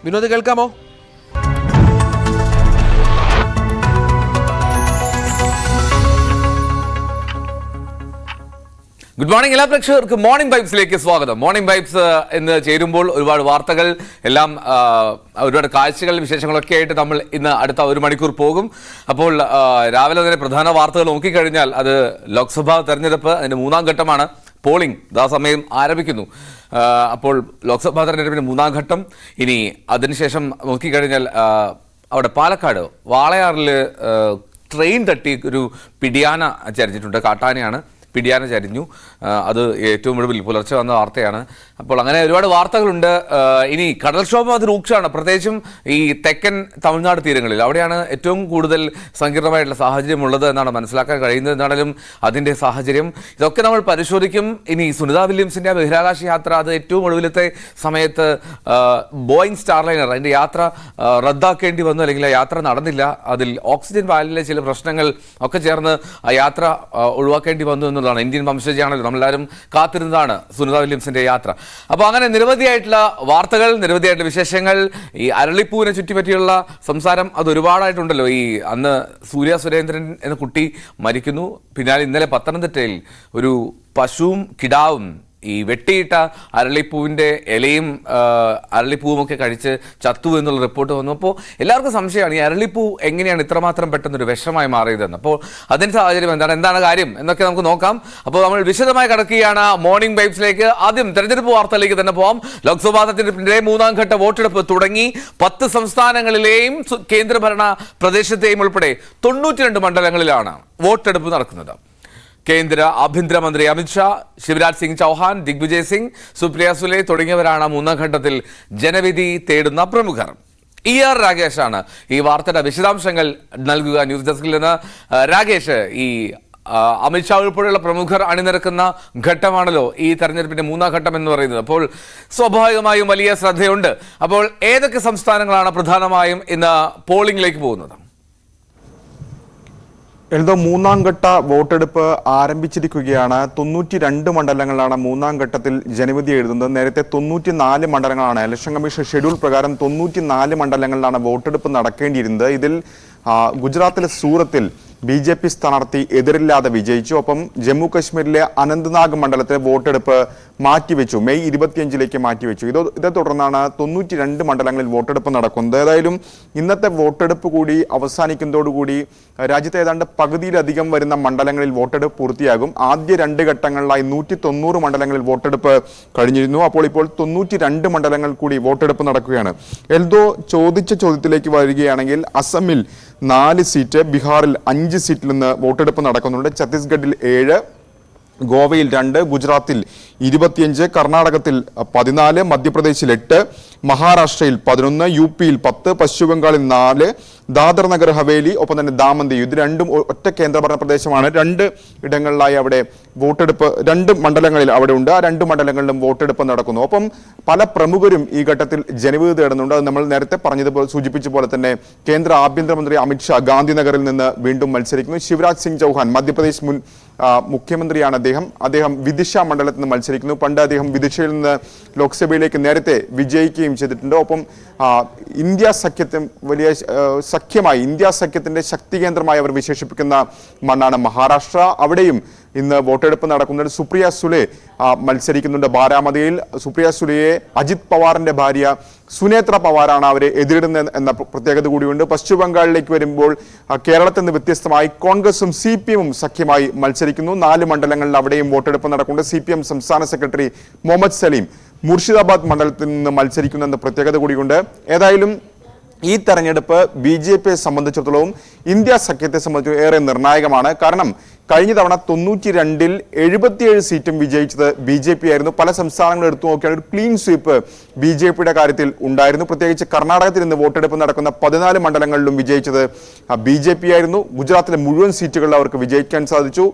വിനോദ് കേൾക്കാമോ? Good morning എല്ലാ പ്രേക്ഷകർക്കും മോർണിംഗ് വൈബ്സിലേക്ക് സ്വാഗതം. മോർണിംഗ് വൈബ്സ് എന്ന് ചേരുമ്പോൾ ഒരുപാട് വാർത്തകൾ എല്ലാം ഒരുപാട് കാഴ്ചകൾ വിശേഷങ്ങളൊക്കെ ആയിട്ട് നമ്മൾ ഇന്ന് അടുത്ത ഒരു മണിക്കൂർ പോകും. അപ്പോൾ രാവിലെ തന്നെ പ്രധാന വാർത്തകൾ നോക്കിക്കഴിഞ്ഞാൽ അത് ലോക്സഭാ തെരഞ്ഞെടുപ്പ് അതിന്റെ 3ാം ഘട്ടമാണ്. പോളിംഗ് സമയം ആരംഭിക്കുന്നു. അപ്പോൾ ലോക്സഭാ തെരഞ്ഞെടുപ്പിന്റെ 3ാം ഘട്ടം. ഇനി അതിനുശേഷം നോക്കിക്കഴിഞ്ഞാൽ അവിടെ പാലക്കാട് വാളയാറിൽ ട്രെയിൻ തട്ടി ഒരു പിടിയാന ചരിഞ്ഞിട്ടുണ്ട്. കാട്ടാനയാണ്, പിടിയാന ചരിഞ്ഞു. അത് ഏറ്റവും ഒടുവിൽ പുലർച്ചെ വന്ന വാർത്തയാണ്. അപ്പോൾ അങ്ങനെ ഒരുപാട് വാർത്തകളുണ്ട്. ഇനി കടൽക്ഷോഭം അത് രൂക്ഷമാണ്, പ്രത്യേകിച്ചും ഈ തെക്കൻ തമിഴ്നാട് തീരങ്ങളിൽ. അവിടെയാണ് ഏറ്റവും കൂടുതൽ സങ്കീർണമായിട്ടുള്ള സാഹചര്യം ഉള്ളത് എന്നാണ് മനസ്സിലാക്കാൻ കഴിയുന്നത്. എന്നാലും അതിൻ്റെ സാഹചര്യം ഇതൊക്കെ നമ്മൾ പരിശോധിക്കും. ഇനി സുനിത വില്യംസിൻ്റെ ബഹിരാകാശ യാത്ര, അത് ഏറ്റവും ഒടുവിലത്തെ സമയത്ത് ബോയിങ് സ്റ്റാർലൈനർ അതിൻ്റെ യാത്ര റദ്ദാക്കേണ്ടി വന്നു, അല്ലെങ്കിൽ ആ യാത്ര നടന്നില്ല. അതിൽ ഓക്സിജൻ വാലിലെ ചില പ്രശ്നങ്ങൾ ഒക്കെ ചേർന്ന് ആ യാത്ര ഒഴിവാക്കേണ്ടി വന്നു എന്നുള്ളതാണ്. ഇന്ത്യൻ വംശജയാണല്ലോ, നമ്മളെല്ലാവരും കാത്തിരുന്നതാണ് സുനിത വില്യംസിന്റെ യാത്ര. അപ്പോൾ അങ്ങനെ നിരവധിയായിട്ടുള്ള വാർത്തകൾ, നിരവധിയായിട്ടുള്ള വിശേഷങ്ങൾ. ഈ അരളിപ്പൂവിനെ ചുറ്റിപ്പറ്റിയുള്ള സംസാരം അത് ഒരുപാടായിട്ടുണ്ടല്ലോ. ഈ അന്ന് സൂര്യ സുരേന്ദ്രൻ എന്ന കുട്ടി മരിക്കുന്നു. പിന്നാലെ ഇന്നലെ പത്തനംതിട്ടയിൽ ഒരു പശുവും കിടാവും ഈ വെട്ടിയിട്ട അരളിപ്പൂവിൻ്റെ ഇലയും അരളിപ്പൂവും ഒക്കെ കഴിച്ച് ചത്തു എന്നുള്ള റിപ്പോർട്ട് വന്നു. അപ്പോൾ എല്ലാവർക്കും സംശയമാണ് ഈ അരളിപ്പൂ എങ്ങനെയാണ് ഇത്രമാത്രം പെട്ടെന്നൊരു വിഷമായി മാറിയതെന്ന്. അപ്പോൾ അതിൻ്റെ സാഹചര്യം എന്താണ് കാര്യം എന്നൊക്കെ നമുക്ക് നോക്കാം. അപ്പോൾ നമ്മൾ വിശദമായി കടക്കുകയാണ് മോർണിംഗ് വൈബ്സിലേക്ക്. ആദ്യം തെരഞ്ഞെടുപ്പ് വാർത്തയിലേക്ക് തന്നെ പോകാം. ലോക്സഭാ തെരഞ്ഞെടുപ്പിന്റെ 3ാം ഘട്ട വോട്ടെടുപ്പ് തുടങ്ങി. 10 സംസ്ഥാനങ്ങളിലെയും കേന്ദ്രഭരണ പ്രദേശത്തെയും ഉൾപ്പെടെ 92 മണ്ഡലങ്ങളിലാണ് വോട്ടെടുപ്പ് നടക്കുന്നത്. കേന്ദ്ര ആഭ്യന്തരമന്ത്രി അമിത്ഷാ, ശിവരാജ് സിംഗ് ചൗഹാൻ, ദിഗ്വിജയ് സിംഗ്, സുപ്രിയ സുലെ തുടങ്ങിയവരാണ് 3ാം ഘട്ടത്തിൽ ജനവിധി തേടുന്ന പ്രമുഖർ. ER രാഗേഷാണ് ഈ വാർത്തയുടെ വിശദാംശങ്ങൾ നൽകുക ന്യൂസ് ഡെസ്കിൽ നിന്ന്. രാഗേഷ്, ഈ അമിത്ഷാ ഉൾപ്പെടെയുള്ള പ്രമുഖർ അണിനിരക്കുന്ന ഘട്ടമാണല്ലോ ഈ തെരഞ്ഞെടുപ്പിന്റെ 3ാം ഘട്ടം എന്ന് പറയുന്നത്. അപ്പോൾ സ്വാഭാവികമായും വലിയ ശ്രദ്ധയുണ്ട്. അപ്പോൾ ഏതൊക്കെ സംസ്ഥാനങ്ങളാണ് പ്രധാനമായും ഇന്ന് പോളിംഗിലേക്ക് പോകുന്നത്? എൽദോ 3ാം ഘട്ട വോട്ടെടുപ്പ് ആരംഭിച്ചിരിക്കുകയാണ്. 92 മണ്ഡലങ്ങളാണ് 3ാം ഘട്ടത്തിൽ ജനവിധി എഴുതുന്നത്. നേരത്തെ 94 മണ്ഡലങ്ങളാണ്. ഇലക്ഷൻ കമ്മീഷൻ ഷെഡ്യൂൾ പ്രകാരം 94 മണ്ഡലങ്ങളിലാണ് വോട്ടെടുപ്പ് നടക്കേണ്ടിയിരുന്നത്. ഇതിൽ ഗുജറാത്തിലെ സൂറത്തിൽ BJP സ്ഥാനാർത്ഥി എതിരില്ലാതെ വിജയിച്ചു. ഒപ്പം ജമ്മു കശ്മീരിലെ അനന്ത്നാഗ് മണ്ഡലത്തിലെ വോട്ടെടുപ്പ് മാറ്റിവെച്ചു, മെയ് 25ലേക്ക് മാറ്റിവെച്ചു. ഇതേ തുടർന്നാണ് 92 മണ്ഡലങ്ങളിൽ വോട്ടെടുപ്പ് നടക്കുന്നത്. ഏതായാലും ഇന്നത്തെ വോട്ടെടുപ്പ് കൂടി അവസാനിക്കുന്നതോടുകൂടി രാജ്യത്തെ ഏതാണ്ട് പകുതിയിലധികം വരുന്ന മണ്ഡലങ്ങളിൽ വോട്ടെടുപ്പ് പൂർത്തിയാകും. ആദ്യ 2 ഘട്ടങ്ങളിലായി 190 മണ്ഡലങ്ങളിൽ വോട്ടെടുപ്പ് കഴിഞ്ഞിരുന്നു. ഇപ്പോൾ 92 മണ്ഡലങ്ങൾ കൂടി വോട്ടെടുപ്പ് നടക്കുകയാണ്. എൽദോ ചോദിച്ച ചോദ്യത്തിലേക്ക് വരികയാണെങ്കിൽ അസമിൽ 4 സീറ്റ്, ബീഹാറിൽ 5 സീറ്റിൽ നിന്ന് വോട്ടെടുപ്പ് നടക്കുന്നുണ്ട്. ഛത്തീസ്ഗഡിൽ 7, ഗോവയിൽ 2, ഗുജറാത്തിൽ 25, കർണാടകത്തിൽ 14, മധ്യപ്രദേശിൽ 8, മഹാരാഷ്ട്രയിൽ 11, UP-യിൽ 10, പശ്ചിമ ബംഗാളിൽ 4, ദാദർ നഗർ ഹവേലി, ഒപ്പം തന്നെ ദാമൻ ദിയു. ഇത് രണ്ടും ഒറ്റ കേന്ദ്രഭരണ പ്രദേശമാണ്. 2 ഇടങ്ങളിലായി അവിടെ വോട്ടെടുപ്പ്, 2 മണ്ഡലങ്ങളിൽ അവിടെ ഉണ്ട്. ആ 2 മണ്ഡലങ്ങളിലും വോട്ടെടുപ്പ് നടക്കുന്നു. ഒപ്പം പല പ്രമുഖരും ഈ ഘട്ടത്തിൽ ജനവിധി തേടുന്നുണ്ട്. അത് നമ്മൾ നേരത്തെ പറഞ്ഞതുപോലെ സൂചിപ്പിച്ച പോലെ തന്നെ കേന്ദ്ര ആഭ്യന്തരമന്ത്രി അമിത്ഷാ ഗാന്ധിനഗറിൽ നിന്ന് വീണ്ടും മത്സരിക്കുന്നു. ശിവരാജ് സിംഗ് ചൗഹാൻ, മധ്യപ്രദേശ് മുൻ മുഖ്യമന്ത്രിയാണ് അദ്ദേഹം വിദിഷ മണ്ഡലത്തിൽ നിന്ന് മത്സരിക്കുന്നു. പണ്ട് അദ്ദേഹം വിദിഷയിൽ നിന്ന് ലോക്സഭയിലേക്ക് നേരത്തെ വിജയിക്കുകയും ചെയ്തിട്ടുണ്ട്. ഒപ്പം ഇന്ത്യ സഖ്യത്തിന് വലിയ സഖ്യമായി, ഇന്ത്യ സഖ്യത്തിന്റെ ശക്തി കേന്ദ്രമായി അവർ വിശേഷിപ്പിക്കുന്ന മണ്ണാണ് മഹാരാഷ്ട്ര. അവിടെയും ഇന്ന് വോട്ടെടുപ്പ് നടക്കുന്നത്. സുപ്രിയ സുലെ മത്സരിക്കുന്നുണ്ട് ബാരാമതിയിൽ. സുപ്രിയ സുലെയെ അജിത് പവാറിന്റെ ഭാര്യ സുനേത്ര പവാറാണ് അവരെ എതിരിടുന്നത് എന്ന പ്രത്യേകത കൂടിയുണ്ട്. പശ്ചിമ ബംഗാളിലേക്ക് വരുമ്പോൾ കേരളത്തിൽ നിന്ന് വ്യത്യസ്തമായി കോൺഗ്രസും CPM-ഉം സഖ്യമായി മത്സരിക്കുന്നു. 4 മണ്ഡലങ്ങളിൽ അവിടെയും വോട്ടെടുപ്പ് നടക്കുന്നുണ്ട്. CPM സംസ്ഥാന സെക്രട്ടറി മുഹമ്മദ് സലീം മുർഷിദാബാദ് മണ്ഡലത്തിൽ നിന്ന് മത്സരിക്കുന്നു എന്ന പ്രത്യേകത കൂടിയുണ്ട്. ഏതായാലും ഈ തെരഞ്ഞെടുപ്പ് BJP-യെ സംബന്ധിച്ചിടത്തോളം ഇന്ത്യ സഖ്യത്തെ സംബന്ധിച്ച് ഏറെ നിർണായകമാണ്. കാരണം കഴിഞ്ഞ തവണ 92-ൽ 77 സീറ്റും വിജയിച്ചത് BJP ആയിരുന്നു. പല സംസ്ഥാനങ്ങൾ എടുത്തു നോക്കിയാൽ ഒരു ക്ലീൻ സ്വീപ്പ് BJP-യുടെ കാര്യത്തിൽ ഉണ്ടായിരുന്നു. പ്രത്യേകിച്ച് കർണാടകത്തിൽ നിന്ന് വോട്ടെടുപ്പ് നടക്കുന്ന 14 മണ്ഡലങ്ങളിലും വിജയിച്ചത് BJP ആയിരുന്നു. ഗുജറാത്തിലെ മുഴുവൻ സീറ്റുകളിൽ അവർക്ക് വിജയിക്കാൻ സാധിച്ചു.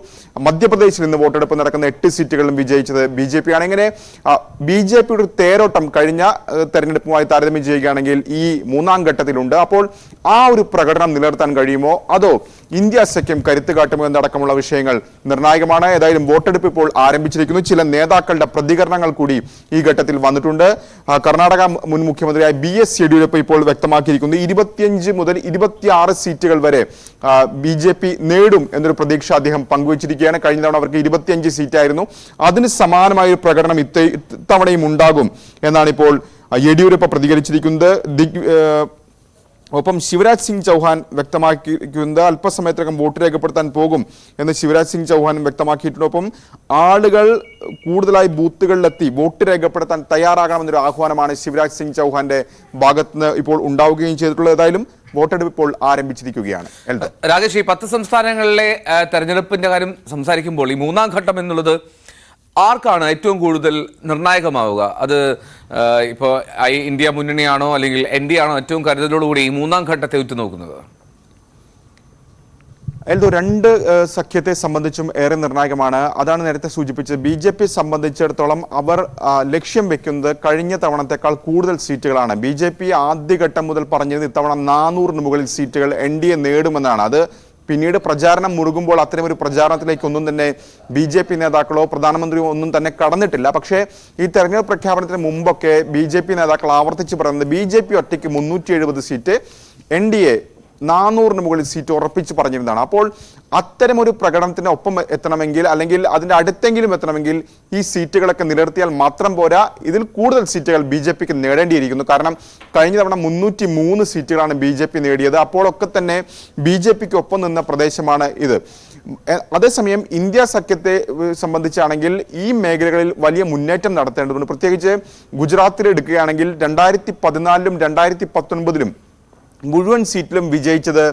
മധ്യപ്രദേശിൽ നിന്ന് വോട്ടെടുപ്പ് നടക്കുന്ന 8 സീറ്റുകളിലും വിജയിച്ചത് BJP ആണ്. ഇങ്ങനെ BJP-യുടെ തേരോട്ടം കഴിഞ്ഞ തെരഞ്ഞെടുപ്പുമായി താരതമ്യം ചെയ്യുകയാണെങ്കിൽ ഈ 3ാം ഘട്ടത്തിലുണ്ട്. അപ്പോൾ ആ ഒരു പ്രകടനം നിലനിർത്താൻ കഴിയുമോ, അതോ ഇന്ത്യ സഖ്യം കരുത്ത് കാട്ടുമോ എന്നടക്കമുള്ള വിഷയങ്ങൾ നിർണായകമാണ്. ഏതായാലും വോട്ടെടുപ്പ് ഇപ്പോൾ ആരംഭിച്ചിരിക്കുന്നു. ചില നേതാക്കളുടെ പ്രതികരണങ്ങൾ കൂടി ഈ ഘട്ടത്തിൽ വന്നിട്ടുണ്ട്. കർണാടക മുൻ മുഖ്യമന്ത്രിയായ BS യെഡിയൂരപ്പ ഇപ്പോൾ വ്യക്തമാക്കിയിരിക്കുന്നത് 25 മുതൽ 26 സീറ്റുകൾ വരെ BJP നേടും എന്നൊരു പ്രതീക്ഷ അദ്ദേഹം പങ്കുവച്ചിരിക്കുകയാണ്. കഴിഞ്ഞ തവണ അവർക്ക് 25 സീറ്റായിരുന്നു. അതിന് സമാനമായ ഒരു പ്രകടനം ഇത്തവണയും ഉണ്ടാകും എന്നാണ് ഇപ്പോൾ യെഡിയൂരപ്പ പ്രതികരിച്ചിരിക്കുന്നത്. ഒപ്പം ശിവരാജ് സിംഗ് ചൗഹാൻ വ്യക്തമാക്കിയിരിക്കുന്നത് അല്പസമയത്തിനകം വോട്ട് രേഖപ്പെടുത്താൻ പോകും എന്ന് ശിവരാജ് സിംഗ് ചൗഹാൻ വ്യക്തമാക്കിയിട്ടുണ്ട്. ഒപ്പം ആളുകൾ കൂടുതലായി ബൂത്തുകളിലെത്തി വോട്ട് രേഖപ്പെടുത്താൻ തയ്യാറാകണമെന്നൊരു ആഹ്വാനമാണ് ശിവരാജ് സിംഗ് ചൗഹാന്റെ ഭാഗത്തുനിന്ന് ഇപ്പോൾ ഉണ്ടാവുകയും ചെയ്തിട്ടുള്ളത്. ഏതായാലും വോട്ടെടുപ്പ് ഇപ്പോൾ ആരംഭിച്ചിരിക്കുകയാണ്. രാജേഷ്, ഈ 10 സംസ്ഥാനങ്ങളിലെ തെരഞ്ഞെടുപ്പിന്റെ കാര്യം സംസാരിക്കുമ്പോൾ ഈ മൂന്നാം ഘട്ടം എന്നുള്ളത് ആർക്കാണ് ഏറ്റവും കൂടുതൽ നിർണായകമാവുക? അത് ഇപ്പോൾ ഇന്ത്യ മുന്നണിയാണോ അല്ലെങ്കിൽ NDA ആണോ ഏറ്റവും കരുതലോടുകൂടി ഈ മൂന്നാം ഘട്ടത്തെ ഉറ്റുനോക്കുന്നത്? രണ്ട് സഖ്യത്തെ സംബന്ധിച്ചും ഏറെ നിർണായകമാണ്. അതാണ് നേരത്തെ സൂചിപ്പിച്ചത്. BJP സംബന്ധിച്ചിടത്തോളം അവർ ലക്ഷ്യം വെക്കുന്നത് കഴിഞ്ഞ തവണത്തെക്കാൾ കൂടുതൽ സീറ്റുകളാണ്. BJP ആദ്യഘട്ടം മുതൽ പറഞ്ഞത് ഇത്തവണ 400 മുകളിൽ സീറ്റുകൾ NDA നേടുമെന്നാണ്. അത് പിന്നീട് പ്രചാരണം മുറുകുമ്പോൾ അത്തരമൊരു പ്രചാരണത്തിലേക്കൊന്നും തന്നെ BJP നേതാക്കളോ പ്രധാനമന്ത്രിയോ ഒന്നും തന്നെ കടന്നിട്ടില്ല. പക്ഷേ ഈ തെരഞ്ഞെടുപ്പ് പ്രഖ്യാപനത്തിന് മുമ്പൊക്കെ BJP നേതാക്കൾ ആവർത്തിച്ച് പറയുന്നത് BJP ഒറ്റയ്ക്ക് 370 സീറ്റ്, NDA 400 മുകളിൽ സീറ്റ് ഉറപ്പിച്ച് പറഞ്ഞിരുന്നതാണ്. അപ്പോൾ അത്തരമൊരു പ്രകടനത്തിന് ഒപ്പം എത്തണമെങ്കിൽ അല്ലെങ്കിൽ അതിൻ്റെ അടുത്തെങ്കിലും എത്തണമെങ്കിൽ ഈ സീറ്റുകളൊക്കെ നിലനിർത്തിയാൽ മാത്രം പോരാ, ഇതിൽ കൂടുതൽ സീറ്റുകൾ BJPക്ക് നേടേണ്ടിയിരിക്കുന്നു. കാരണം കഴിഞ്ഞ തവണ 303 സീറ്റുകളാണ് BJP നേടിയത്. അപ്പോഴൊക്കെ തന്നെ BJPക്ക് ഒപ്പം നിന്ന പ്രദേശമാണ് ഇത്. അതേസമയം ഇന്ത്യ സഖ്യത്തെ സംബന്ധിച്ചാണെങ്കിൽ ഈ മേഖലകളിൽ വലിയ മുന്നേറ്റം നടത്തേണ്ടതുണ്ട്. പ്രത്യേകിച്ച് ഗുജറാത്തിൽ എടുക്കുകയാണെങ്കിൽ 2014-ലും 2019-ലും മുഴുവൻ സീറ്റിലും വിജയിച്ചത്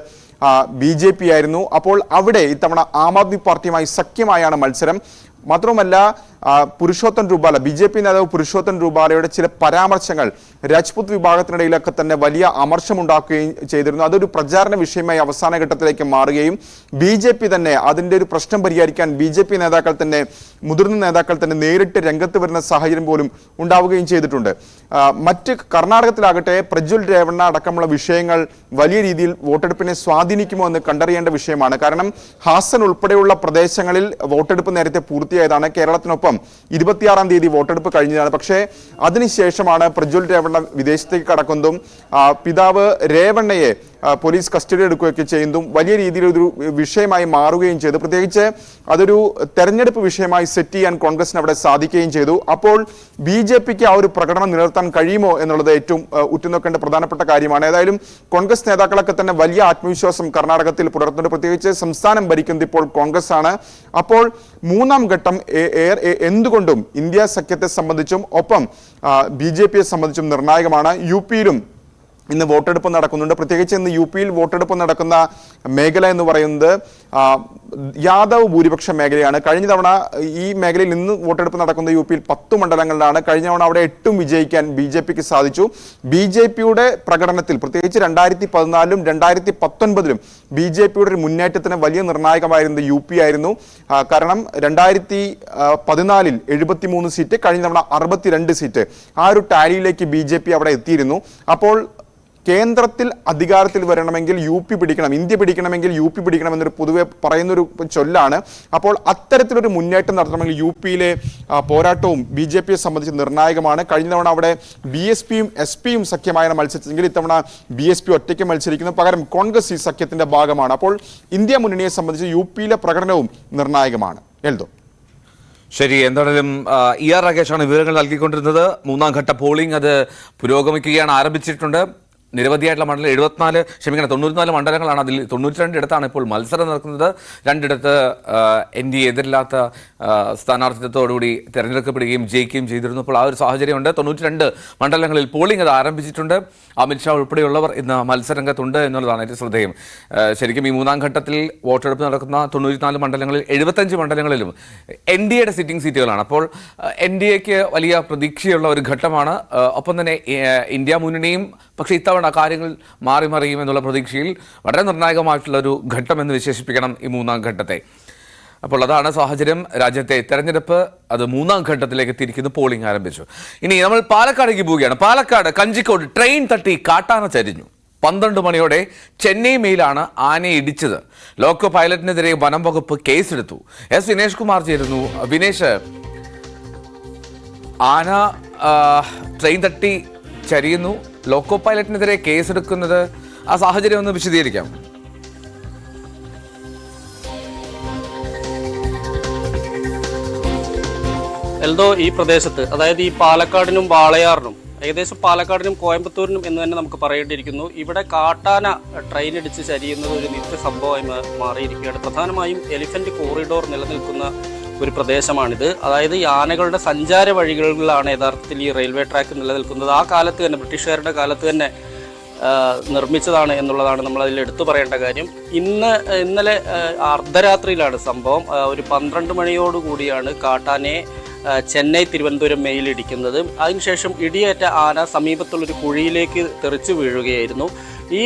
BJP ആയിരുന്നു. അപ്പോൾ അവിടെ ഇത്തവണ ആം ആദ്മി പാർട്ടിയുമായി സഖ്യമായാണ് മത്സരം. മാത്രവുമല്ല പുരുഷോത്തം രൂപാല, BJP നേതാവ് പുരുഷോത്തം രൂപാലയുടെ ചില പരാമർശങ്ങൾ രാജ്പുത് വിഭാഗത്തിനിടയിലൊക്കെ തന്നെ വലിയ അമർഷമുണ്ടാക്കുകയും ചെയ്തിരുന്നു. അതൊരു പ്രചാരണ വിഷയമായി അവസാന ഘട്ടത്തിലേക്ക് മാറുകയും BJP തന്നെ അതിൻ്റെ ഒരു പ്രശ്നം പരിഹരിക്കാൻ BJP നേതാക്കൾ തന്നെ, മുതിർന്ന നേതാക്കൾ തന്നെ നേരിട്ട് രംഗത്ത് വരുന്ന സാഹചര്യം പോലും ഉണ്ടാവുകയും ചെയ്തിട്ടുണ്ട്. മറ്റ് കർണാടകത്തിലാകട്ടെ പ്രജ്വൽ രേവണ്ണ അടക്കമുള്ള വിഷയങ്ങൾ വലിയ രീതിയിൽ വോട്ടെടുപ്പിനെ സ്വാധീനിക്കുമോ എന്ന് കണ്ടറിയേണ്ട വിഷയമാണ്. കാരണം ഹാസൻ ഉൾപ്പെടെയുള്ള പ്രദേശങ്ങളിൽ വോട്ടെടുപ്പ് നേരത്തെ പൂർത്തിയായതാണ്. കേരളത്തിനൊപ്പം 26-ാം തീയതി വോട്ടെടുപ്പ് കഴിഞ്ഞതാണ്. പക്ഷേ അതിനുശേഷമാണ് പ്രജ്വൽ രേവണ്ണ വിദേശത്തേക്ക് കടക്കുന്നതും പിതാവ് രേവണ്ണയെ പോലീസ് കസ്റ്റഡി എടുക്കുകയൊക്കെ ചെയ്യുന്നതും വലിയ രീതിയിലൊരു വിഷയമായി മാറുകയും ചെയ്തു. പ്രത്യേകിച്ച് അതൊരു തെരഞ്ഞെടുപ്പ് വിഷയമായി സെറ്റ് ചെയ്യാൻ കോൺഗ്രസിന് അവിടെ സാധിക്കുകയും ചെയ്തു. അപ്പോൾ BJPക്ക് ആ ഒരു പ്രകടനം നിലനിർത്താൻ കഴിയുമോ എന്നുള്ളത് ഏറ്റവും ഉറ്റുനോക്കേണ്ട പ്രധാനപ്പെട്ട കാര്യമാണ്. ഏതായാലും കോൺഗ്രസ് നേതാക്കളൊക്കെ തന്നെ വലിയ ആത്മവിശ്വാസം കർണാടകത്തിൽ പുലർത്തുന്നുണ്ട്. പ്രത്യേകിച്ച് സംസ്ഥാനം ഭരിക്കുന്നത് ഇപ്പോൾ കോൺഗ്രസ് ആണ്. അപ്പോൾ മൂന്നാം ഘട്ടം എന്തുകൊണ്ടും ഇന്ത്യ സഖ്യത്തെ സംബന്ധിച്ചും ഒപ്പം BJPയെ സംബന്ധിച്ചും നിർണായകമാണ്. UPയിലും ഇന്ന് വോട്ടെടുപ്പ് നടക്കുന്നുണ്ട്. പ്രത്യേകിച്ച് ഇന്ന് UPയിൽ വോട്ടെടുപ്പ് നടക്കുന്ന മേഖല എന്ന് പറയുന്നത് യാദവ് ഭൂരിപക്ഷ മേഖലയാണ്. കഴിഞ്ഞ തവണ ഈ മേഖലയിൽ ഇന്ന് വോട്ടെടുപ്പ് നടക്കുന്ന UPയിൽ 10 മണ്ഡലങ്ങളിലാണ്. കഴിഞ്ഞ തവണ അവിടെ 8 വിജയിക്കാൻ BJPക്ക് സാധിച്ചു. BJPയുടെ പ്രകടനത്തിൽ പ്രത്യേകിച്ച് 2014-ലും 2019-ലും BJPയുടെ ഒരു മുന്നേറ്റത്തിന് വലിയ നിർണായകമായിരുന്നത് UP ആയിരുന്നു. കാരണം 2014-ൽ 73 സീറ്റ്, കഴിഞ്ഞ തവണ 62 സീറ്റ്, ആ ഒരു ടാലിയിലേക്ക് BJP അവിടെ എത്തിയിരുന്നു. അപ്പോൾ കേന്ദ്രത്തിൽ അധികാരത്തിൽ വരണമെങ്കിൽ UP പിടിക്കണം, ഇന്ത്യ പിടിക്കണമെങ്കിൽ UP പിടിക്കണം എന്നൊരു പൊതുവെ പറയുന്നൊരു ചൊല്ലാണ്. അപ്പോൾ അത്തരത്തിലൊരു മുന്നേറ്റം നടത്തണമെങ്കിൽ UPയിലെ പോരാട്ടവും BJPയെ സംബന്ധിച്ച് നിർണായകമാണ്. കഴിഞ്ഞ തവണ അവിടെ BSPയും SPയും സഖ്യമായാണ് മത്സരിച്ചെങ്കിൽ ഇത്തവണ BSP ഒറ്റയ്ക്ക് മത്സരിക്കുന്നു. പകരം കോൺഗ്രസ് ഈ സഖ്യത്തിന്റെ ഭാഗമാണ്. അപ്പോൾ ഇന്ത്യ മുന്നണിയെ സംബന്ധിച്ച് UPയിലെ പ്രകടനവും നിർണായകമാണ്. എൽദോ. ശരി, എന്തായാലും ER രാകേഷാണ് വിവരങ്ങൾ നൽകിക്കൊണ്ടിരുന്നത്. മൂന്നാം ഘട്ട പോളിംഗ് അത് പുരോഗമിക്കുകയാണ്, ആരംഭിച്ചിട്ടുണ്ട്. നിരവധിയായിട്ടുള്ള മണ്ഡലം 94 മണ്ഡലങ്ങളാണ്. അതിൽ 92 ഇടത്താണ് ഇപ്പോൾ മത്സരം നടക്കുന്നത്. 2 ഇടത്ത് NDA എതിരില്ലാത്ത സ്ഥാനാർത്ഥിത്വത്തോടുകൂടി തിരഞ്ഞെടുക്കപ്പെടുകയും ജയിക്കുകയും ചെയ്തിരുന്നു. അപ്പോൾ ആ ഒരു സാഹചര്യമുണ്ട്. 92 മണ്ഡലങ്ങളിൽ പോളിംഗ് അത് ആരംഭിച്ചിട്ടുണ്ട്. അമിത്ഷാ ഉൾപ്പെടെയുള്ളവർ ഇന്ന് മത്സരരംഗത്തുണ്ട് എന്നുള്ളതാണ് ഏറ്റവും ശ്രദ്ധേയം. ശരിക്കും ഈ മൂന്നാം ഘട്ടത്തിൽ വോട്ടെടുപ്പ് നടക്കുന്ന 94 മണ്ഡലങ്ങളിൽ 75 മണ്ഡലങ്ങളിലും NDAയുടെ സിറ്റിംഗ് സീറ്റുകളാണ്. അപ്പോൾ NDAക്ക് വലിയ പ്രതീക്ഷയുള്ള ഒരു ഘട്ടമാണ്. ഒപ്പം തന്നെ ഇന്ത്യ മുന്നണിയും പക്ഷേ ഇത്തവണ കാര്യങ്ങൾ മാറി മറിയും എന്നുള്ള പ്രതീക്ഷയിൽ വളരെ നിർണായകമായിട്ടുള്ള ഒരു ഘട്ടം എന്ന് വിശേഷിപ്പിക്കണം ഈ മൂന്നാം ഘട്ടത്തെ. അപ്പോൾ അതാണ് സാഹചര്യം. രാജ്യത്തെ തെരഞ്ഞെടുപ്പ് അത് മൂന്നാം ഘട്ടത്തിലേക്ക് എത്തിയിരിക്കുന്നു. പോളിംഗ് ആരംഭിച്ചു. ഇനി നമ്മൾ പാലക്കാടേക്ക് പോവുകയാണ്. പാലക്കാട് കഞ്ചിക്കോട് ട്രെയിൻ തട്ടി കാട്ടാന ചരിഞ്ഞു. 12 മണിയോടെ ചെന്നൈ മെയിലാണ് ആനയെ ഇടിച്ചത്. ലോക്കോ പൈലറ്റിനെതിരെ വനം വകുപ്പ് കേസെടുത്തു. വിനേഷ് കുമാർ ചേരുന്നു. വിനേഷ്, ആന ട്രെയിൻ തട്ടി ചരിയുന്നു, ലോക്കോ പൈലറ്റിനെതിരെ കേസെടുക്കുന്നത്, ആ സാഹചര്യം ഒന്ന് വിശദീകരിക്കാം. എൽദോ, ഈ പ്രദേശത്ത്, അതായത് ഈ പാലക്കാടിനും വാളയാറിനും, ഏകദേശം പാലക്കാടിനും കോയമ്പത്തൂരിനും എന്ന് തന്നെ നമുക്ക് പറയേണ്ടിയിരിക്കുന്നു, ഇവിടെ കാട്ടാന ട്രെയിൻ ഇടിച്ച് ചരിയുന്നത് ഒരു നിത്യസംഭവമായി മാറിയിരിക്കുകയാണ്. പ്രധാനമായും എലിഫന്റ് കോറിഡോർ നിലനിൽക്കുന്ന ഒരു പ്രദേശമാണിത്. അതായത് ഈ ആനകളുടെ സഞ്ചാര വഴികളിലാണ് യഥാർത്ഥത്തിൽ ഈ റെയിൽവേ ട്രാക്ക് നിലനിൽക്കുന്നത്. ആ കാലത്ത് തന്നെ, ബ്രിട്ടീഷുകാരുടെ കാലത്ത് തന്നെ നിർമ്മിച്ചതാണ് എന്നുള്ളതാണ് നമ്മൾ അതിൽ എടുത്തു പറയേണ്ട കാര്യം. ഇന്നലെ അർദ്ധരാത്രിയിലാണ് സംഭവം. ഒരു 12 മണിയോടുകൂടിയാണ് കാട്ടാനയെ ചെന്നൈ തിരുവനന്തപുരം മെയിൽ ഇടിക്കുന്നത്. അതിനുശേഷം ഇടിയേറ്റ ആന സമീപത്തുള്ളൊരു കുഴിയിലേക്ക് തെറിച്ചു വീഴുകയായിരുന്നു. ഈ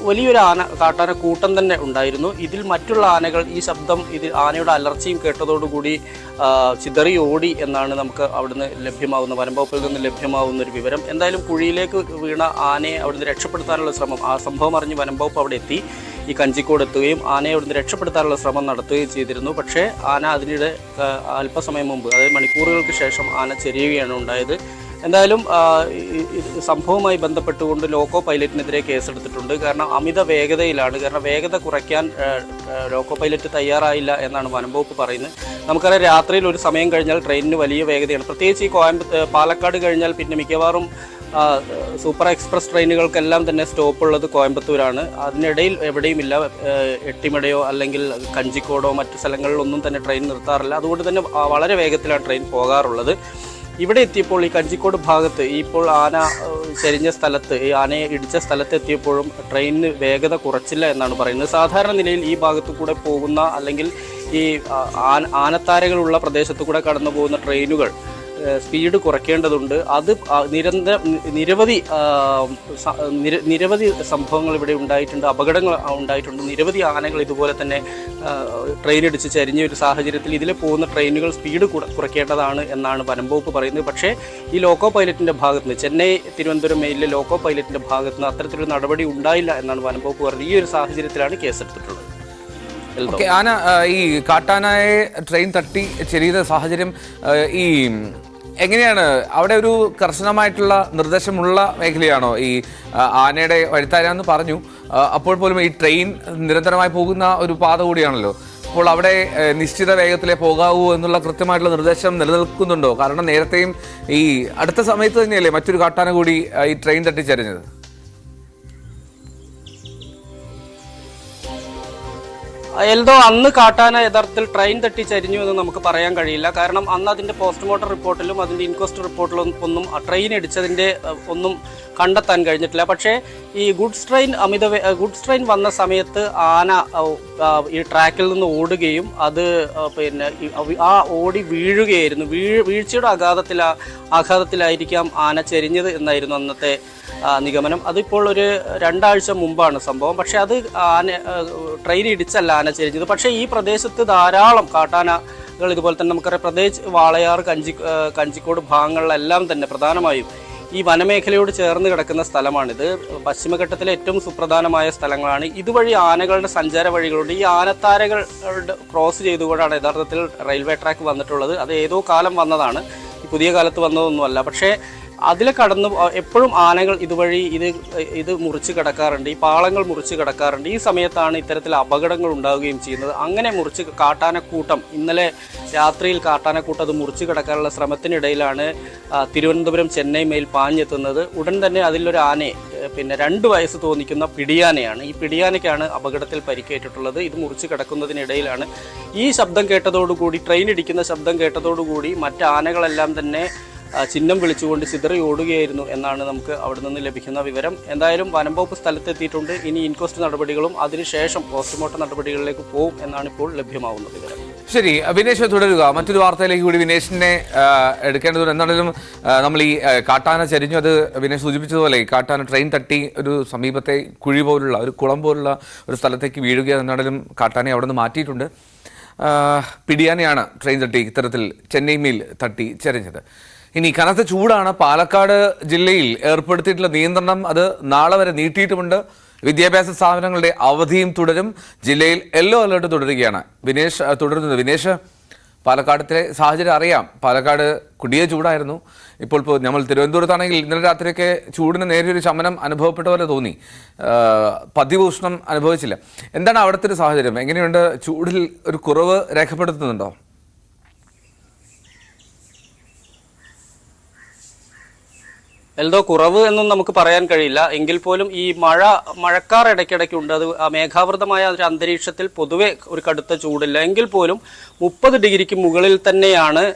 വലിയൊരു കാട്ടാന കൂട്ടം തന്നെ ഉണ്ടായിരുന്നു. ഇതിൽ മറ്റുള്ള ആനകൾ ഈ ശബ്ദം, ആനയുടെ അലർച്ചയും കേട്ടതോടുകൂടി ചിതറി ഓടി എന്നാണ് നമുക്ക് അവിടുന്ന് ലഭ്യമാകുന്ന, വനംവകുപ്പിൽ നിന്ന് ലഭ്യമാകുന്ന ഒരു വിവരം. എന്തായാലും കുഴിയിലേക്ക് വീണ ആനയെ അവിടുന്ന് രക്ഷപ്പെടുത്താനുള്ള ശ്രമം, ആ സംഭവം അറിഞ്ഞ് വനംവകുപ്പ് അവിടെ എത്തി ഈ കഞ്ചിക്കോട് എത്തുകയും ആനയെ അവിടുന്ന് രക്ഷപ്പെടുത്താനുള്ള ശ്രമം നടത്തുകയും ചെയ്തിരുന്നു. പക്ഷേ ആന അതിനിടെ അല്പസമയം മുമ്പ്, അതായത് മണിക്കൂറുകൾക്ക് ശേഷം ആന ചെരിയുകയാണ് ഉണ്ടായത്. എന്തായാലും സംഭവവുമായി ബന്ധപ്പെട്ടുകൊണ്ട് ലോക്കോ പൈലറ്റിനെതിരെ കേസെടുത്തിട്ടുണ്ട്. കാരണം അമിത വേഗതയിലാണ്, കാരണം വേഗത കുറയ്ക്കാൻ ലോക്കോ പൈലറ്റ് തയ്യാറായില്ല എന്നാണ് വനംവകുപ്പ് പറയുന്നത്. നമുക്കറിയാം, രാത്രിയിൽ ഒരു സമയം കഴിഞ്ഞാൽ ട്രെയിനിന് വലിയ വേഗതയാണ്. പ്രത്യേകിച്ച് ഈ പാലക്കാട് കഴിഞ്ഞാൽ പിന്നെ മിക്കവാറും സൂപ്പർ എക്സ്പ്രസ് ട്രെയിനുകൾക്കെല്ലാം തന്നെ സ്റ്റോപ്പുള്ളത് കോയമ്പത്തൂരാണ്. അതിനിടയിൽ എവിടെയുമില്ല എട്ടിമടയോ അല്ലെങ്കിൽ കഞ്ചിക്കോടോ മറ്റു സ്ഥലങ്ങളിലൊന്നും തന്നെ ട്രെയിൻ നിർത്താറില്ല. അതുകൊണ്ട് തന്നെ വളരെ വേഗത്തിലാണ് ട്രെയിൻ പോകാറുള്ളത്. ഇവിടെ എത്തിയപ്പോൾ ഈ കഞ്ചിക്കോട് ഭാഗത്ത് ഇപ്പോൾ ആന ചെരിഞ്ഞ സ്ഥലത്ത്, ഈ ആനയെ ഇടിച്ച സ്ഥലത്ത് എത്തിയപ്പോഴും ട്രെയിനിന് വേഗത കുറച്ചില്ല എന്നാണ് പറയുന്നത്. സാധാരണ നിലയിൽ ഈ ഭാഗത്തു കൂടെ പോകുന്ന അല്ലെങ്കിൽ ഈ ആനത്താരകളുള്ള പ്രദേശത്തു കൂടെ കടന്നു പോകുന്ന ട്രെയിനുകൾ സ്പീഡ് കുറയ്ക്കേണ്ടതുണ്ട്. അത് നിരവധി സംഭവങ്ങൾ ഇവിടെ ഉണ്ടായിട്ടുണ്ട്, അപകടങ്ങൾ ഉണ്ടായിട്ടുണ്ട്. നിരവധി ആനകൾ ഇതുപോലെ തന്നെ ട്രെയിൻ ഇടിച്ച് ചരിഞ്ഞ ഒരു സാഹചര്യത്തിൽ ഇതിലെ പോകുന്ന ട്രെയിനുകൾ സ്പീഡ് കുറയ്ക്കേണ്ടതാണ് എന്നാണ് വനംവകുപ്പ് പറയുന്നത്. പക്ഷേ ഈ ലോക്കോ പൈലറ്റിൻ്റെ ഭാഗത്ത് നിന്ന്, ചെന്നൈ തിരുവനന്തപുരം മെയിലിലെ ലോക്കോ പൈലറ്റിൻ്റെ ഭാഗത്ത് നിന്ന് അത്തരത്തിലൊരു നടപടി ഉണ്ടായില്ല എന്നാണ് വനംവകുപ്പ് പറയുന്നത്. ഈ ഒരു സാഹചര്യത്തിലാണ് കേസെടുത്തിട്ടുള്ളത്. ആന ഈ കാട്ടാനയെ ട്രെയിൻ തട്ടി ചെറിയ സാഹചര്യം ഈ എങ്ങനെയാണ്? അവിടെ ഒരു കർശനമായിട്ടുള്ള നിർദ്ദേശമുള്ള മേഖലയാണോ? ഈ ആനയുടെ വഴിത്താരാന്ന് പറഞ്ഞു, അപ്പോൾ പോലും ഈ ട്രെയിൻ നിരന്തരമായി പോകുന്ന ഒരു പാത കൂടിയാണല്ലോ. അപ്പോൾ അവിടെ നിശ്ചിത വേഗത്തിലേ പോകാവൂ എന്നുള്ള കൃത്യമായിട്ടുള്ള നിർദ്ദേശം നിലനിൽക്കുന്നുണ്ടോ? കാരണം നേരത്തെയും ഈ അടുത്ത സമയത്ത് തന്നെയല്ലേ മറ്റൊരു കാട്ടാന കൂടി ഈ ട്രെയിൻ തട്ടിച്ചരിഞ്ഞത്? എൽദോ, അന്ന് കാട്ടാന യഥാർത്ഥത്തിൽ ട്രെയിൻ തട്ടി ചരിഞ്ഞു എന്ന് നമുക്ക് പറയാൻ കഴിയില്ല. കാരണം അന്ന് അതിൻ്റെ പോസ്റ്റ്മോർട്ടം റിപ്പോർട്ടിലും അതിൻ്റെ ഇൻക്വസ്റ്റ് റിപ്പോർട്ടിലും ഒന്നും ട്രെയിൻ ഇടിച്ചതിൻ്റെ ഒന്നും കണ്ടെത്താൻ കഴിഞ്ഞിട്ടില്ല. പക്ഷേ ഈ ഗുഡ്സ് ട്രെയിൻ വന്ന സമയത്ത് ആന ഈ ട്രാക്കിൽ നിന്ന് ഓടുകയും അത് പിന്നെ ആ ഓടി വീഴുകയായിരുന്നു. വീഴ്ചയുടെ ആഘാതത്തിലായിരിക്കാം ആന ചെരിഞ്ഞത് എന്നായിരുന്നു അന്നത്തെ നിഗമനം. അതിപ്പോൾ ഒരു 2 ആഴ്ച മുമ്പാണ് സംഭവം. പക്ഷേ അത് ട്രെയിൻ ഇടിച്ചല്ല ആന ചെരിഞ്ഞത്. പക്ഷേ ഈ പ്രദേശത്ത് ധാരാളം കാട്ടാനകൾ ഇതുപോലെ തന്നെ നമുക്കറിയാം, പ്രത്യേകിച്ച് വാളയാർ, കഞ്ചിക്കോട് ഭാഗങ്ങളിലെല്ലാം തന്നെ പ്രധാനമായും ഈ വനമേഖലയോട് ചേർന്ന് കിടക്കുന്ന സ്ഥലമാണിത്. പശ്ചിമഘട്ടത്തിലെ ഏറ്റവും സുപ്രധാനമായ സ്ഥലങ്ങളാണ്. ഇതുവഴി ആനകളുടെ സഞ്ചാര വഴികളുണ്ട്. ഈ ആനത്താരകൾ ക്രോസ് ചെയ്തുകൊണ്ടാണ് യഥാർത്ഥത്തിൽ റെയിൽവേ ട്രാക്ക് വന്നിട്ടുള്ളത്. അത് ഏതോ കാലം വന്നതാണ്, ഈ പുതിയ കാലത്ത് വന്നതൊന്നുമല്ല. പക്ഷേ അതിലെ കടന്ന് എപ്പോഴും ആനകൾ ഇതുവഴി ഇത് മുറിച്ച് കിടക്കാറുണ്ട്, ഈ പാളങ്ങൾ മുറിച്ച് കിടക്കാറുണ്ട്. ഈ സമയത്താണ് ഇത്തരത്തിൽ അപകടങ്ങൾ ഉണ്ടാവുകയും ചെയ്യുന്നത്. അങ്ങനെ കാട്ടാനക്കൂട്ടം ഇന്നലെ രാത്രിയിൽ കാട്ടാനക്കൂട്ടം അത് മുറിച്ച് കിടക്കാനുള്ള ശ്രമത്തിനിടയിലാണ് തിരുവനന്തപുരം ചെന്നൈ മെയിൽ പാഞ്ഞെത്തുന്നത്. ഉടൻ തന്നെ അതിലൊരു ആനയെ, പിന്നെ 2 വയസ്സ് തോന്നിക്കുന്ന പിടിയാനയാണ്. ഈ പിടിയാനയ്ക്കാണ് അപകടത്തിൽ പരിക്കേറ്റിട്ടുള്ളത്. ഇത് മുറിച്ച് കിടക്കുന്നതിനിടയിലാണ് ഈ ശബ്ദം കേട്ടതോടുകൂടി, ട്രെയിൻ ഇടിക്കുന്ന ശബ്ദം കേട്ടതോടുകൂടി മറ്റ് ആനകളെല്ലാം തന്നെ ചിഹ്നം വിളിച്ചുകൊണ്ട് ചിതറി ഓടുകയായിരുന്നു എന്നാണ് നമുക്ക് അവിടെ നിന്ന് ലഭിക്കുന്ന വിവരം. എന്തായാലും വനംവകുപ്പ് സ്ഥലത്തെത്തിയിട്ടുണ്ട്. ഇനി ഇൻക്വസ്റ്റ് നടപടികളും അതിനുശേഷം പോസ്റ്റ്മോർട്ടം നടപടികളിലേക്ക് പോകും എന്നാണ് ഇപ്പോൾ ലഭ്യമാവുന്ന വിവരം. ശരി, വിനേഷ് തുടരുക. മറ്റൊരു വാർത്തയിലേക്ക് കൂടി വിനേഷിനെ എടുക്കേണ്ടതുണ്ട്. എന്താണെങ്കിലും നമ്മൾ ഈ കാട്ടാന ചരിഞ്ഞു, അത് വിനേഷ് സൂചിപ്പിച്ചതുപോലെ ഈ കാട്ടാന ട്രെയിൻ തട്ടി ഒരു സമീപത്തെ കുഴി പോലുള്ള ഒരു കുളം പോലുള്ള ഒരു സ്ഥലത്തേക്ക് വീഴുക. എന്നാണെങ്കിലും കാട്ടാനെ അവിടെ നിന്ന് മാറ്റിയിട്ടുണ്ട്. പിടിയാനയാണ് ട്രെയിൻ തട്ടി ഇത്തരത്തിൽ ചെന്നൈ മെയിൽ തട്ടി ചരിഞ്ഞത്. ഇനി കനത്ത ചൂടാണ്. പാലക്കാട് ജില്ലയിൽ ഏർപ്പെടുത്തിയിട്ടുള്ള നിയന്ത്രണം അത് നാളെ വരെ നീട്ടിയിട്ടുമുണ്ട്. വിദ്യാഭ്യാസ സ്ഥാപനങ്ങളുടെ അവധിയും തുടരും. ജില്ലയിൽ യെല്ലോ അലർട്ട് തുടരുകയാണ്. വിനേഷ് തുടരുന്നത്. വിനേഷ്, പാലക്കാടത്തെ സാഹചര്യം അറിയാം. പാലക്കാട് കൊടിയ ചൂടായിരുന്നു. ഇപ്പോൾ നമ്മൾ തിരുവനന്തപുരത്താണെങ്കിൽ ഇന്നലെ രാത്രിയൊക്കെ ചൂടിന് നേരിയൊരു ശമനം അനുഭവപ്പെട്ട പോലെ തോന്നി. പതിവ് ഉഷ്ണം അനുഭവിച്ചില്ല. എന്താണ് അവിടുത്തെ ഒരു സാഹചര്യം? എങ്ങനെയുണ്ട്? ചൂടിൽ ഒരു കുറവ് രേഖപ്പെടുത്തുന്നുണ്ടോ? എൽദോ, കുറവ് എന്നും നമുക്ക് പറയാൻ കഴിയില്ല. എങ്കിൽ പോലും ഈ മഴക്കാർ ഇടയ്ക്കിടയ്ക്കുണ്ട്. അത് മേഘാവൃതമായ ഒരു അന്തരീക്ഷത്തിൽ പൊതുവെ ഒരു കടുത്ത ചൂടില്ല. എങ്കിൽ പോലും 30 ഡിഗ്രിക്ക് മുകളിൽ തന്നെയാണ്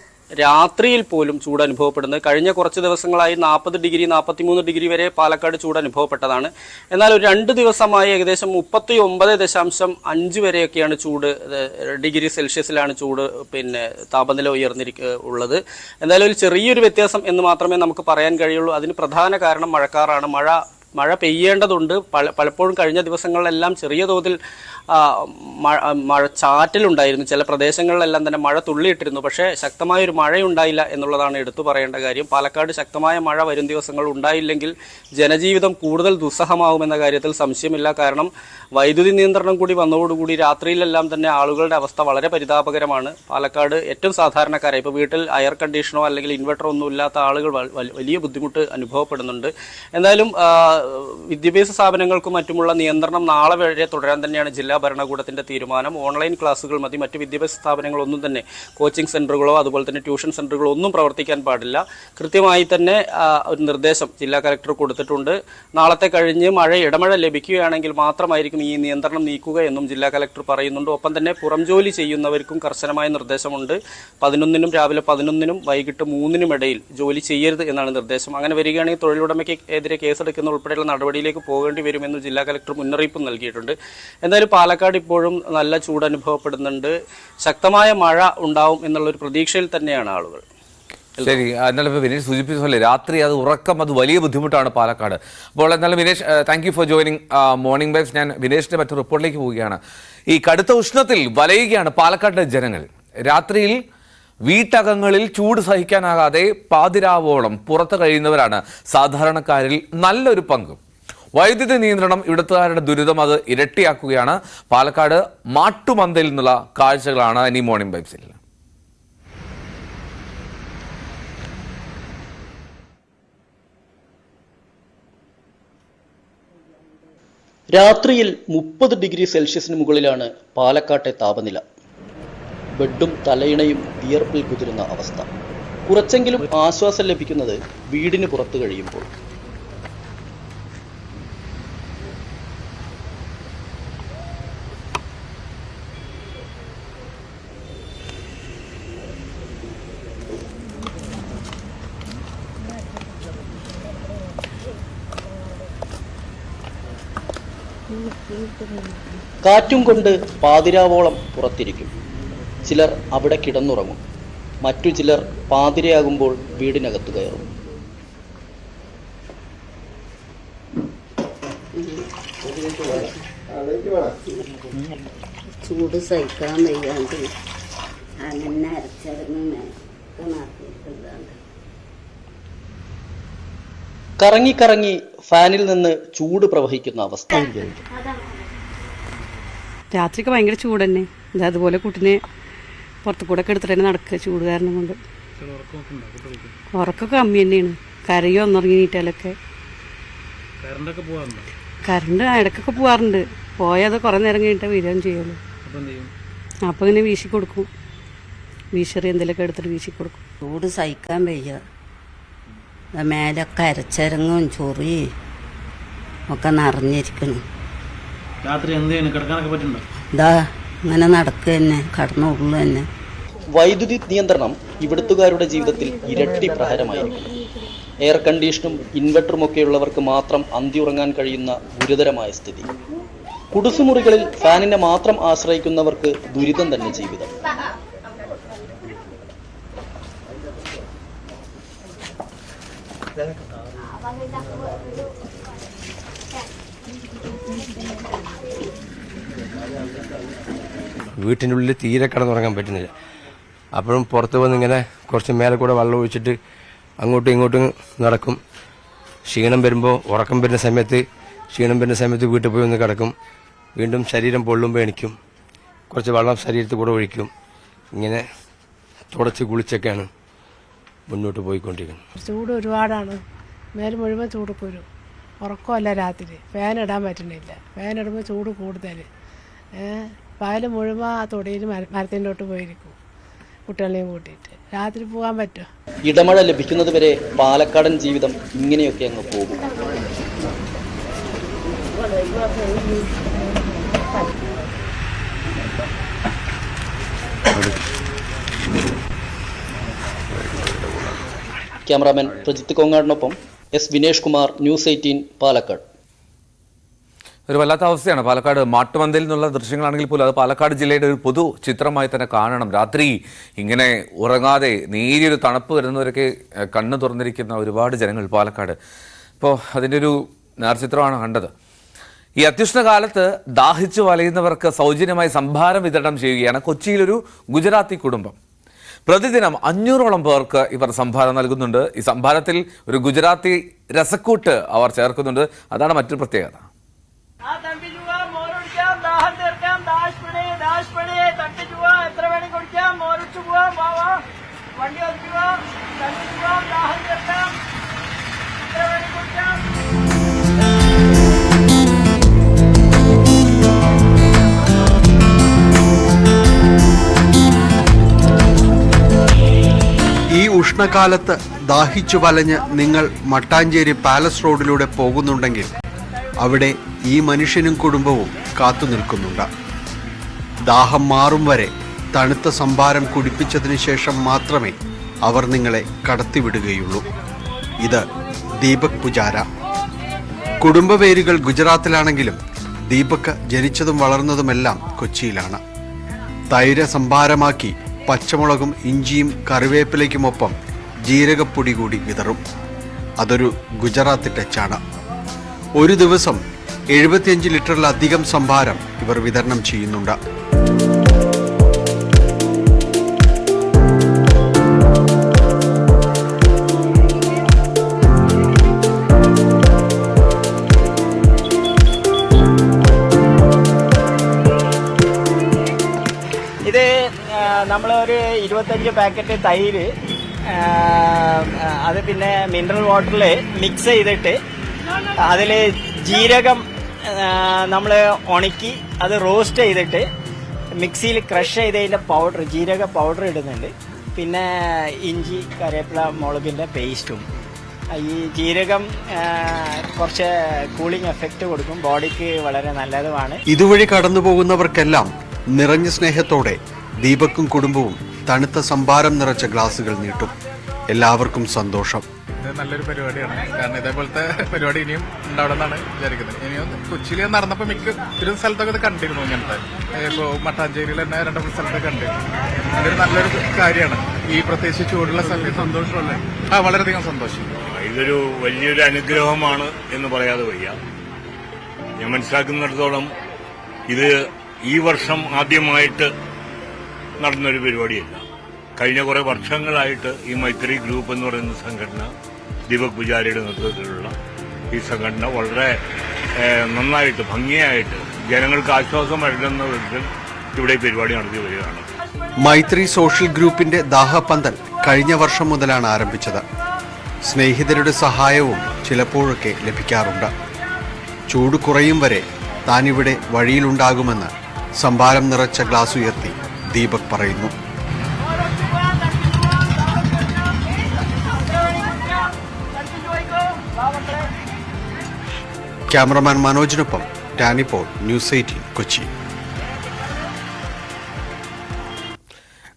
രാത്രിയിൽ പോലും ചൂട് അനുഭവപ്പെടുന്നത്. കഴിഞ്ഞ കുറച്ച് ദിവസങ്ങളായി 40 ഡിഗ്രി 43 ഡിഗ്രി വരെ പാലക്കാട് ചൂട് അനുഭവപ്പെട്ടതാണ്. എന്നാൽ ഒരു 2 ദിവസമായി ഏകദേശം 39.5 വരെയൊക്കെയാണ് ചൂട്, ഡിഗ്രി സെൽഷ്യസിലാണ് ചൂട് താപനില ഉള്ളത്. എന്തായാലും ഒരു ചെറിയൊരു വ്യത്യാസം എന്ന് മാത്രമേ നമുക്ക് പറയാൻ കഴിയുള്ളൂ. അതിന് പ്രധാന കാരണം മഴക്കാറാണ്. മഴ പെയ്യേണ്ടതുണ്ട്. പലപ്പോഴും കഴിഞ്ഞ ദിവസങ്ങളിലെല്ലാം ചെറിയ തോതിൽ മഴ ചാറ്റലുണ്ടായിരുന്നു. ചില പ്രദേശങ്ങളിലെല്ലാം തന്നെ മഴ തുള്ളിയിട്ടിരുന്നു. പക്ഷേ ശക്തമായൊരു മഴയുണ്ടായില്ല എന്നുള്ളതാണ് എടുത്തു പറയേണ്ട കാര്യം. പാലക്കാട് ശക്തമായ മഴ വരും ദിവസങ്ങൾ ഉണ്ടായില്ലെങ്കിൽ ജനജീവിതം കൂടുതൽ ദുസ്സഹമാവുമെന്ന കാര്യത്തിൽ സംശയമില്ല. കാരണം വൈദ്യുതി നിയന്ത്രണം കൂടി വന്നതോടുകൂടി രാത്രിയിലെല്ലാം തന്നെ ആളുകളുടെ അവസ്ഥ വളരെ പരിതാപകരമാണ്. പാലക്കാട് ഏറ്റവും സാധാരണക്കാരായി ഇപ്പോൾ വീട്ടിൽ എയർ കണ്ടീഷനോ അല്ലെങ്കിൽ ഇൻവെർട്ടറോ ഒന്നും ഇല്ലാത്ത ആളുകൾ വലിയ ബുദ്ധിമുട്ട് അനുഭവപ്പെടുന്നുണ്ട്. എന്തായാലും വിദ്യാഭ്യാസ സ്ഥാപനങ്ങൾക്കും മറ്റുമുള്ള നിയന്ത്രണം നാളെ വരെ തുടരാൻ തന്നെയാണ് ജില്ലാ ഭരണകൂടത്തിന്റെ തീരുമാനം. ഓൺലൈൻ ക്ലാസുകൾ മതി. മറ്റ് വിദ്യാഭ്യാസ സ്ഥാപനങ്ങളൊന്നും തന്നെ, കോച്ചിങ് സെന്ററുകളോ അതുപോലെ തന്നെ ട്യൂഷൻ സെന്ററുകളോ ഒന്നും പ്രവർത്തിക്കാൻ പാടില്ല. കൃത്യമായി തന്നെ ഒരു നിർദ്ദേശം ജില്ലാ കലക്ടർ കൊടുത്തിട്ടുണ്ട്. നാളത്തെ കഴിഞ്ഞ് ഇടമഴ ലഭിക്കുകയാണെങ്കിൽ മാത്രമായിരിക്കും ഈ നിയന്ത്രണം നീക്കുക എന്നും ജില്ലാ കലക്ടർ പറയുന്നുണ്ട്. ഒപ്പം തന്നെ പുറം ജോലി ചെയ്യുന്നവർക്കും കർശനമായ നിർദ്ദേശമുണ്ട്. 11-നും രാവിലെ 11-നും വൈകിട്ട് 3-നും ഇടയിൽ ജോലി ചെയ്യരുത് എന്നാണ് നിർദ്ദേശം. അങ്ങനെ വരികയാണെങ്കിൽ തൊഴിലുടമയ്ക്ക് എതിരെ കേസെടുക്കുന്ന ഉൾപ്പെടെയുള്ള നടപടിയിലേക്ക് പോകേണ്ടി വരുമെന്ന് ജില്ലാ കലക്ടർ മുന്നറിയിപ്പ് നൽകിയിട്ടുണ്ട്. എന്തായാലും പാലക്കാട് ഇപ്പോഴും നല്ല ചൂട് അനുഭവപ്പെടുന്നുണ്ട്. ശക്തമായ മഴ ഉണ്ടാവും എന്നുള്ളൊരു പ്രതീക്ഷയിൽ തന്നെയാണ് ആളുകൾ. ശരി, എന്നാലും വിനേഷ് സൂചിപ്പിച്ച പോലെ രാത്രി അത് വലിയ ബുദ്ധിമുട്ടാണ് പാലക്കാട്. അപ്പോൾ എന്നാലും Vinesh, thank you for joining morning vibes. ഞാൻ വിനേഷിന്റെ മറ്റു റിപ്പോർട്ടിലേക്ക് പോവുകയാണ്. ഈ കടുത്ത ഉഷ്ണത്തിൽ വലയുകയാണ് പാലക്കാട്ടെ ജനങ്ങൾ. രാത്രിയിൽ വീട്ടകങ്ങളിൽ ചൂട് സഹിക്കാനാകാതെ പാതിരാവോളം പുറത്തു കഴിയുന്നവരാണ് സാധാരണക്കാരിൽ നല്ലൊരു പങ്കും. വൈദ്യുതി നിയന്ത്രണം ഇവിടുത്തുകാരുടെ ദുരിതം അത് ഇരട്ടിയാക്കുകയാണ്. പാലക്കാട് മാട്ടുമന്തയിൽ നിന്നുള്ള കാഴ്ചകളാണ് ഇനി മോർണിംഗ് വൈബ്സിൽ. രാത്രിയിൽ 30 ഡിഗ്രി സെൽഷ്യസിന് മുകളിലാണ് പാലക്കാട്ടെ താപനില. ബെഡും തലയിണയും വിയർപ്പിൽ കുതിരുന്ന അവസ്ഥ. കുറച്ചെങ്കിലും ആശ്വാസം ലഭിക്കുന്നത് വീടിന് പുറത്തു കഴിയുമ്പോൾ. കാറ്റും കൊണ്ട് പാതിരാവോളം പുറത്തിരിക്കും. ചിലർ അവിടെ കിടന്നുറങ്ങും. മറ്റു ചിലർ പാതിരയാകുമ്പോൾ വീടിനകത്ത് കയറും. ചൂട് സഹിക്കാൻ വയ്യാണ്ട് അങ്ങനെ അരച്ചടങ്ങ് കറങ്ങി കറങ്ങി ഫാനിൽ നിന്ന് ചൂട് പ്രവഹിക്കുന്ന അവസ്ഥ. രാത്രിക്ക് ഭയങ്കര ചൂട് തന്നെ. അതുപോലെ കുട്ടിനെ പുറത്തു കൂടെ ഒക്കെ എടുത്തിട്ട് തന്നെ നടക്കുക ചൂട് കാരണം കൊണ്ട്. ഉറക്കൊക്കെ കമ്മി തന്നെയാണ്. കരയോ ഒന്നിറങ്ങി നീറ്റാലൊക്കെ. കറണ്ട് ഇടയ്ക്കൊക്കെ പോവാറുണ്ട്. പോയാൽ കുറെ നേരം കഴിഞ്ഞിട്ട് വരികയും ചെയ്യുള്ളൂ. അപ്പം ഇങ്ങനെ വീശി കൊടുക്കും. വീശറി എന്തെങ്കിലുമൊക്കെ എടുത്തിട്ട് വീശി കൊടുക്കും. ചൂട് സഹിക്കാൻ വയ്യ. മേലൊക്കെ അരച്ചരങ്ങും ചൊറി ഒക്കെ നിറഞ്ഞിരിക്കണം. ഇതാ ഇങ്ങനെ നടക്കുക തന്നെ, കടന്നുള്ളു തന്നെ. വൈദ്യുതി നിയന്ത്രണം ഇവിടുത്തുകാരുടെ ജീവിതത്തിൽ ഇരട്ടി പ്രഹരമായിരിക്കും. എയർ കണ്ടീഷനും ഇൻവെർട്ടറും ഒക്കെയുള്ളവർക്ക് മാത്രം അന്തിയുറങ്ങാൻ കഴിയുന്ന ഗുരുതരമായ സ്ഥിതി. കുടുസുമുറികളിൽ ഫാനിനെ മാത്രം ആശ്രയിക്കുന്നവർക്ക് ദുരിതം തന്നെ ജീവിതം. വീട്ടിനുള്ളിൽ തീരെ കിടന്നുറങ്ങാൻ പറ്റുന്നില്ല. അപ്പോഴും പുറത്ത് വന്നിങ്ങനെ കുറച്ച് മേലെ കൂടെ വെള്ളം ഒഴിച്ചിട്ട് അങ്ങോട്ടും ഇങ്ങോട്ടും നടക്കും. ക്ഷീണം വരുമ്പോൾ ഉറക്കം വരുന്ന സമയത്ത് വീട്ടിൽ പോയി ഒന്ന് കിടക്കും. വീണ്ടും ശരീരം പൊള്ളുമ്പോൾ എണിക്കും. കുറച്ച് വെള്ളം ശരീരത്തിൽ കൂടെ ഒഴിക്കും. ഇങ്ങനെ തുടച്ച് കുളിച്ചൊക്കെയാണ് മുന്നോട്ട് പോയിക്കൊണ്ടിരിക്കുന്നത്. ചൂട് ഒരുപാടാണ്, മേൽ മുഴുവൻ ചൂട് കുരു, ഉറക്കമല്ല രാത്രി, ഫാൻ ഇടാൻ പറ്റുന്നില്ല, ഫാൻ ഇടുമ്പോൾ ചൂട് കൂടുതൽ. പകൽ മുഴുവൻ ആ തൊടിയിൽ മരത്തിൻ്റെ തൊട്ട് പോയിരിക്കും കുട്ടികളെയും കൂട്ടിയിട്ട്. രാത്രി പോകാൻ പറ്റുമോ? ഇടമഴ ലഭിക്കുന്നത് വരെ പാലക്കാടൻ ജീവിതം ഇങ്ങനെയൊക്കെ അങ്ങ് പോകും. ക്യാമറാമാൻ പ്രജിത്ത് കൊങ്ങാടിനൊപ്പം എസ് വിനേഷ് കുമാർ, ന്യൂസ് 18, പാലക്കാട്. ഒരു വല്ലാത്ത അവസ്ഥയാണ് പാലക്കാട്. മാട്ടുമന്തയിൽ നിന്നുള്ള ദൃശ്യങ്ങളാണെങ്കിൽ പോലും അത് പാലക്കാട് ജില്ലയുടെ ഒരു പൊതു ചിത്രമായി തന്നെ കാണണം. രാത്രി ഇങ്ങനെ ഉറങ്ങാതെ നേരിയൊരു തണുപ്പ് വരുന്നവരൊക്കെ കണ്ണു തുറന്നിരിക്കുന്ന ഒരുപാട് ജനങ്ങൾ പാലക്കാട്. ഇപ്പോൾ അതിൻ്റെ ഒരു നേർചിത്രമാണ് കണ്ടത്. ഈ അത്യുഷ്ണകാലത്ത് ദാഹിച്ചു വലയുന്നവർക്ക് സൗജന്യമായി സംഭാരം വിതരണം ചെയ്യുകയാണ് കൊച്ചിയിലൊരു ഗുജറാത്തി കുടുംബം. പ്രതിദിനം 500ഓളം പേർക്ക് ഇവർ സംഭാരം നൽകുന്നുണ്ട്. ഈ സംഭാരത്തിൽ ഒരു ഗുജറാത്തി രസക്കൂട്ട് അവർ ചേർക്കുന്നുണ്ട്. അതാണ് മറ്റൊരു പ്രത്യേകത. ഈ ഉഷ്ണകാലത്ത് ദാഹിച്ചു വലഞ്ഞ് നിങ്ങൾ മട്ടാഞ്ചേരി പാലസ് റോഡിലൂടെ പോകുന്നുണ്ടെങ്കിൽ അവിടെ ഈ മനുഷ്യനും കുടുംബവും കാത്തു നിൽക്കുന്നുണ്ട്. ദാഹം മാറും വരെ തണുത്ത സംഭാരം കുടിപ്പിച്ചതിന് ശേഷം മാത്രമേ അവർ നിങ്ങളെ കടത്തിവിടുകയുള്ളൂ. ഇത് ദീപക് പുജാര. കുടുംബവേരുകൾ ഗുജറാത്തിലാണെങ്കിലും ദീപക് ജനിച്ചതും വളർന്നതുമെല്ലാം കൊച്ചിയിലാണ്. തൈര് സംഭാരമാക്കി പച്ചമുളകും ഇഞ്ചിയും കറിവേപ്പിലയ്ക്കുമൊപ്പം ജീരകപ്പൊടി കൂടി വിതറും. അതൊരു ഗുജറാത്തി ടച്ചാണ്. ഒരു ദിവസം 75 ലിറ്ററിലധികം സംഭാരം ഇവർ വിതരണം ചെയ്യുന്നുണ്ട്. ഇത് നമ്മളൊരു 25 പാക്കറ്റ് തൈര്, അത് പിന്നെ മിനറൽ വാട്ടറിൽ മിക്സ് ചെയ്തിട്ട് അതിൽ ജീരകം നമ്മൾ ഉണക്കി അത് റോസ്റ്റ് ചെയ്തിട്ട് മിക്സിയിൽ ക്രഷ് ചെയ്തതിൻ്റെ പൗഡർ, ജീരക പൗഡർ ഇടുന്നുണ്ട്. പിന്നെ ഇഞ്ചി, കറിവേപ്പില, മുളകിൻ്റെ പേസ്റ്റും. ഈ ജീരകം കുറച്ച് കൂളിംഗ് എഫക്റ്റ് കൊടുക്കും, ബോഡിക്ക് വളരെ നല്ലതുമാണ്. ഇതുവഴി കടന്നു പോകുന്നവർക്കെല്ലാം നിറഞ്ഞ സ്നേഹത്തോടെ ദീപക്കും കുടുംബവും തണുത്ത സംഭാരം നിറച്ച ഗ്ലാസുകൾ നീട്ടും. എല്ലാവർക്കും സന്തോഷം. ഇത് നല്ലൊരു പരിപാടിയാണ്. കാരണം ഇതേപോലത്തെ പരിപാടി ഇനിയും ഉണ്ടാവണമെന്നാണ് വിചാരിക്കുന്നത്. ഇനിയും കൊച്ചിയിൽ നടന്നപ്പോൾ ഒരു സ്ഥലത്തൊക്കെ ഇത് കണ്ടിരുന്നു. ഇങ്ങനത്തെ ഇപ്പോൾ മട്ടാഞ്ചേരിയിൽ തന്നെ 2 സ്ഥലത്ത് കണ്ടിരുന്നു. ഇതൊരു നല്ലൊരു കാര്യമാണ്. ഈ പ്രത്യേകിച്ച് ചൂടുള്ള സ്ഥലത്ത് സന്തോഷമല്ലേ? വളരെയധികം സന്തോഷം. ഇതൊരു വലിയൊരു അനുഗ്രഹമാണ് എന്ന് പറയാതെ വയ്യ. ഞാൻ മനസ്സിലാക്കുന്നിടത്തോളം ഇത് ഈ വർഷം ആദ്യമായിട്ട് നടന്നൊരു പരിപാടിയല്ല. കഴിഞ്ഞ കുറെ വർഷങ്ങളായിട്ട് ഈ മൈത്രി ഗ്രൂപ്പ് എന്ന് പറയുന്ന സംഘടന, ദീപക് പുജാരിയുടെ നേതൃത്വത്തിലുള്ള ഈ സംഘടന വളരെ നന്നായിട്ട് ഭംഗിയായിട്ട് ജനങ്ങൾക്ക് ആശ്വാസം നൽകുന്ന വിധത്തിൽ ഇവിടെ ഈ പരിപാടി നടത്തി വരികയാണ്. മൈത്രി സോഷ്യൽ ഗ്രൂപ്പിന്റെ ദാഹപന്തൽ കഴിഞ്ഞ വർഷം മുതലാണ് ആരംഭിച്ചത്. സ്നേഹിതരുടെ സഹായവും ചിലപ്പോഴൊക്കെ ലഭിക്കാറുണ്ട്. ചൂട് കുറയും വരെ താനിവിടെ വഴിയിലുണ്ടാകുമെന്ന് സംഭാരം നിറച്ച ഗ്ലാസ് ഉയർത്തി ദീപക് പറയുന്നു. ക്യാമറമാൻ മനോജിനൊപ്പം ഡാനി പോൾ, ന്യൂസ് 18, കൊച്ചി.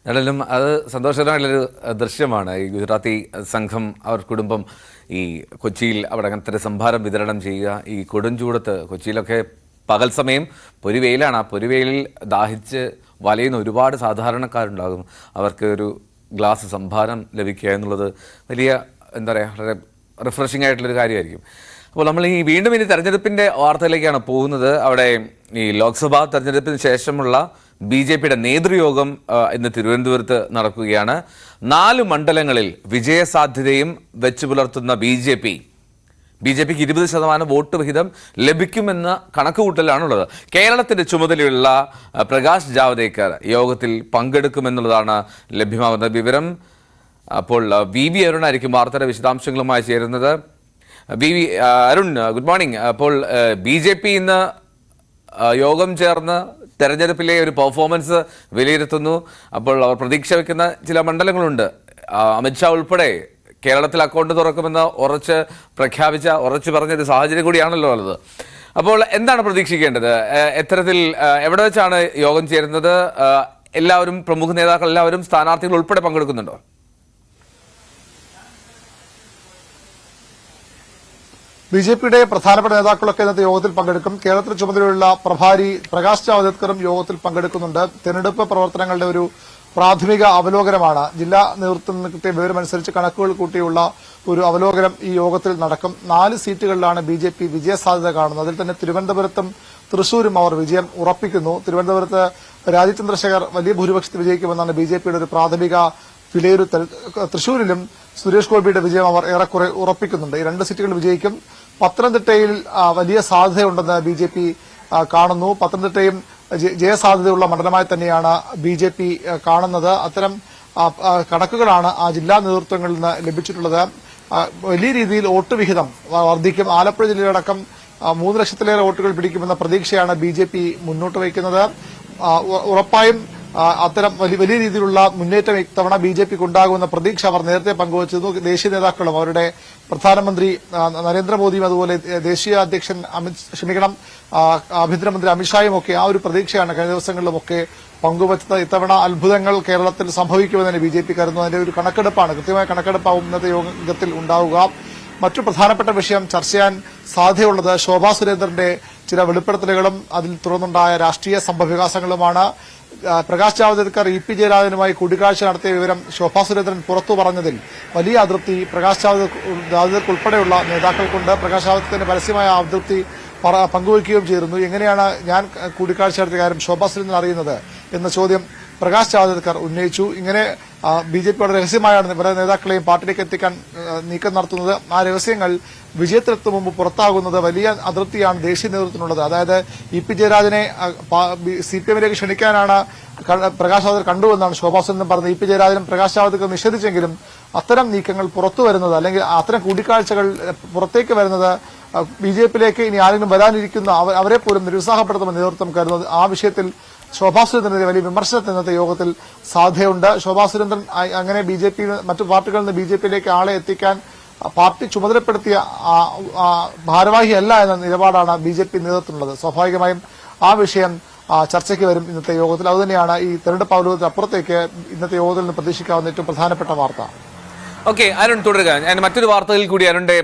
എന്നാലും അത് സന്തോഷകരമായിട്ടുള്ളൊരു ദൃശ്യമാണ്. ഈ ഗുജറാത്തി സംഘം, അവർ കുടുംബം ഈ കൊച്ചിയിൽ അവിടെ അങ്ങനത്തെ സംഭാരം വിതരണം ചെയ്യുക. ഈ കൊടുംചൂടത്ത് കൊച്ചിയിലൊക്കെ പകൽ സമയം പൊരുവെയിലാണ്. ആ പൊരുവെയിലിൽ ദാഹിച്ച് വലയുന്ന ഒരുപാട് സാധാരണക്കാരുണ്ടാകും. അവർക്ക് ഒരു ഗ്ലാസ് സംഭാരം ലഭിക്കുക എന്നുള്ളത് വലിയ എന്താ പറയുക, വളരെ റിഫ്രഷിംഗ് ആയിട്ടുള്ളൊരു കാര്യമായിരിക്കും. അപ്പോൾ നമ്മൾ ഈ വീണ്ടും ഇനി തെരഞ്ഞെടുപ്പിൻ്റെ വാർത്തയിലേക്കാണ് പോകുന്നത്. അവിടെ ഈ ലോക്സഭാ തെരഞ്ഞെടുപ്പിന് ശേഷമുള്ള BJPയുടെ നേതൃയോഗം ഇന്ന് തിരുവനന്തപുരത്ത് നടക്കുകയാണ്. 4 മണ്ഡലങ്ങളിൽ വിജയസാധ്യതയും വെച്ചു പുലർത്തുന്ന BJP BJPക്ക് 20% വോട്ട് വിഹിതം ലഭിക്കുമെന്ന കണക്കുകൂട്ടലാണുള്ളത്. കേരളത്തിന്റെ ചുമതലയുള്ള പ്രകാശ് ജാവ്ദേക്കർ യോഗത്തിൽ പങ്കെടുക്കുമെന്നുള്ളതാണ് ലഭ്യമാകുന്ന വിവരം. അപ്പോൾ VV അരുണായിരിക്കും വാർത്തയുടെ വിശദാംശങ്ങളുമായി ചേരുന്നത്. VV Arun, good morning. അപ്പോൾ BJP ഇന്ന് യോഗം ചേർന്ന് തെരഞ്ഞെടുപ്പിലെ ഒരു പെർഫോമൻസ് വിലയിരുത്തുന്നു. അപ്പോൾ അവർ പ്രതീക്ഷ വയ്ക്കുന്ന ചില മണ്ഡലങ്ങളുണ്ട്. അമിത്ഷാ ഉൾപ്പെടെ കേരളത്തിൽ അക്കൗണ്ട് തുറക്കുമെന്ന് ഉറച്ചു പറഞ്ഞൊരു സാഹചര്യം കൂടിയാണല്ലോ ഉള്ളത്. അപ്പോൾ എന്താണ് പ്രതീക്ഷിക്കേണ്ടത്? എത്തരത്തിൽ എവിടെ വെച്ചാണ് യോഗം ചേരുന്നത്? എല്ലാവരും പ്രമുഖ നേതാക്കൾ എല്ലാവരും സ്ഥാനാർത്ഥികൾ ഉൾപ്പെടെ പങ്കെടുക്കുന്നുണ്ടോ? BJPയുടെ പ്രധാനപ്പെട്ട നേതാക്കളൊക്കെ ഇന്നത്തെ യോഗത്തിൽ പങ്കെടുക്കും. കേരളത്തിൽ ചുമതലയുള്ള പ്രഭാരി പ്രകാശ് ജാവ്ദേക്കറും യോഗത്തിൽ പങ്കെടുക്കുന്നുണ്ട്. തെരഞ്ഞെടുപ്പ് പ്രവർത്തനങ്ങളുടെ ഒരു പ്രാഥമിക അവലോകനമാണ്. ജില്ലാ നേതൃത്വത്തിൽ നിന്ന് കിട്ടിയ വിവരമനുസരിച്ച് കണക്കുകൾ കൂട്ടിയുള്ള ഒരു അവലോകനം ഈ യോഗത്തിൽ നടക്കും. 4 സീറ്റുകളിലാണ് BJP വിജയസാധ്യത കാണുന്നത്. അതിൽ തന്നെ തിരുവനന്തപുരത്തും തൃശൂരും അവർ വിജയം ഉറപ്പിക്കുന്നു. തിരുവനന്തപുരത്ത് രാജീവ് ചന്ദ്രശേഖർ വലിയ ഭൂരിപക്ഷത്തിൽ വിജയിക്കുമെന്നാണ് BJPയുടെ ഒരു പ്രാഥമിക വിലയിരുത്തൽ. തൃശൂരിലും സുരേഷ് ഗോപിയുടെ വിജയം അവർ ഏറെക്കുറെ ഉറപ്പിക്കുന്നുണ്ട്. ഈ 2 സീറ്റുകൾ വിജയിക്കും. പത്തനംതിട്ടയിൽ വലിയ സാധ്യതയുണ്ടെന്ന് BJP കാണുന്നു. പത്തനംതിട്ടയും ജയസാധ്യതയുള്ള മണ്ഡലമായി തന്നെയാണ് BJP കാണുന്നത്. അത്തരം കണക്കുകളാണ് ആ ജില്ലാ നേതൃത്വങ്ങളിൽ നിന്ന് ലഭിച്ചിട്ടുള്ളത്. വലിയ രീതിയിൽ വോട്ട് വിഹിതം വർദ്ധിക്കും. ആലപ്പുഴ ജില്ലയിലടക്കം 3 ലക്ഷത്തിലേറെ വോട്ടുകൾ പിടിക്കുമെന്ന പ്രതീക്ഷയാണ് BJP മുന്നോട്ട് വയ്ക്കുന്നത്. ഉറപ്പായും അത്തരം വലിയ രീതിയിലുള്ള മുന്നേറ്റം ഇത്തവണ BJPക്ക് ഉണ്ടാകുമെന്ന പ്രതീക്ഷ അവർ നേരത്തെ പങ്കുവച്ചിരുന്നു. ദേശീയ നേതാക്കളും അവരുടെ പ്രധാനമന്ത്രി നരേന്ദ്രമോദിയും അതുപോലെ ദേശീയ അധ്യക്ഷൻ ആഭ്യന്തരമന്ത്രി അമിത്ഷായും ഒക്കെ ആ ഒരു പ്രതീക്ഷയാണ് കഴിഞ്ഞ ദിവസങ്ങളിലുമൊക്കെ പങ്കുവച്ചത്. ഇത്തവണ അത്ഭുതങ്ങൾ കേരളത്തിൽ സംഭവിക്കുമെന്ന് BJP കരുതുന്നു. അതിന്റെ ഒരു കണക്കെടുപ്പാണ്, കൃത്യമായ കണക്കെടുപ്പാവും ഇന്നത്തെ യോഗത്തിൽ ഉണ്ടാവുക. മറ്റു പ്രധാനപ്പെട്ട വിഷയം ചർച്ച ചെയ്യാൻ സാധ്യതയുള്ളത് ശോഭാ സുരേന്ദ്രന്റെ ചില വെളിപ്പെടുത്തലുകളും അതിൽ തുടർന്നുണ്ടായ രാഷ്ട്രീയ സംഭവവികാസങ്ങളുമാണ്. പ്രകാശ് ജാവ്ദേക്കർ EP ജയരാജനുമായി കൂടിക്കാഴ്ച നടത്തിയ വിവരം ശോഭാ സുരേന്ദ്രൻ പുറത്തു പറഞ്ഞതിൽ വലിയ അതൃപ്തി പ്രകാശ് ജാവ്ദേക്കർ ഉൾപ്പെടെയുള്ള നേതാക്കൾക്കുണ്ട്. പ്രകാശ് ജാവ്ദേക്കറിന്റെ പരസ്യമായ അതൃപ്തി പങ്കുവയ്ക്കുകയും ചെയ്തിരുന്നു. എങ്ങനെയാണ് ഞാൻ കൂടിക്കാഴ്ച നടത്തിയ കാര്യം ശോഭാ സുരേന്ദ്രൻ അറിയുന്നത് എന്ന ചോദ്യം പ്രകാശ് ജാവ്ദേക്കർ ഉന്നയിച്ചു. ഇങ്ങനെ BJP വളരെ രഹസ്യമായാണ് പല നേതാക്കളെയും പാർട്ടിയിലേക്ക് എത്തിക്കാൻ നീക്കം നടത്തുന്നത്. ആ രഹസ്യങ്ങൾ വിജയത്തിലെത്തും മുമ്പ് പുറത്താകുന്നത് വലിയ അതൃപ്തിയാണ് ദേശീയ നേതൃത്വത്തിനുള്ളത്. അതായത് EP ജയരാജനെ CPM-ലേക്ക് ക്ഷണിക്കാനാണ് പ്രകാശ് ജാവ്ദേക്കർ കണ്ടുവെന്നാണ് ശോഭാ സുരേന്ദ്രൻ പറഞ്ഞത്. EP ജയരാജനും പ്രകാശ് ജാവ്ദേക്കർ നിഷേധിച്ചെങ്കിലും അത്തരം നീക്കങ്ങൾ പുറത്തു വരുന്നത് അല്ലെങ്കിൽ അത്തരം കൂടിക്കാഴ്ചകൾ പുറത്തേക്ക് വരുന്നത് BJP-യിലേക്ക് ഇനി ആരെങ്കിലും വരാനിരിക്കുന്ന അവരെ പോലും നിരുത്സാഹപ്പെടുത്തുമെന്ന് നേതൃത്വം കരുതുന്നത്. ആ വിഷയത്തിൽ ശോഭാ സുരേന്ദ്രനെതിരെ വലിയ വിമർശനത്തിന് ഇന്നത്തെ യോഗത്തിൽ സാധ്യതയുണ്ട്. ശോഭാ സുരേന്ദ്രൻ അങ്ങനെ മറ്റു പാർട്ടികളിൽ നിന്ന് BJP-യിലേക്ക് ആളെ എത്തിക്കാൻ പാർട്ടി ചുമതലപ്പെടുത്തിയ ഭാരവാഹിയല്ല എന്ന നിലപാടാണ് BJP നേതൃത്വത്തിനുള്ളത്. സ്വാഭാവികമായും ആ വിഷയം ചർച്ചയ്ക്ക് വരും ഇന്നത്തെ യോഗത്തിൽ. അതുതന്നെയാണ് ഈ തെരഞ്ഞെടുപ്പ് അവലോകനത്തിന് അപ്പുറത്തേക്ക് ഇന്നത്തെ യോഗത്തിൽ നിന്ന് പ്രതീക്ഷിക്കാവുന്ന ഏറ്റവും പ്രധാനപ്പെട്ട വാർത്ത. ഓക്കെ, അരുൺ തുടരുക. ഞാൻ മറ്റൊരു വാർത്തയിൽ കൂടി അരുണിന്റെ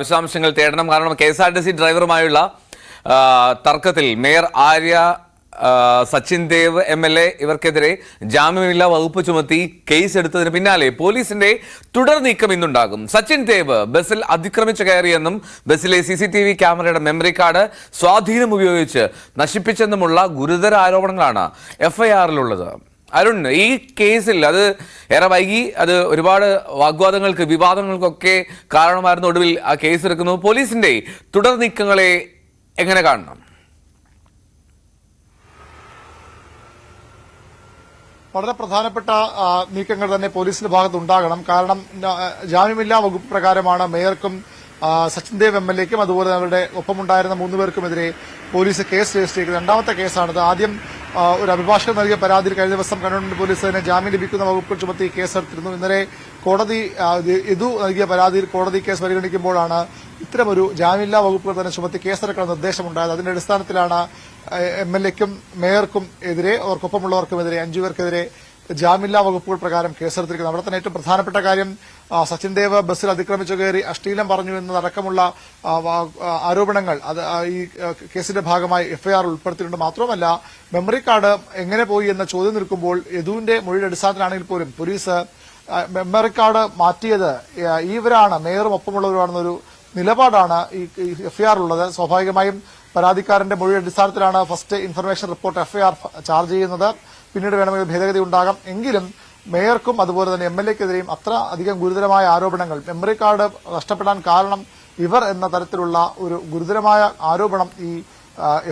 വിശദാംശങ്ങൾ തേടണം. കാരണം KSRTC ഡ്രൈവറുമായുള്ള തർക്കത്തിൽ മേയർ ആര്യ, സച്ചിൻ ദേവ് MLA ഇവർക്കെതിരെ ജാമ്യമില്ലാ വകുപ്പ് ചുമത്തി കേസ് എടുത്തതിന് പിന്നാലെ പോലീസിന്റെ തുടർ നീക്കം ഇന്നുണ്ടാകും. സച്ചിൻ ദേവ് ബസ്സിൽ അതിക്രമിച്ചു കയറിയെന്നും ബസ്സിലെ CCTV ക്യാമറയുടെ മെമ്മറി കാർഡ് സ്വാധീനം ഉപയോഗിച്ച് നശിപ്പിച്ചെന്നുമുള്ള ഗുരുതര ആരോപണങ്ങളാണ് FIR-ലുള്ളത്. അരുൺ, ഈ കേസിൽ അത് ഏറെ വൈകി, അത് ഒരുപാട് വാഗ്വാദങ്ങൾക്ക് വിവാദങ്ങൾക്കൊക്കെ കാരണമായിരുന്നു. ഒടുവിൽ ആ കേസ് എടുക്കുന്നു. പോലീസിന്റെ തുടർ നീക്കങ്ങളെ എങ്ങനെ കാണണം? വളരെ പ്രധാനപ്പെട്ട നീക്കങ്ങൾ തന്നെ പോലീസിന്റെ ഭാഗത്ത് ഉണ്ടാകണം. കാരണം ജാമ്യമില്ലാ വകുപ്പ് പ്രകാരമാണ് മേയർക്കും സച്ചിൻ ദേവ് MLA-ക്കും അതുപോലെ അവരുടെ ഒപ്പമുണ്ടായിരുന്ന 3 പേർക്കുമെതിരെ പോലീസ് കേസ് രജിസ്റ്റർ ചെയ്തത്. രണ്ടാമത്തെ കേസാണിത്. ആദ്യം ഒരു അഭിഭാഷകൻ നൽകിയ പരാതിയിൽ കഴിഞ്ഞ ദിവസം കണ്ണൂർ പോലീസ് തന്നെ ജാമ്യം ലഭിക്കുന്ന വകുപ്പിൽ ചുമത്തി കേസെടുത്തിരുന്നു. ഇന്നലെ കോടതി ഇതു നൽകിയ പരാതിയിൽ കോടതി കേസ് പരിഗണിക്കുമ്പോഴാണ് ഇത്തരമൊരു ജാമ്യമില്ലാ വകുപ്പുകൾ തന്നെ ചുമത്തി കേസെടുക്കാൻ നിർദ്ദേശമുണ്ടായത്. അതിന്റെ അടിസ്ഥാനത്തിലാണ് MLA-ക്കും മേയർക്കും എതിരെ അവർക്കൊപ്പമുള്ളവർക്കുമെതിരെ 5 പേർക്കെതിരെ ജാമ്യമില്ലാ വകുപ്പുകൾ പ്രകാരം കേസെടുത്തിരിക്കുന്നത്. അവിടെ തന്നെ ഏറ്റവും പ്രധാനപ്പെട്ട കാര്യം സച്ചിൻ ദേവ് ബസ്സിൽ അതിക്രമിച്ചു കയറി അശ്ലീലം പറഞ്ഞു എന്നതടക്കമുള്ള ആരോപണങ്ങൾ അത് ഈ കേസിന്റെ ഭാഗമായി FIR ഉൾപ്പെടുത്തിയിട്ടുണ്ട്. മാത്രമല്ല മെമ്മറി കാർഡ് എങ്ങനെ പോയി എന്ന ചോദ്യം നിൽക്കുമ്പോൾ യദുവിന്റെ മൊഴിയുടെ അടിസ്ഥാനത്തിലാണെങ്കിൽ പോലും പോലീസ് മെമ്മറി കാർഡ് മാറ്റിയത് ഇവരാണ്, മേയറും ഒപ്പമുള്ളവരാണെന്നൊരു നിലപാടാണ് ഈ FIR-ഉള്ളത്. സ്വാഭാവികമായും പരാതിക്കാരന്റെ മൊഴിയുടെ അടിസ്ഥാനത്തിലാണ് first information report FIR charge ചെയ്യുന്നത്. പിന്നീട് വേണമെങ്കിൽ ഭേദഗതി ഉണ്ടാകാം. എങ്കിലും മേയർക്കും അതുപോലെ തന്നെ MLA-ക്കെതിരെയും അത്ര അധികം ഗുരുതരമായ ആരോപണങ്ങൾ, മെമ്മറി കാർഡ് നഷ്ടപ്പെടാൻ കാരണം ഇവർ എന്ന തരത്തിലുള്ള ഒരു ഗുരുതരമായ ആരോപണം ഈ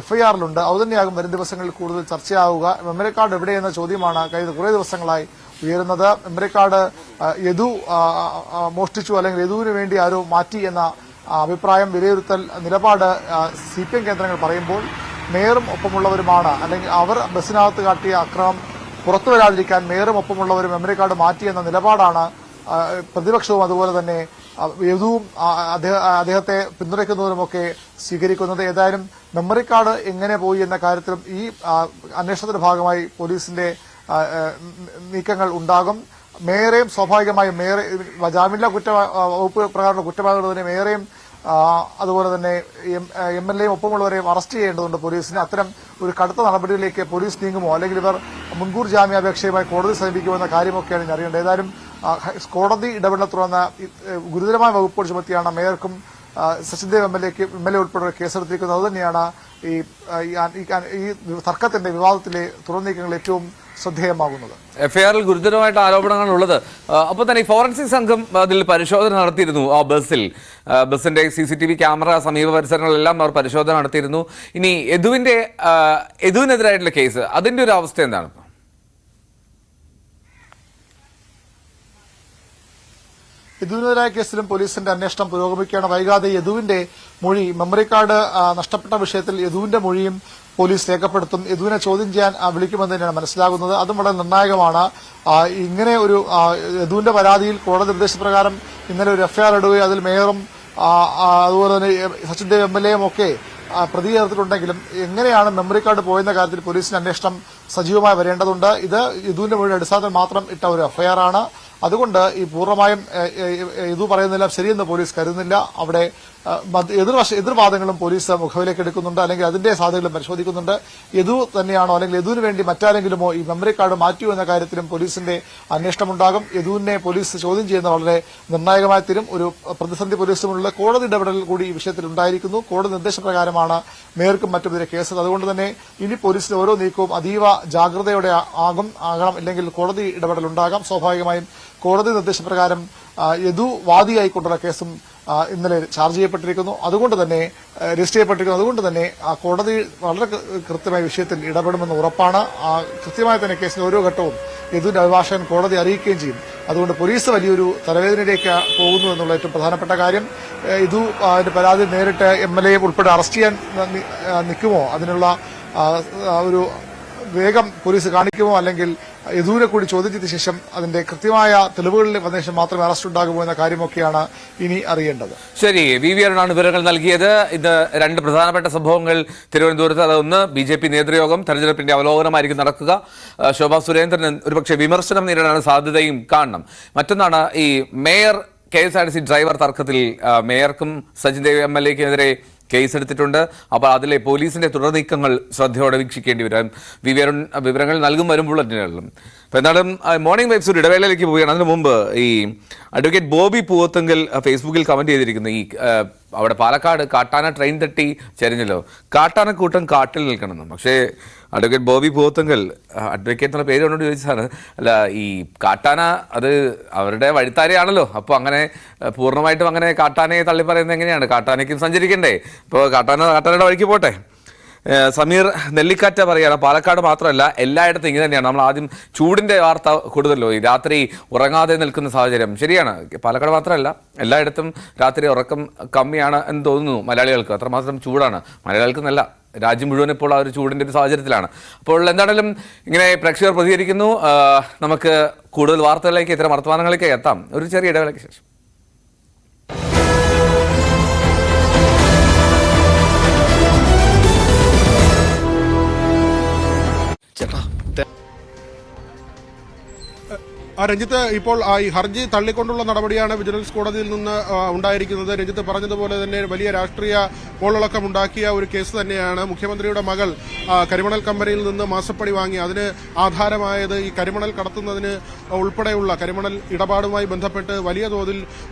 എഫ്ഐആറിലുണ്ട്. അതുതന്നെയാകും വരും ദിവസങ്ങളിൽ കൂടുതൽ ചർച്ചയാവുക. മെമ്മറി കാർഡ് എവിടെയെന്ന ചോദ്യമാണ് കഴിഞ്ഞ കുറേ ദിവസങ്ങളായി ഉയരുന്നത്. മെമ്മറി കാർഡ് യദു മോഷ്ടിച്ചു അല്ലെങ്കിൽ യദുവിന് വേണ്ടി ആരോ മാറ്റി എന്ന അഭിപ്രായം, വിലയിരുത്തൽ, നിലപാട് CPM കേന്ദ്രങ്ങൾ പറയുമ്പോൾ മേയറും ഒപ്പമുള്ളവരുമാണ്, അല്ലെങ്കിൽ അവർ ബസ്സിനകത്ത് കാട്ടിയ അക്രമം പുറത്തു വരാതിരിക്കാൻ മേയറും ഒപ്പമുള്ളവരും മെമ്മറി കാർഡ് മാറ്റിയെന്ന നിലപാടാണ് പ്രതിപക്ഷവും അതുപോലെ തന്നെ യദുവും അദ്ദേഹത്തെ പിന്തുണയ്ക്കുന്നവരുമൊക്കെ സ്വീകരിക്കുന്നത്. ഏതായാലും മെമ്മറി കാർഡ് എങ്ങനെ പോയി എന്ന കാര്യത്തിലും ഈ അന്വേഷണത്തിന്റെ ഭാഗമായി പോലീസിന്റെ നീക്കങ്ങൾ ഉണ്ടാകും. മേയറെയും സ്വാഭാവികമായും ജാമ്യമില്ലാ വകുപ്പ് പ്രകാരമുള്ള കുറ്റവാളികളെ മേയറെയും അതുപോലെ തന്നെ MLAയും ഒപ്പമുള്ളവരെയും അറസ്റ്റ് ചെയ്യേണ്ടതുണ്ട് പോലീസിന്. അത്തരം ഒരു കടുത്ത നടപടിയിലേക്ക് പോലീസ് നീങ്ങുമോ, അല്ലെങ്കിൽ ഇവർ മുൻകൂർ ജാമ്യാപേക്ഷയുമായി കോടതി സമീപിക്കുമോ എന്ന കാര്യമൊക്കെയാണ് ഇനി അറിയേണ്ടത്. ഏതായാലും കോടതി ഇടപെടൽ തുടർന്ന് ഗുരുതരമായ വകുപ്പുകൾ ചുമത്തിയാണ് മേയർക്കും സച്ചിൻദേവ് MLA ഉൾപ്പെടെ കേസെടുത്തിരിക്കുന്നത്. അതുതന്നെയാണ് ഈ തർക്കത്തിന്റെ വിവാദത്തിലെ തുടർനീക്കങ്ങൾ ഏറ്റവും ശ്രദ്ധേയമാകുന്നത്. എഫ്ഐആറിൽ ഗുരുതരമായിട്ട് ആരോപണങ്ങൾ ഉള്ളത്. അപ്പോൾ തന്നെ ഫോറൻസിക് സംഘം അതിൽ പരിശോധന നടത്തിയിരുന്നു. ആ ബസ്സിന്റെ CCTV ക്യാമറ സമീപ പരിസരങ്ങളിലെല്ലാം അവർ പരിശോധന നടത്തിയിരുന്നു. ഇനി യദുവിനെതിരായിട്ടുള്ള കേസ്, അതിന്റെ ഒരു അവസ്ഥ എന്താണ്? യദുവിനെതിരായ കേസിലും പോലീസിന്റെ അന്വേഷണം പുരോഗമിക്കുകയാണ്. വൈകാതെ യദുവിന്റെ മൊഴി, മെമ്മറി കാർഡ് നഷ്ടപ്പെട്ട വിഷയത്തിൽ യദുവിന്റെ മൊഴിയും പോലീസ് രേഖപ്പെടുത്തും. യദുവിനെ ചോദ്യം ചെയ്യാൻ വിളിക്കുമെന്ന് തന്നെയാണ് മനസ്സിലാകുന്നത്. അതും വളരെ നിർണായകമാണ്. ഇങ്ങനെ ഒരു യദുവിന്റെ പരാതിയിൽ കോടതി നിർദ്ദേശപ്രകാരം ഇന്നലെ ഒരു എഫ്ഐആർ ഇടുകയും അതിൽ മേയറും അതുപോലെ തന്നെ സച്ചിൻദേവ് MLAയും ഒക്കെ പ്രതി ചേർത്തിട്ടുണ്ടെങ്കിലും എങ്ങനെയാണ് മെമ്മറി കാർഡ് പോയെന്ന കാര്യത്തിൽ പോലീസിന്റെ അന്വേഷണം സജീവമായി വരേണ്ടതുണ്ട്. ഇത് യദുവിന്റെ മൊഴിയുടെ അടിസ്ഥാനത്തിൽ മാത്രം ഇട്ട ഒരു എഫ്ഐആർ ആണ്. അതുകൊണ്ട് ഈ പൂർണ്ണമായും യദു പറയുന്നതെല്ലാം ശരിയെന്ന് പോലീസ് കരുതുന്നില്ല. അവിടെ എതിർവാദങ്ങളും പോലീസ് മുഖവിലേക്ക് എടുക്കുന്നുണ്ട്, അല്ലെങ്കിൽ അതിന്റെ സാധ്യതകളും പരിശോധിക്കുന്നുണ്ട്. യദു തന്നെയാണോ അല്ലെങ്കിൽ യദുവിന് വേണ്ടി മറ്റാരെങ്കിലുമോ ഈ മെമ്മറി കാർഡ് മാറ്റിയോ എന്ന കാര്യത്തിലും പോലീസിന്റെ അന്വേഷണമുണ്ടാകും. യദുവിനെ പോലീസ് ചോദ്യം ചെയ്യുന്ന വളരെ നിർണായകമായി തീരും. ഒരു പ്രതിസന്ധി പോലീസുമുള്ള കോടതി ഇടപെടൽ കൂടി ഈ വിഷയത്തിൽ ഉണ്ടായിരിക്കുന്നു. കോടതി നിർദ്ദേശപ്രകാരമാണ് മേയർക്കും മറ്റുമെതിരെ കേസ്. അതുകൊണ്ട് തന്നെ ഇനി പോലീസിന്റെ ഓരോ നീക്കവും അതീവ ജാഗ്രതയോടെ ആകണം, ഇല്ലെങ്കിൽ കോടതി ഇടപെടൽ ഉണ്ടാകാം. സ്വാഭാവികമായും കോടതി നിർദ്ദേശപ്രകാരം യദു വാദിയായിക്കൊണ്ടുള്ള കേസും ഇന്നലെ ചാർജ് ചെയ്യപ്പെട്ടിരിക്കുന്നു. അതുകൊണ്ട് തന്നെ രജിസ്റ്റർ ചെയ്യപ്പെട്ടിരിക്കുന്നു. അതുകൊണ്ട് തന്നെ കോടതി വളരെ കൃത്യമായ വിഷയത്തിൽ ഇടപെടുമെന്ന് ഉറപ്പാണ്. കൃത്യമായി തന്നെ കേസിന്റെ ഓരോ ഘട്ടവും യദുവിന്റെ അഭിഭാഷകൻ കോടതി അറിയിക്കുകയും ചെയ്യും. അതുകൊണ്ട് പോലീസ് വലിയൊരു തലവേദനയിലേക്ക് പോകുന്നു എന്നുള്ള ഏറ്റവും പ്രധാനപ്പെട്ട കാര്യം. യദു അതിന്റെ പരാതി നേരിട്ട് MLA ഉൾപ്പെടെ അറസ്റ്റ് ചെയ്യാൻ നിൽക്കുമോ, അതിനുള്ള ഒരു വേഗം പോലീസ് കാണിക്കുമോ, അല്ലെങ്കിൽ യദുവിനെ കൂടി ചോദ്യം ചെയ്ത ശേഷം അതിന്റെ കൃത്യമായ തെളിവുകളിൽ വന്ന ശേഷം മാത്രമേ അറസ്റ്റ് ഉണ്ടാകുമോ എന്ന കാര്യമൊക്കെയാണ് ഇനി അറിയേണ്ടത്. ശരി, VV അരുണാണ് വിവരങ്ങൾ നൽകിയത്. ഇത് രണ്ട് പ്രധാനപ്പെട്ട സംഭവങ്ങൾ തിരുവനന്തപുരത്ത്. അതൊന്ന് BJP നേതൃയോഗം, തെരഞ്ഞെടുപ്പിന്റെ അവലോകനമായിരിക്കും നടക്കുക. ശോഭാ സുരേന്ദ്രൻ ഒരുപക്ഷെ വിമർശനം നേരിടാനുള്ള സാധ്യതയും കാണണം. മറ്റൊന്നാണ് ഈ മേയർ KSRTC ഡ്രൈവർ തർക്കത്തിൽ മേയർക്കും സച്ചിൻദേവ് MLAക്കെതിരെ കേസെടുത്തിട്ടുണ്ട്. അപ്പോൾ അതിലെ പോലീസിന്റെ തുടർ നീക്കങ്ങൾ ശ്രദ്ധയോടെ വീക്ഷിക്കേണ്ടി വരും. VV അരുൺ വിവരങ്ങൾ നൽകും വരും ബുള്ളറ്റിനുകളിലും. അപ്പോൾ എന്തായാലും മോർണിംഗ് വൈബ്സ് ഒരു ഇടവേളയിലേക്ക് പോവുകയാണ്. അതിനു മുമ്പ് ഈ അഡ്വക്കേറ്റ് ബോബി പൂവത്തെങ്കിൽ ഫേസ്ബുക്കിൽ കമന്റ് ചെയ്തിരിക്കുന്നു, ഈ അവിടെ പാലക്കാട് കാട്ടാന ട്രെയിൻ തട്ടി ചരിഞ്ഞല്ലോ, കാട്ടാനക്കൂട്ടം കാട്ടിൽ നിൽക്കണമെന്നും. പക്ഷേ അഡ്വക്കേറ്റ് ബോബി പൂവത്തെങ്കിൽ അഡ്വക്കേറ്റ് എന്നുള്ള പേര് കൊണ്ടോട് ചോദിച്ചതാണ്. അല്ല, ഈ കാട്ടാന അത് അവരുടെ വഴിത്താരയാണല്ലോ. അപ്പോൾ അങ്ങനെ പൂർണ്ണമായിട്ടും അങ്ങനെ കാട്ടാനയെ തള്ളി പറയുന്നത് എങ്ങനെയാണ്? കാട്ടാനയ്ക്കും സഞ്ചരിക്കണ്ടേ? ഇപ്പോൾ കാട്ടാനയുടെ വഴിക്ക് പോട്ടെ. സമീർ നെല്ലിക്കാറ്റ പറയുകയാണ്, പാലക്കാട് മാത്രമല്ല എല്ലായിടത്തും ഇങ്ങനെ തന്നെയാണ്. നമ്മൾ ആദ്യം ചൂടിൻ്റെ വാർത്ത കൂടുതലോ, ഈ രാത്രി ഉറങ്ങാതെ നിൽക്കുന്ന സാഹചര്യം. ശരിയാണ്, പാലക്കാട് മാത്രമല്ല എല്ലായിടത്തും രാത്രി ഉറക്കം കമ്മിയാണ് എന്ന് തോന്നുന്നു മലയാളികൾക്ക്. അത്രമാത്രം ചൂടാണ്. മലയാളികൾക്കെന്നല്ല, രാജ്യം മുഴുവൻ ഇപ്പോൾ ആ ഒരു ചൂടിൻ്റെ ഒരു സാഹചര്യത്തിലാണ്. അപ്പോൾ എന്താണെങ്കിലും ഇങ്ങനെ പ്രേക്ഷകർ പ്രതികരിക്കുന്നു. നമുക്ക് കൂടുതൽ വാർത്തകളിലേക്ക്, ഇത്തരം വർത്തമാനങ്ങളിലേക്ക് എത്താം ഒരു ചെറിയ ഇടവേളയ്ക്ക് ശേഷം. രഞ്ജിത്ത്, ഇപ്പോൾ ഈ ഹർജി തള്ളിക്കൊണ്ടുള്ള നടപടിയാണ് വിജിലൻസ് കോടതിയിൽ നിന്ന് ഉണ്ടായിരിക്കുന്നത്. രഞ്ജിത്ത് പറഞ്ഞതുപോലെ തന്നെ വലിയ രാഷ്ട്രീയ കോളിളക്കം ഉണ്ടാക്കിയ ഒരു കേസ് തന്നെയാണ്. മുഖ്യമന്ത്രിയുടെ മകൾ കരിമണൽ കമ്പനിയിൽ നിന്ന് മാസപ്പടി വാങ്ങി. അതിന് ആധാരമായത് ഈ കരിമണൽ കടത്തുന്നതിന് ഉൾപ്പെടെയുള്ള കരിമണൽ ഇടപാടുമായി ബന്ധപ്പെട്ട് വലിയ തോതിൽ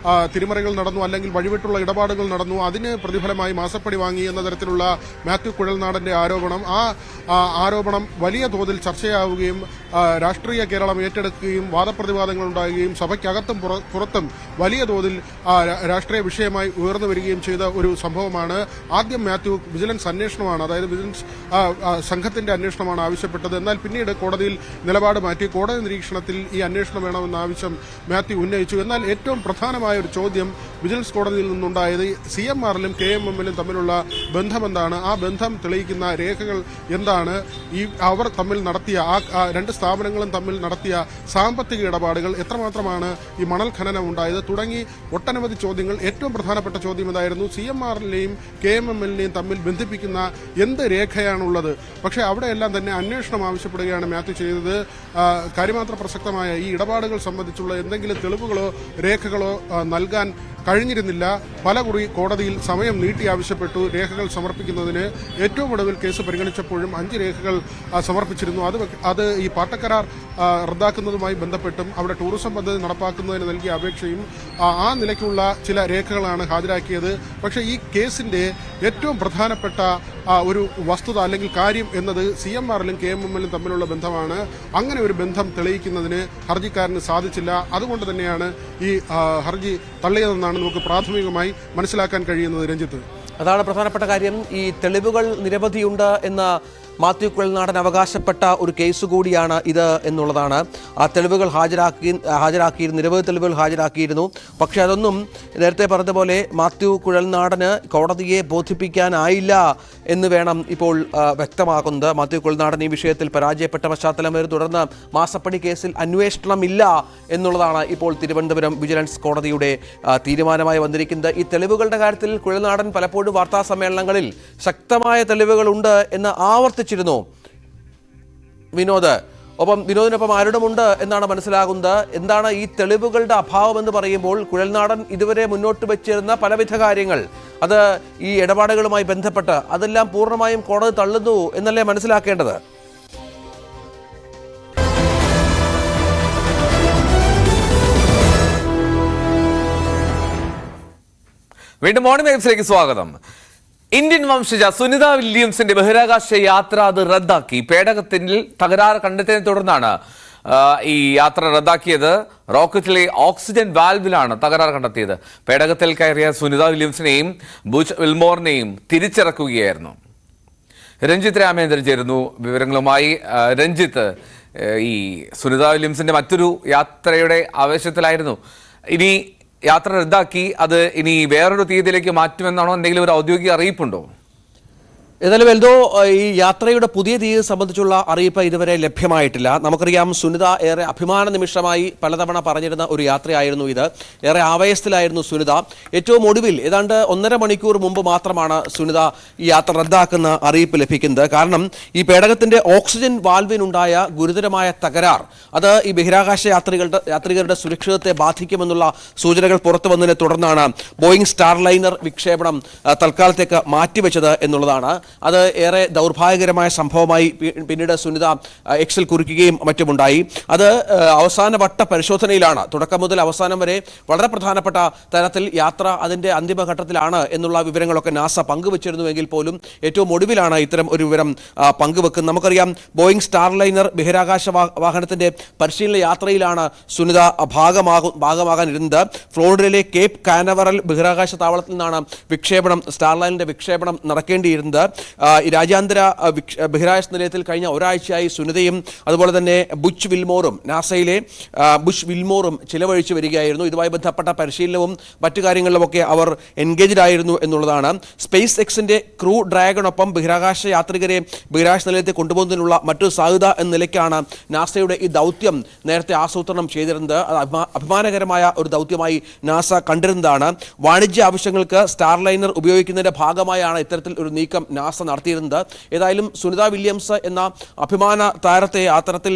തിരിമറികൾ നടന്നു, അല്ലെങ്കിൽ വഴിവിട്ടുള്ള ഇടപാടുകൾ നടന്നു. അതിന് പ്രതിഫലമായി മാസപ്പടി വാങ്ങി എന്ന തരത്തിലുള്ള മാത്യു കുഴൽനാടന്റെ ആരോപണം. ആ ആരോപണം വലിയ തോതിൽ ചർച്ചയാവുകയും രാഷ്ട്രീയ കേരളം ഏറ്റെടുക്കുകയും വാദപ്രതിവാദങ്ങൾ ഉണ്ടാകുകയും സഭയ്ക്കകത്തും പുറത്തും വലിയ തോതിൽ രാഷ്ട്രീയ വിഷയമായി ഉയർന്നു വരികയും ചെയ്ത ഒരു സംഭവമാണ്. ആദ്യം മാത്യു വിജിലൻസ് അന്വേഷണമാണ്, അതായത് വിജിലൻസ് സംഘത്തിന്റെ അന്വേഷണമാണ് ആവശ്യപ്പെട്ടത്. എന്നാൽ പിന്നീട് കോടതിയിൽ നിലപാട് മാറ്റി കോടതി നിരീക്ഷണത്തിൽ ഈ അന്വേഷണം വേണമെന്ന ആവശ്യം മാത്യു ഉന്നയിച്ചു. എന്നാൽ ഏറ്റവും പ്രധാനമായ ഒരു ചോദ്യം വിജിലൻസ് കോടതിയിൽ നിന്നുണ്ടായത് CMRലും KMMലും തമ്മിലുള്ള ബന്ധമെന്താണ്, ആ ബന്ധം തെളിയിക്കുന്ന രേഖകൾ എന്താണ്, അവർ തമ്മിൽ നടത്തിയ ആ രണ്ട് സ്ഥാപനങ്ങളും തമ്മിൽ നടത്തിയ സാമ്പത്തിക ഇടപാടുകൾ എത്രമാത്രമാണ് ഈ മണൽ ഖനനം ഉണ്ടായത് തുടങ്ങി ഒട്ടനവധി ചോദ്യങ്ങൾ. ഏറ്റവും പ്രധാനപ്പെട്ട ചോദ്യം ഇതായിരുന്നു, CMRലിനെയും KMMലിനെയും തമ്മിൽ ബന്ധിപ്പിക്കുന്ന എന്ത് രേഖയാണുള്ളത്. പക്ഷേ അവിടെയെല്ലാം തന്നെ അന്വേഷണം ആവശ്യപ്പെടുകയാണ് മാത്യു ചെയ്തത്. കാര്യമാത്ര പ്രസക്തമായ ഈ ഇടപാടുകൾ സംബന്ധിച്ചുള്ള എന്തെങ്കിലും തെളിവുകളോ രേഖകളോ നൽകാൻ കഴിഞ്ഞിരുന്നില്ല. പലകുറി കോടതിയിൽ സമയം നീട്ടി ആവശ്യപ്പെട്ടു രേഖകൾ സമർപ്പിക്കുന്നതിന്. ഏറ്റവും ഒടുവിൽ കേസ് പരിഗണിച്ചപ്പോഴും 5 രേഖകൾ സമർപ്പിച്ചിരുന്നു. അത് ഈ പാട്ടക്കരാർ റദ്ദാക്കുന്നതുമായി ബന്ധപ്പെട്ടും അവിടെ ടൂറിസം പദ്ധതി നടപ്പാക്കുന്നതിന് നൽകിയ അപേക്ഷയും ആ നിലയ്ക്കുള്ള ചില രേഖകളാണ് ഹാജരാക്കിയത്. പക്ഷേ ഈ കേസിന്റെ ഏറ്റവും പ്രധാനപ്പെട്ട ഒരു വസ്തുത അല്ലെങ്കിൽ കാര്യം എന്നത് CMRലും KMMലും തമ്മിലുള്ള ബന്ധമാണ്. അങ്ങനെ ഒരു ബന്ധം തെളിയിക്കുന്നതിന് ഹർജിക്കാരന് സാധിച്ചില്ല. അതുകൊണ്ട് തന്നെയാണ് ഈ ഹർജി തള്ളിയതെന്നാണ് നമുക്ക് പ്രാഥമികമായി മനസ്സിലാക്കാൻ കഴിയുന്നത്. രഞ്ജിത്ത്, അതാണ് പ്രധാനപ്പെട്ട കാര്യം. ഈ തെളിവുകൾ നിരവധിയുണ്ട് എന്ന മാത്യു കുഴൽനാടൻ അവകാശപ്പെട്ട ഒരു കേസ് കൂടിയാണ് ഇത് എന്നുള്ളതാണ്. ആ തെളിവുകൾ ഹാജരാക്കിയിരുന്നു, നിരവധി തെളിവുകൾ ഹാജരാക്കിയിരുന്നു. പക്ഷേ അതൊന്നും നേരത്തെ പറഞ്ഞതുപോലെ മാത്യു കുഴൽനാടന് കോടതിയെ ബോധിപ്പിക്കാനായില്ല എന്ന് വേണം ഇപ്പോൾ വ്യക്തമാക്കുന്നത്. മാത്യു കുഴൽനാടൻ ഈ വിഷയത്തിൽ പരാജയപ്പെട്ട പശ്ചാത്തലം വരെ തുടർന്ന് മാസപ്പടി കേസിൽ അന്വേഷണമില്ല എന്നുള്ളതാണ് ഇപ്പോൾ തിരുവനന്തപുരം വിജിലൻസ് കോടതിയുടെ തീരുമാനമായി വന്നിരിക്കുന്നത്. ഈ തെളിവുകളുടെ കാര്യത്തിൽ കുഴൽനാടൻ പലപ്പോഴും വാർത്താ സമ്മേളനങ്ങളിൽ ശക്തമായ തെളിവുകളുണ്ട് എന്ന് ആവർത്തിച്ചിരുന്നു വിനോദ്. ഒപ്പം വിനോദിനൊപ്പം ആരുടെമുണ്ട് എന്നാണ് മനസ്സിലാകുന്നത്. എന്താണ് ഈ തെളിവുകളുടെ അഭാവം എന്ന് പറയുമ്പോൾ കുഴൽനാടൻ ഇതുവരെ മുന്നോട്ട് വെച്ചിരുന്ന പലവിധ കാര്യങ്ങൾ, അത് ഈ ഇടപാടുകളുമായി ബന്ധപ്പെട്ട് അതെല്ലാം പൂർണ്ണമായും കോടതി തള്ളുന്നു എന്നല്ലേ മനസ്സിലാക്കേണ്ടത്? വീണ്ടും മോർണിംഗ് വൈബ്സിലേക്ക് സ്വാഗതം. ഇന്ത്യൻ വംശജ സുനിത വില്യംസിന്റെ ബഹിരാകാശ യാത്ര അത് റദ്ദാക്കി. പേടകത്തിൽ തകരാറ് കണ്ടെത്തിയതിനെ തുടർന്നാണ് ഈ യാത്ര റദ്ദാക്കിയത്. റോക്കറ്റിലെ ഓക്സിജൻ വാൽവിലാണ് തകരാറ് കണ്ടെത്തിയത്. പേടകത്തിൽ കയറിയ സുനിത വില്യംസിനെയും ബുച്ച് വിൽമോറിനെയും തിരിച്ചിറക്കുകയായിരുന്നു. രഞ്ജിത്ത് രാമേന്ദ്രൻ ചേരുന്നു വിവരങ്ങളുമായി. രഞ്ജിത്ത്, ഈ സുനിത വില്യംസിന്റെ മറ്റൊരു യാത്രയുടെ ആവേശത്തിലായിരുന്നു. ഇനി യാത്ര റദ്ദാക്കി, അത് ഇനി വേറൊരു തീയതിയിലേക്ക് മാറ്റുമെന്നാണോ? എന്തെങ്കിലും ഒരു ഔദ്യോഗിക അറിയിപ്പുണ്ടോ? ഏതായാലും എൽദോ, ഈ യാത്രയുടെ പുതിയ തീയതി സംബന്ധിച്ചുള്ള അറിയിപ്പ് ഇതുവരെ ലഭ്യമായിട്ടില്ല. നമുക്കറിയാം, സുനിത ഏറെ അഭിമാന നിമിഷമായി പലതവണ പറഞ്ഞിരുന്ന ഒരു യാത്രയായിരുന്നു ഇത്. ഏറെ ആവേശത്തിലായിരുന്നു സുനിത. ഏറ്റവും ഒടുവിൽ ഏതാണ്ട് 1.5 മണിക്കൂർ മുമ്പ് മാത്രമാണ് സുനിത ഈ യാത്ര റദ്ദാക്കുന്ന അറിയിപ്പ് ലഭിക്കുന്നത്. കാരണം ഈ പേടകത്തിന്റെ ഓക്സിജൻ വാൽവിനുണ്ടായ ഗുരുതരമായ തകരാർ അത് ഈ ബഹിരാകാശ യാത്രികരുടെ സുരക്ഷിതത്തെ ബാധിക്കുമെന്നുള്ള സൂചനകൾ പുറത്തു വന്നതിനെ തുടർന്നാണ് ബോയിങ് സ്റ്റാർലൈനർ വിക്ഷേപണം തൽക്കാലത്തേക്ക് മാറ്റിവെച്ചത് എന്നുള്ളതാണ്. അത് ഏറെ ദൗർഭാഗ്യകരമായ സംഭവമായി പിന്നീട് സുനിത എക്സിൽ കുറിക്കുകയും മറ്റുമുണ്ടായി. അത് അവസാനവട്ട പരിശോധനയിലാണ്. തുടക്കം മുതൽ അവസാനം വരെ വളരെ പ്രധാനപ്പെട്ട തരത്തിൽ യാത്ര അതിന്റെ അന്തിമഘട്ടത്തിലാണ് എന്നുള്ള വിവരങ്ങളൊക്കെ നാസ പങ്കുവച്ചിരുന്നുവെങ്കിൽ പോലും ഏറ്റവും ഒടുവിലാണ് ഇത്തരം ഒരു വിവരം പങ്കുവെക്കുന്നത്. നമുക്കറിയാം, ബോയിങ് സ്റ്റാർലൈനർ ബഹിരാകാശ വാഹനത്തിന്റെ പരിശീലന യാത്രയിലാണ് സുനിത ഭാഗമാകാനിരുന്നത്. ഫ്ലോറിഡയിലെ കേപ്പ് കാനവറൽ ബഹിരാകാശ താവളത്തിൽ നിന്നാണ് സ്റ്റാർലൈനറിന്റെ വിക്ഷേപണം നടക്കേണ്ടിയിരുന്നത്. രാജ്യാന്തര ബഹിരാകാശ നിലയത്തിൽ കഴിഞ്ഞ ഒരാഴ്ചയായി സുനിതയും അതുപോലെ തന്നെ ബുച്ച് വിൽമോറും ചിലവഴിച്ചു വരികയായിരുന്നു. ഇതുമായി ബന്ധപ്പെട്ട പരിശീലനവും മറ്റു കാര്യങ്ങളിലുമൊക്കെ അവർ എൻഗേജ്ഡ് ആയിരുന്നു എന്നുള്ളതാണ്. സ്പേസ് എക്സിന്റെ ക്രൂ ഡ്രാഗണൊപ്പം ബഹിരാകാശ യാത്രികരെ ബഹിരാകാശ നിലയത്തിൽ കൊണ്ടുപോകുന്നതിനുള്ള മറ്റൊരു സാധ്യത എന്ന നിലയ്ക്കാണ് നാസയുടെ ഈ ദൗത്യം നേരത്തെ ആസൂത്രണം ചെയ്തിരുന്നത്. അത് അഭിമാനകരമായ ഒരു ദൗത്യമായി നാസ കണ്ടിരുന്നതാണ്. വാണിജ്യ ആവശ്യങ്ങൾക്ക് സ്റ്റാർലൈനർ ഉപയോഗിക്കുന്നതിന്റെ ഭാഗമായാണ് ഇത്തരത്തിൽ ഒരു നീക്കം നാസ നടത്തിയിരുന്നത്. ഏതായാലും സുനിത വില്യംസ് എന്ന അഭിമാന താരത്തെ അത്തരത്തിൽ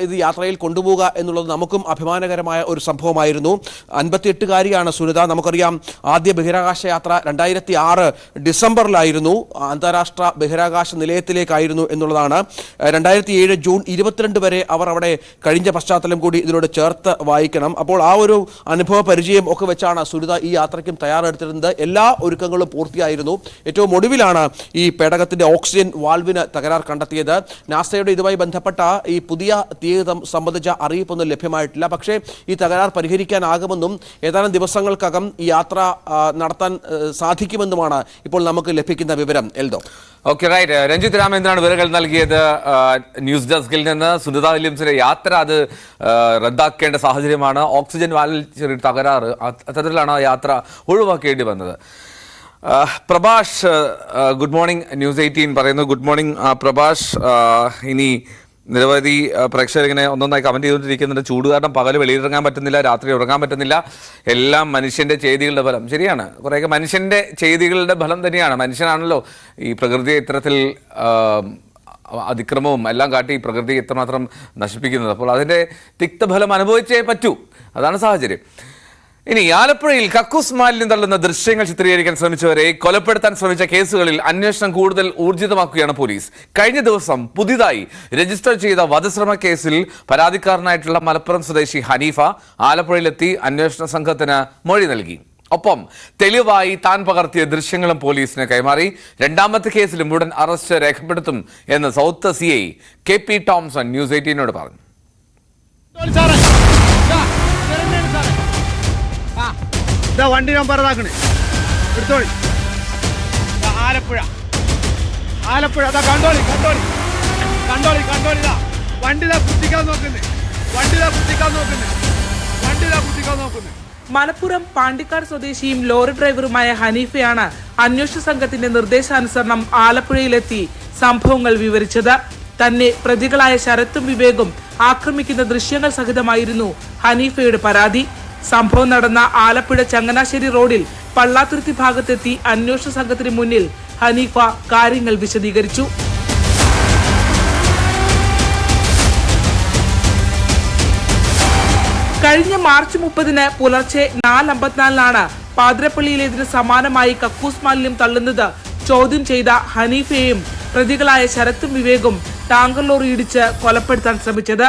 ഇത് യാത്രയിൽ കൊണ്ടുപോവുക എന്നുള്ളത് നമുക്കും അഭിമാനകരമായ ഒരു സംഭവമായിരുന്നു. 58-കാരിയാണ് സുനിത. നമുക്കറിയാം, ആദ്യ ബഹിരാകാശ യാത്ര 2006 ഡിസംബറിലായിരുന്നു. അന്താരാഷ്ട്ര ബഹിരാകാശ നിലയത്തിലേക്കായിരുന്നു എന്നുള്ളതാണ്. 2007 ജൂൺ 22 വരെ അവർ അവിടെ കഴിഞ്ഞ പശ്ചാത്തലം കൂടി ഇതിനോട് ചേർത്ത് വായിക്കണം. അപ്പോൾ ആ ഒരു അനുഭവ പരിചയം ഒക്കെ വെച്ചാണ് സുനിത ഈ യാത്രയ്ക്കും തയ്യാറെടുത്തിരുന്നത്. എല്ലാ ഒരുക്കങ്ങളും പൂർത്തിയായിരുന്നു. ഏറ്റവും ഒടുവിലാണ് ഈ പേടകത്തിന്റെ ഓക്സിജൻ വാൽവിന് തകരാർ കണ്ടെത്തിയത്. നാസയുടെ ഇതുമായി ബന്ധപ്പെട്ട ഈ പുതിയ തീയതി സംബന്ധിച്ച അറിയിപ്പൊന്നും ലഭ്യമായിട്ടില്ല. പക്ഷേ ഈ തകരാർ പരിഹരിക്കാനാകുമെന്നും ഏതാനും ദിവസങ്ങൾക്കകം ഈ യാത്ര നടത്താൻ സാധിക്കുമെന്നുമാണ് ഇപ്പോൾ നമുക്ക് ലഭിക്കുന്ന വിവരം. എൽദോ. Okay, right. രഞ്ജിത്ത് രാമേന്ദ്രനാണ് വിവരങ്ങൾ നൽകിയത് ന്യൂസ് ഡെസ്കിൽ നിന്ന്. സുനിത വില്യംസിന്റെ യാത്ര അത് റദ്ദാക്കേണ്ട സാഹചര്യമാണ്. ഓക്സിജൻ വാൽവിൽ ചെറിയ തകരാറ്, അത്തരത്തിലാണ് ആ യാത്ര ഒഴിവാക്കേണ്ടി വന്നത്. Prabhash, good morning. ന്യൂസ് 18 പറയുന്നു. Good morning Prabhash. ഇനി നിരവധി പ്രേക്ഷകർ ഇങ്ങനെ ഒന്നൊന്നായി കമന്റ് ചെയ്തുകൊണ്ടിരിക്കുന്നുണ്ട്. ചൂട് കാരണം പകല് വെളിയിലിറങ്ങാൻ പറ്റുന്നില്ല, രാത്രി ഉറങ്ങാൻ പറ്റുന്നില്ല. എല്ലാം മനുഷ്യന്റെ ചെയ്തികളുടെ ഫലം. ശരിയാണ്, കുറേയൊക്കെ മനുഷ്യന്റെ ചെയ്തികളുടെ ഫലം തന്നെയാണ്. മനുഷ്യനാണല്ലോ ഈ പ്രകൃതിയെ ഇത്തരത്തിൽ അതിക്രമവും എല്ലാം കാട്ടി പ്രകൃതിയെ ഇത്രമാത്രം നശിപ്പിക്കുന്നത്. അപ്പോൾ അതിന്റെ തിക്തഫലം അനുഭവിച്ചേ പറ്റൂ. അതാണ് സാഹചര്യം. ഇനി ആലപ്പുഴയിൽ കക്കൂസ് മാലിന്യം തള്ളുന്ന ദൃശ്യങ്ങൾ ചിത്രീകരിക്കാൻ ശ്രമിച്ചവരെ കൊലപ്പെടുത്താൻ ശ്രമിച്ച കേസുകളിൽ അന്വേഷണം കൂടുതൽ ഊർജിതമാക്കുകയാണ് പോലീസ്. കഴിഞ്ഞ ദിവസം പുതിയതായി രജിസ്റ്റർ ചെയ്ത വധശ്രമ കേസിൽ പരാതിക്കാരനായിട്ടുള്ള മലപ്പുറം സ്വദേശി ഹനീഫ ആലപ്പുഴയിലെത്തി അന്വേഷണ സംഘത്തിന് മൊഴി നൽകി. ഒപ്പം തെളിവായി താൻ പകർത്തിയ ദൃശ്യങ്ങളും പോലീസിന് കൈമാറി. രണ്ടാമത്തെ കേസിലും ഉടൻ അറസ്റ്റ് രേഖപ്പെടുത്തും എന്ന് south CI KP Thomson news 18നോട് പറഞ്ഞു. വണ്ടി നമ്പർ ഇതാക്കണേ, എടുത്തോളി. ആലപ്പുഴ ആലപ്പുഴ കണ്ടോളി കണ്ടോളി കണ്ടോളി കണ്ടോളി. വണ്ടി കുത്തിക്കാൻ നോക്കുന്നേ, വണ്ടി കുത്തിക്കാൻ നോക്കുന്നേ, വണ്ടി കുത്തിക്കാൻ നോക്കുന്നേ. മലപ്പുറം പാണ്ടിക്കാട് സ്വദേശിയും ലോറി ഡ്രൈവറുമായ ഹനീഫയാണ് അന്വേഷണ സംഘത്തിന്റെ നിർദ്ദേശാനുസരണം ആലപ്പുഴയിലെത്തി സംഭവങ്ങൾ വിവരിച്ചത്. തന്നെ പ്രതികളായ ശരത്തും വിവേകും ആക്രമിക്കുന്ന ദൃശ്യങ്ങൾ സഹിതമായിരുന്നു ഹനീഫയുടെ പരാതി. സംഭവം നടന്ന ആലപ്പുഴ ചങ്ങനാശ്ശേരി റോഡിൽ പള്ളാത്തുരുത്തി ഭാഗത്തെത്തി അന്വേഷണ സംഘത്തിന് മുന്നിൽ ഹനീഫ കാര്യങ്ങൾ വിശദീകരിച്ചു. കഴിഞ്ഞ മാർച്ച് 30 പുലർച്ചെ 4:54 പാതിരപ്പള്ളിയിലേതിന് സമാനമായി കക്കൂസ് മാലിന്യം തള്ളുന്നത് ചോദ്യം ചെയ്ത ഹനീഫയെയും പ്രതികളായ ശരത്തും വിവേകും ടാങ്കർ ലോറി ഇടിച്ച് കൊലപ്പെടുത്താൻ ശ്രമിച്ചത്.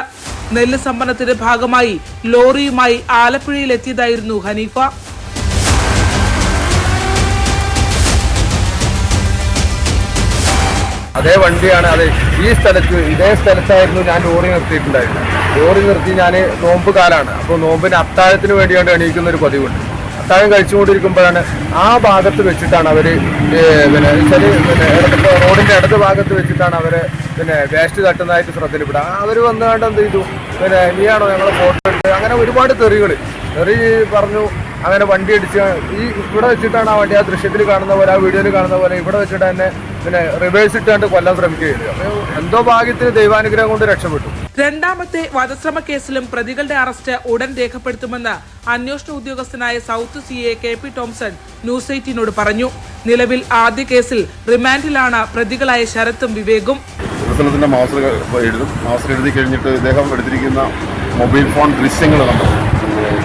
നെല്ല് സംഭരണത്തിന്റെ ഭാഗമായി ലോറിയുമായി ആലപ്പുഴയിൽ എത്തിയതായിരുന്നു ഹനീഫ. അതേ വണ്ടിയാണ്. അതെ, ഇതേ സ്ഥലത്തായിരുന്നു ഞാൻ ലോറി നിർത്തിയിട്ടുണ്ടായിരുന്നു. ലോറി നിർത്തി ഞാൻ നോമ്പ് കാലാണ്. അപ്പോൾ നോമ്പിന് അത്താഴത്തിന് വേണ്ടിയാണ് എണീക്കുന്ന ഒരു പതിവുണ്ട്. അത്താഴം കഴിച്ചുകൊണ്ടിരിക്കുമ്പോഴാണ് ആ ഭാഗത്ത് വെച്ചിട്ടാണ് അവർ റോഡിന്റെ ഇടത് ഭാഗത്ത് വെച്ചിട്ടാണ് അവരെ വേസ്റ്റ് തട്ടുന്നതായിട്ട് ശ്രദ്ധയിൽപ്പെടുക. അവർ വന്നുകൊണ്ട് എന്ത് ചെയ്തു, നീയാണോ ഞങ്ങളെ ഫോട്ടോ എടുത്ത്, അങ്ങനെ ഒരുപാട് തെറി പറഞ്ഞു. അങ്ങനെ വണ്ടി അടിച്ച് ഇവിടെ വെച്ചിട്ടാണ് ആ വണ്ടി ആ ദൃശ്യത്തിൽ കാണുന്ന പോലെ, ആ വീഡിയോയിൽ കാണുന്ന പോലെ ഇവിടെ വെച്ചിട്ട് തന്നെ റിവേഴ്സ് ഇട്ടാണ്ട് കൊല്ലാൻ ശ്രമിക്കുകയായിരുന്നു. അപ്പോൾ എന്തോ ഭാഗ്യത്തിന് ദൈവാനുഗ്രഹം കൊണ്ട് രക്ഷപ്പെട്ടു. രണ്ടാമത്തെ വധശ്രമ കേസിലും പ്രതികളുടെ അറസ്റ്റ് ഉടൻ രേഖപ്പെടുത്തുമെന്ന് അന്വേഷണ ഉദ്യോഗസ്ഥനായ south CI KP Thomson news 18നോട് പറഞ്ഞു. നിലവിൽ ആദ്യ കേസിൽ റിമാൻഡിലാണ് പ്രതികളായ ശരത്തും വിവേകും. മാസ്റ്റർ എഴുതി കഴിഞ്ഞിട്ട് ഇദ്ദേഹം എടുത്തിരിക്കുന്ന മൊബൈൽ ഫോൺ ദൃശ്യങ്ങൾ നമ്മൾ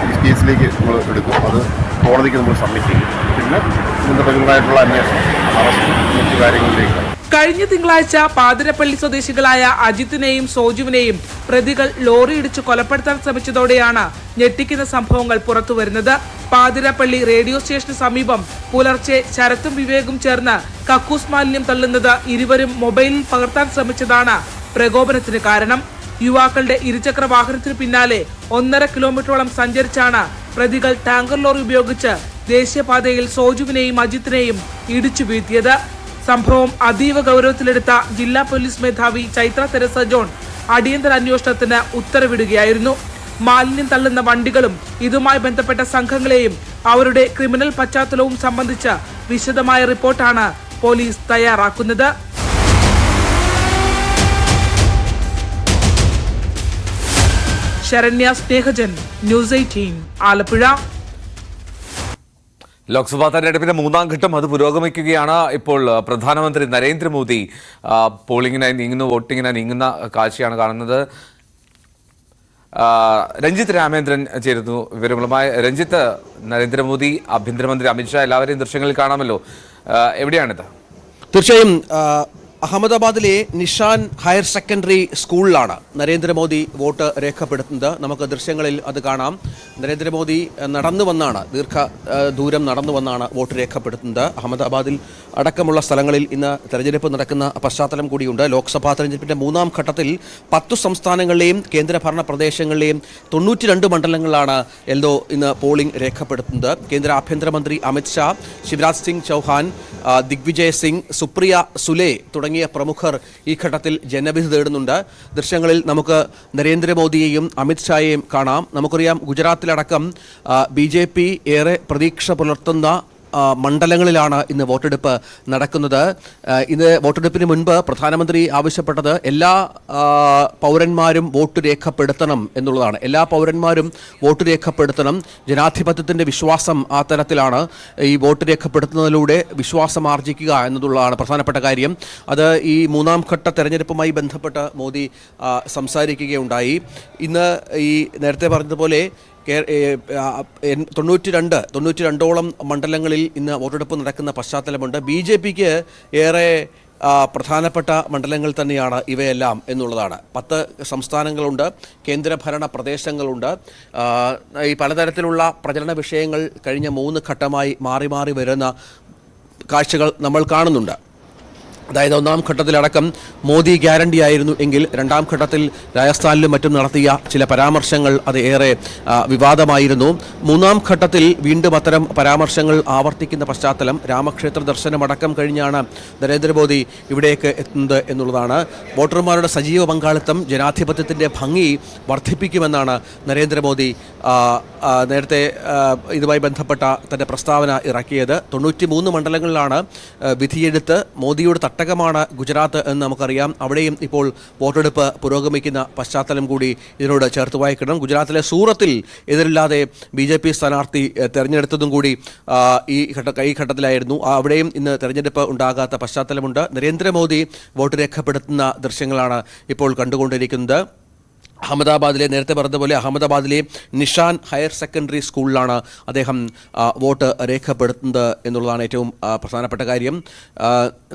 ഈ കേസിലേക്ക് നമ്മൾ എടുക്കും. അത് കോടതിക്ക് നമ്മൾ സബ്മിറ്റ് ചെയ്യും. പിന്നെ ഇതിന്റെ പ്രതികളായിട്ടുള്ള അന്വേഷണം, അറസ്റ്റ്, മറ്റു കാര്യങ്ങളിലേക്ക്. കഴിഞ്ഞ തിങ്കളാഴ്ച പാതിരപ്പള്ളി സ്വദേശികളായ അജിത്തിനെയും സോജുവിനെയും പ്രതികൾ ലോറി ഇടിച്ച് കൊലപ്പെടുത്താൻ ശ്രമിച്ചതോടെയാണ് ഞെട്ടിക്കുന്ന സംഭവങ്ങൾ പുറത്തുവരുന്നത്. പാതിരപ്പള്ളി റേഡിയോ സ്റ്റേഷന് സമീപം പുലർച്ചെ ശരത്തും വിവേകും ചേർന്ന് കക്കൂസ് മാലിന്യം തള്ളുന്നത് ഇരുവരും മൊബൈലിൽ പകർത്താൻ ശ്രമിച്ചതാണ് പ്രകോപനത്തിന് കാരണം. യുവാക്കളുടെ ഇരുചക്ര വാഹനത്തിന് പിന്നാലെ 1.5 കിലോമീറ്ററോളം സഞ്ചരിച്ചാണ് പ്രതികൾ ടാങ്കർ ലോറി ഉപയോഗിച്ച് ദേശീയപാതയിൽ സോജുവിനെയും അജിത്തിനെയും ഇടിച്ചു വീഴ്ത്തിയത്. സംഭവം അതീവ ഗൗരവത്തിലെടുത്ത ജില്ലാ പോലീസ് മേധാവി ചൈത്ര തെരേസ ജോൺ അടിയന്തര അന്വേഷണത്തിന് ഉത്തരവിടുകയായിരുന്നു. മാലിന്യം തള്ളുന്ന വണ്ടികളും ഇതുമായി ബന്ധപ്പെട്ട സംഘങ്ങളെയും അവരുടെ ക്രിമിനൽ പശ്ചാത്തലവും സംബന്ധിച്ച വിശദമായ റിപ്പോർട്ടാണ് പോലീസ് തയ്യാറാക്കുന്നത്. ശരണ്യ സ്നേഹജൻ, ന്യൂസ് 18 ആലപ്പുഴ. ലോക്സഭാ തെരഞ്ഞെടുപ്പിന്റെ മൂന്നാം ഘട്ടം അത് പുരോഗമിക്കുകയാണ്. ഇപ്പോൾ പ്രധാനമന്ത്രി നരേന്ദ്രമോദി പോളിംഗിനായി നീങ്ങുന്നു, വോട്ടിങ്ങിനായി നീങ്ങുന്ന കാഴ്ചയാണ് കാണുന്നത്. രഞ്ജിത്ത് രാമേന്ദ്രൻ ചേരുന്നു വിവരങ്ങളുമായി. രഞ്ജിത്ത്, നരേന്ദ്രമോദി, ആഭ്യന്തരമന്ത്രി അമിത്ഷാ എല്ലാവരെയും ദൃശ്യങ്ങളിൽ കാണാമല്ലോ, എവിടെയാണിത്? തീർച്ചയായും അഹമ്മദാബാദിലെ നിഷാൻ ഹയർ സെക്കൻഡറി സ്കൂളിലാണ് നരേന്ദ്രമോദി വോട്ട് രേഖപ്പെടുത്തുന്നത്. നമുക്ക് ദൃശ്യങ്ങളിൽ അത് കാണാം. നരേന്ദ്രമോദി നടന്നു വന്നാണ്, ദൂരം നടന്നു വന്നാണ് വോട്ട് രേഖപ്പെടുത്തുന്നത്. അഹമ്മദാബാദിൽ അടക്കമുള്ള സ്ഥലങ്ങളിൽ ഇന്ന് തെരഞ്ഞെടുപ്പ് നടക്കുന്ന പശ്ചാത്തലം കൂടിയുണ്ട്. ലോക്സഭാ തെരഞ്ഞെടുപ്പിന്റെ 3ാം ഘട്ടത്തിൽ 10 സംസ്ഥാനങ്ങളിലെയും കേന്ദ്രഭരണ പ്രദേശങ്ങളിലെയും 92 മണ്ഡലങ്ങളിലാണ് എൽദോ ഇന്ന് പോളിംഗ് രേഖപ്പെടുത്തുന്നത്. കേന്ദ്ര ആഭ്യന്തരമന്ത്രി അമിത്ഷാ, ശിവരാജ് സിംഗ് ചൗഹാൻ, ദിഗ്വിജയ് സിംഗ്, സുപ്രിയ സുലെ തുടങ്ങിയ പ്രമുഖർ ഈ ഘട്ടത്തിൽ ജനവിധി തേടുന്നുണ്ട്. ദൃശ്യങ്ങളിൽ നമുക്ക് നരേന്ദ്രമോദിയെയും അമിത്ഷായെയും കാണാം. നമുക്കറിയാം, ഗുജറാത്തിലടക്കം BJP ഏറെ പ്രതീക്ഷ പുലർത്തുന്ന മണ്ഡലങ്ങളിലാണ് ഇന്ന് വോട്ടെടുപ്പ് നടക്കുന്നത്. ഇന്ന് വോട്ടെടുപ്പിന് മുൻപ് പ്രധാനമന്ത്രി ആവശ്യപ്പെട്ടത് എല്ലാ പൗരന്മാരും വോട്ട് രേഖപ്പെടുത്തണം എന്നുള്ളതാണ്. എല്ലാ പൗരന്മാരും വോട്ട് രേഖപ്പെടുത്തണം. ജനാധിപത്യത്തിൻ്റെ വിശ്വാസം ആ തരത്തിലാണ്. ഈ വോട്ട് രേഖപ്പെടുത്തുന്നതിലൂടെ വിശ്വാസം ആർജിക്കുക എന്നുള്ളതാണ് പ്രധാനപ്പെട്ട കാര്യം. അത് ഈ 3ാം ഘട്ട തെരഞ്ഞെടുപ്പുമായി ബന്ധപ്പെട്ട് മോദി സംസാരിക്കുകയുണ്ടായി. ഇന്ന് ഈ നേരത്തെ പറഞ്ഞതുപോലെ 92ഓളം മണ്ഡലങ്ങളിൽ ഇന്ന് വോട്ടെടുപ്പ് നടക്കുന്ന പശ്ചാത്തലമുണ്ട്. BJPക്ക് ഏറെ പ്രധാനപ്പെട്ട മണ്ഡലങ്ങൾ തന്നെയാണ് ഇവയെല്ലാം എന്നുള്ളതാണ്. 10 സംസ്ഥാനങ്ങളുണ്ട്, കേന്ദ്രഭരണ പ്രദേശങ്ങളുണ്ട്. ഈ പലതരത്തിലുള്ള പ്രചരണ വിഷയങ്ങൾ കഴിഞ്ഞ 3 ഘട്ടമായി മാറി മാറി വരുന്ന കാഴ്ചകൾ നമ്മൾ കാണുന്നുണ്ട്. അതായത് 1ാം ഘട്ടത്തിലടക്കം മോദി ഗ്യാരണ്ടി ആയിരുന്നു എങ്കിൽ 2ാം ഘട്ടത്തിൽ രാജസ്ഥാനിലും മറ്റും നടത്തിയ ചില പരാമർശങ്ങൾ അത് ഏറെ വിവാദമായിരുന്നു. 3ാം ഘട്ടത്തിൽ വീണ്ടും അത്തരം പരാമർശങ്ങൾ ആവർത്തിക്കുന്ന പശ്ചാത്തലം. രാമക്ഷേത്ര ദർശനമടക്കം കഴിഞ്ഞാണ് നരേന്ദ്രമോദി ഇവിടേക്ക് എത്തുന്നത് എന്നുള്ളതാണ്. വോട്ടർമാരുടെ സജീവ പങ്കാളിത്തം ജനാധിപത്യത്തിൻ്റെ ഭംഗി വർദ്ധിപ്പിക്കുമെന്നാണ് നരേന്ദ്രമോദി നേരത്തെ ഇതുമായി ബന്ധപ്പെട്ട തൻ്റെ പ്രസ്താവന ഇറക്കിയത്. 93 മണ്ഡലങ്ങളിലാണ് വിധിയെടുത്ത്. മോദിയുടെ തട്ടകമാണ് ഗുജറാത്ത് എന്ന് നമുക്കറിയാം. അവിടെയും ഇപ്പോൾ വോട്ടെടുപ്പ് പുരോഗമിക്കുന്ന പശ്ചാത്തലം കൂടി ഇതിനോട് ചേർത്ത് വായിക്കണം. ഗുജറാത്തിലെ സൂറത്തിൽ എതിരില്ലാതെ BJP സ്ഥാനാർത്ഥി തെരഞ്ഞെടുത്തതും കൂടി ഈ ഘട്ടത്തിലായിരുന്നു. അവിടെയും ഇന്ന് തെരഞ്ഞെടുപ്പ് ഉണ്ടാകാത്ത പശ്ചാത്തലമുണ്ട്. നരേന്ദ്രമോദി വോട്ട് രേഖപ്പെടുത്തുന്ന ദൃശ്യങ്ങളാണ് ഇപ്പോൾ കണ്ടുകൊണ്ടിരിക്കുന്നത്. അഹമ്മദാബാദിലെ, നേരത്തെ പറഞ്ഞതുപോലെ അഹമ്മദാബാദിലെ നിഷാൻ ഹയർ സെക്കൻഡറി സ്കൂളിലാണ് അദ്ദേഹം വോട്ട് രേഖപ്പെടുത്തുന്നത് എന്നുള്ളതാണ് ഏറ്റവും പ്രധാനപ്പെട്ട കാര്യം.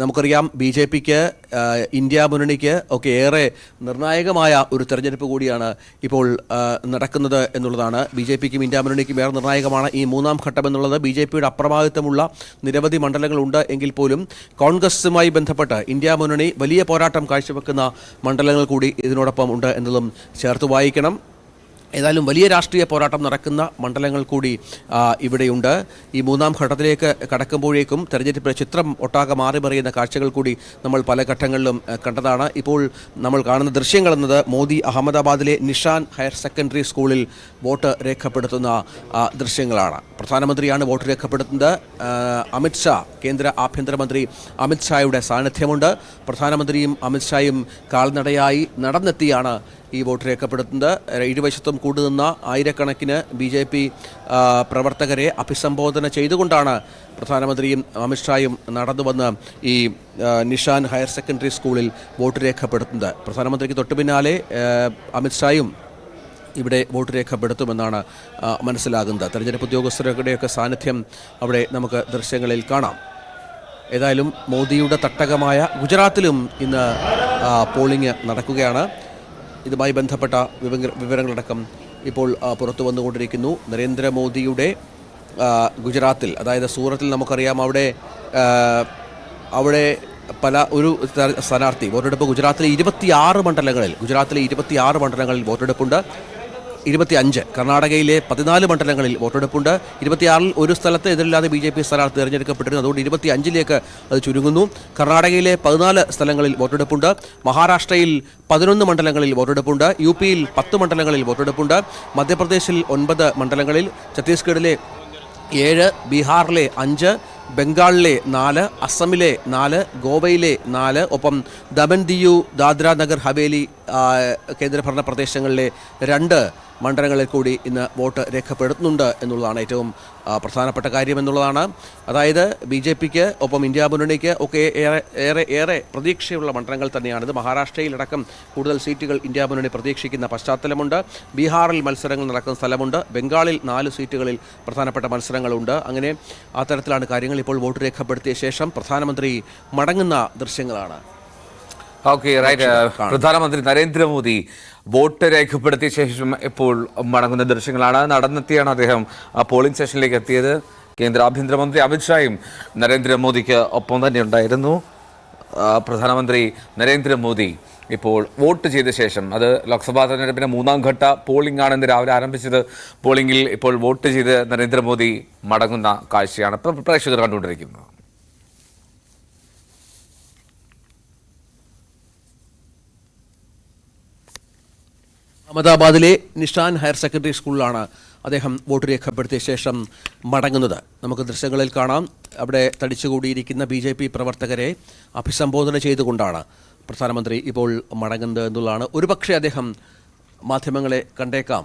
നമുക്കറിയാം, BJPക്ക്, ഇന്ത്യ മുന്നണിക്ക് ഒക്കെ ഏറെ നിർണായകമായ ഒരു തെരഞ്ഞെടുപ്പ് കൂടിയാണ് ഇപ്പോൾ നടക്കുന്നത് എന്നുള്ളതാണ്. BJPക്കും ഇന്ത്യ മുന്നണിക്കും ഏറെ നിർണായകമാണ് ഈ 3ാം ഘട്ടം എന്നുള്ളത്. BJPയുടെ അപ്രമാദിത്വമുള്ള നിരവധി മണ്ഡലങ്ങളുണ്ട് എങ്കിൽ പോലും കോൺഗ്രസുമായി ബന്ധപ്പെട്ട് ഇന്ത്യ മുന്നണി വലിയ പോരാട്ടം കാഴ്ചവെക്കുന്ന മണ്ഡലങ്ങൾ കൂടി ഇതിനോടൊപ്പം ഉണ്ട് എന്നതും ചേർത്ത് വായിക്കണം. ഏതായാലും വലിയ രാഷ്ട്രീയ പോരാട്ടം നടക്കുന്ന മണ്ഡലങ്ങൾ കൂടി ഇവിടെയുണ്ട്. ഈ 3ാം ഘട്ടത്തിലേക്ക് കടക്കുമ്പോഴേക്കും തെരഞ്ഞെടുപ്പിലെ ചിത്രം ഒട്ടാകെ മാറി മറിയുന്ന കാഴ്ചകൾ കൂടി നമ്മൾ പല ഘട്ടങ്ങളിലും കണ്ടതാണ്. ഇപ്പോൾ നമ്മൾ കാണുന്ന ദൃശ്യങ്ങൾ എന്നത് മോദി അഹമ്മദാബാദിലെ നിഷാൻ ഹയർ സെക്കൻഡറി സ്കൂളിൽ വോട്ട് രേഖപ്പെടുത്തുന്ന ദൃശ്യങ്ങളാണ്. പ്രധാനമന്ത്രിയാണ് വോട്ട് രേഖപ്പെടുത്തുന്നത്. അമിത്ഷാ, കേന്ദ്ര ആഭ്യന്തരമന്ത്രി അമിത്ഷായുടെ സാന്നിധ്യമുണ്ട്. പ്രധാനമന്ത്രിയും അമിത്ഷായും കാൽനടയായി നടന്നെത്തിയാണ് ഈ വോട്ട് രേഖപ്പെടുത്തുന്നത്. ഇരുവശത്തും കൂടുനിന്ന ആയിരക്കണക്കിന് BJP പ്രവർത്തകരെ അഭിസംബോധന ചെയ്തുകൊണ്ടാണ് പ്രധാനമന്ത്രിയും അമിത്ഷായും നടന്നു വന്ന് ഈ നിഷാൻ ഹയർ സെക്കൻഡറി സ്കൂളിൽ വോട്ട് രേഖപ്പെടുത്തുന്നത്. പ്രധാനമന്ത്രിക്ക് തൊട്ടു പിന്നാലെ അമിത്ഷായും ഇവിടെ വോട്ട് രേഖപ്പെടുത്തുമെന്നാണ് മനസ്സിലാകുന്നത്. തെരഞ്ഞെടുപ്പ് ഉദ്യോഗസ്ഥരുടെയൊക്കെ സാന്നിധ്യം അവിടെ നമുക്ക് ദൃശ്യങ്ങളിൽ കാണാം. ഏതായാലും മോദിയുടെ തട്ടകമായ ഗുജറാത്തിലും ഇന്ന് പോളിംഗ് നടക്കുകയാണ്. ഇതുമായി ബന്ധപ്പെട്ട വിവരങ്ങളടക്കം ഇപ്പോൾ പുറത്തു വന്നുകൊണ്ടിരിക്കുന്നു. നരേന്ദ്രമോദിയുടെ ഗുജറാത്തിൽ, അതായത് സൂറത്തിൽ നമുക്കറിയാം, അവിടെ ഒരു സ്ഥാനാർത്ഥി വോട്ടെടുപ്പ് ഗുജറാത്തിലെ 26 മണ്ഡലങ്ങളിൽ വോട്ടെടുപ്പുണ്ട്. 25 കർണാടകയിലെ 14 മണ്ഡലങ്ങളിൽ വോട്ടെടുപ്പുണ്ട്. 26-ൽ ഒരു സ്ഥലത്ത് എതിരില്ലാതെ BJP സ്ഥാനാർത്ഥി തിരഞ്ഞെടുക്കപ്പെട്ടിരുന്നു. അതുകൊണ്ട് 25-ലേക്ക് അത് ചുരുങ്ങുന്നു. കർണാടകയിലെ 14 സ്ഥലങ്ങളിൽ വോട്ടെടുപ്പുണ്ട്. മഹാരാഷ്ട്രയിൽ 11 മണ്ഡലങ്ങളിൽ വോട്ടെടുപ്പുണ്ട്. UP-യിൽ 10 മണ്ഡലങ്ങളിൽ വോട്ടെടുപ്പുണ്ട്. മധ്യപ്രദേശിൽ 9 മണ്ഡലങ്ങളിൽ, ഛത്തീസ്ഗഡിലെ 7, ബീഹാറിലെ 5, ബംഗാളിലെ 4, അസമിലെ 4, ഗോവയിലെ 4, ഒപ്പം ദമൻ ദിയു, ദാദ്ര നഗർ ഹവേലി കേന്ദ്രഭരണ പ്രദേശങ്ങളിലെ 2 മണ്ഡലങ്ങളിൽ കൂടി ഇന്ന് വോട്ട് രേഖപ്പെടുത്തുന്നുണ്ട് എന്നുള്ളതാണ് ഏറ്റവും പ്രധാനപ്പെട്ട കാര്യമെന്നുള്ളതാണ്. അതായത് BJPക്ക് ഒപ്പം ഇന്ത്യ മുന്നണിക്ക് ഒക്കെ ഏറെ പ്രതീക്ഷയുള്ള മണ്ഡലങ്ങൾ തന്നെയാണിത്. മഹാരാഷ്ട്രയിലടക്കം കൂടുതൽ സീറ്റുകൾ ഇന്ത്യ മുന്നണി പ്രതീക്ഷിക്കുന്ന പശ്ചാത്തലമുണ്ട്. ബീഹാറിൽ മത്സരങ്ങൾ നടക്കുന്ന സ്ഥലമുണ്ട്. ബംഗാളിൽ 4 സീറ്റുകളിൽ പ്രധാനപ്പെട്ട മത്സരങ്ങളുണ്ട്. അങ്ങനെ ആ തരത്തിലാണ് കാര്യങ്ങൾ. ഇപ്പോൾ വോട്ട് രേഖപ്പെടുത്തിയ ശേഷം പ്രധാനമന്ത്രി മടങ്ങുന്ന ദൃശ്യങ്ങളാണ് ഓക്കെ റൈറ്റ്. പ്രധാനമന്ത്രി നരേന്ദ്രമോദി വോട്ട് രേഖപ്പെടുത്തിയ ശേഷം ഇപ്പോൾ മടങ്ങുന്ന ദൃശ്യങ്ങളാണ്. നടന്നെത്തിയാണ് അദ്ദേഹം പോളിംഗ് സ്റ്റേഷനിലേക്ക് എത്തിയത്. കേന്ദ്ര ആഭ്യന്തരമന്ത്രി അമിത്ഷായും നരേന്ദ്രമോദിക്ക് ഒപ്പം തന്നെ ഉണ്ടായിരുന്നു. പ്രധാനമന്ത്രി നരേന്ദ്രമോദി ഇപ്പോൾ വോട്ട് ചെയ്ത ശേഷം, അത് ലോക്സഭാ തെരഞ്ഞെടുപ്പിന്റെ 3ാം ഘട്ട പോളിംഗ് ആണ് ഇന്ന് രാവിലെ ആരംഭിച്ചത്. പോളിംഗിൽ ഇപ്പോൾ വോട്ട് ചെയ്ത് നരേന്ദ്രമോദി മടങ്ങുന്ന കാഴ്ചയാണ് പ്രേക്ഷകർ കണ്ടുകൊണ്ടിരിക്കുന്നത്. അഹമ്മദാബാദിലെ നിഷാൻ ഹയർ സെക്കൻഡറി സ്കൂളിലാണ് അദ്ദേഹം വോട്ട് രേഖപ്പെടുത്തിയ ശേഷം മടങ്ങുന്നത്. നമുക്ക് ദൃശ്യങ്ങളിൽ കാണാം. അവിടെ തടിച്ചുകൂടിയിരിക്കുന്ന BJP പ്രവർത്തകരെ അഭിസംബോധന ചെയ്തുകൊണ്ടാണ് പ്രധാനമന്ത്രി ഇപ്പോൾ മടങ്ങുന്നത് എന്നുള്ളതാണ്. ഒരുപക്ഷെ അദ്ദേഹം മാധ്യമങ്ങളെ കണ്ടേക്കാം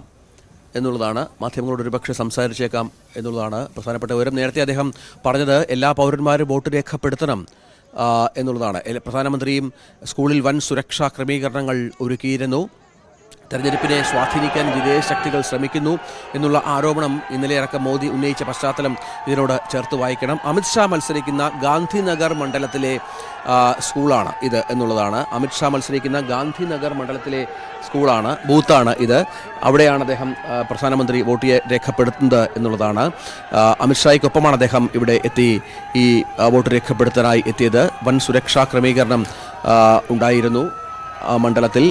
എന്നുള്ളതാണ്, മാധ്യമങ്ങളോട് ഒരുപക്ഷെ സംസാരിച്ചേക്കാം എന്നുള്ളതാണ് പ്രധാനപ്പെട്ട വിവരം. നേരത്തെ അദ്ദേഹം പറഞ്ഞത് എല്ലാ പൗരന്മാരും വോട്ട് രേഖപ്പെടുത്തണം എന്നുള്ളതാണ്. പ്രധാനമന്ത്രിയും സ്കൂളിൽ വൻ സുരക്ഷാ ക്രമീകരണങ്ങൾ ഒരുക്കിയിരുന്നു. തെരഞ്ഞെടുപ്പിനെ സ്വാധീനിക്കാൻ വിദേശ ശക്തികൾ ശ്രമിക്കുന്നു എന്നുള്ള ആരോപണം ഇന്നലെ അടക്കം മോദി ഉന്നയിച്ച പശ്ചാത്തലം ഇതിനോട് ചേർത്ത് വായിക്കണം. അമിത്ഷാ മത്സരിക്കുന്ന ഗാന്ധിനഗർ മണ്ഡലത്തിലെ സ്കൂളാണ് ഇത് എന്നുള്ളതാണ്. അമിത്ഷാ മത്സരിക്കുന്ന ഗാന്ധിനഗർ മണ്ഡലത്തിലെ സ്കൂളാണ്, ബൂത്താണ് ഇത്. അവിടെയാണ് അദ്ദേഹം പ്രധാനമന്ത്രി വോട്ട് രേഖപ്പെടുത്തുന്നത് എന്നുള്ളതാണ്. അമിത്ഷായ്ക്കൊപ്പമാണ് അദ്ദേഹം ഇവിടെ എത്തി ഈ വോട്ട് രേഖപ്പെടുത്താനായി എത്തിയത്. വൻ സുരക്ഷാ ക്രമീകരണം ഉണ്ടായിരുന്നു മണ്ഡലത്തിൽ.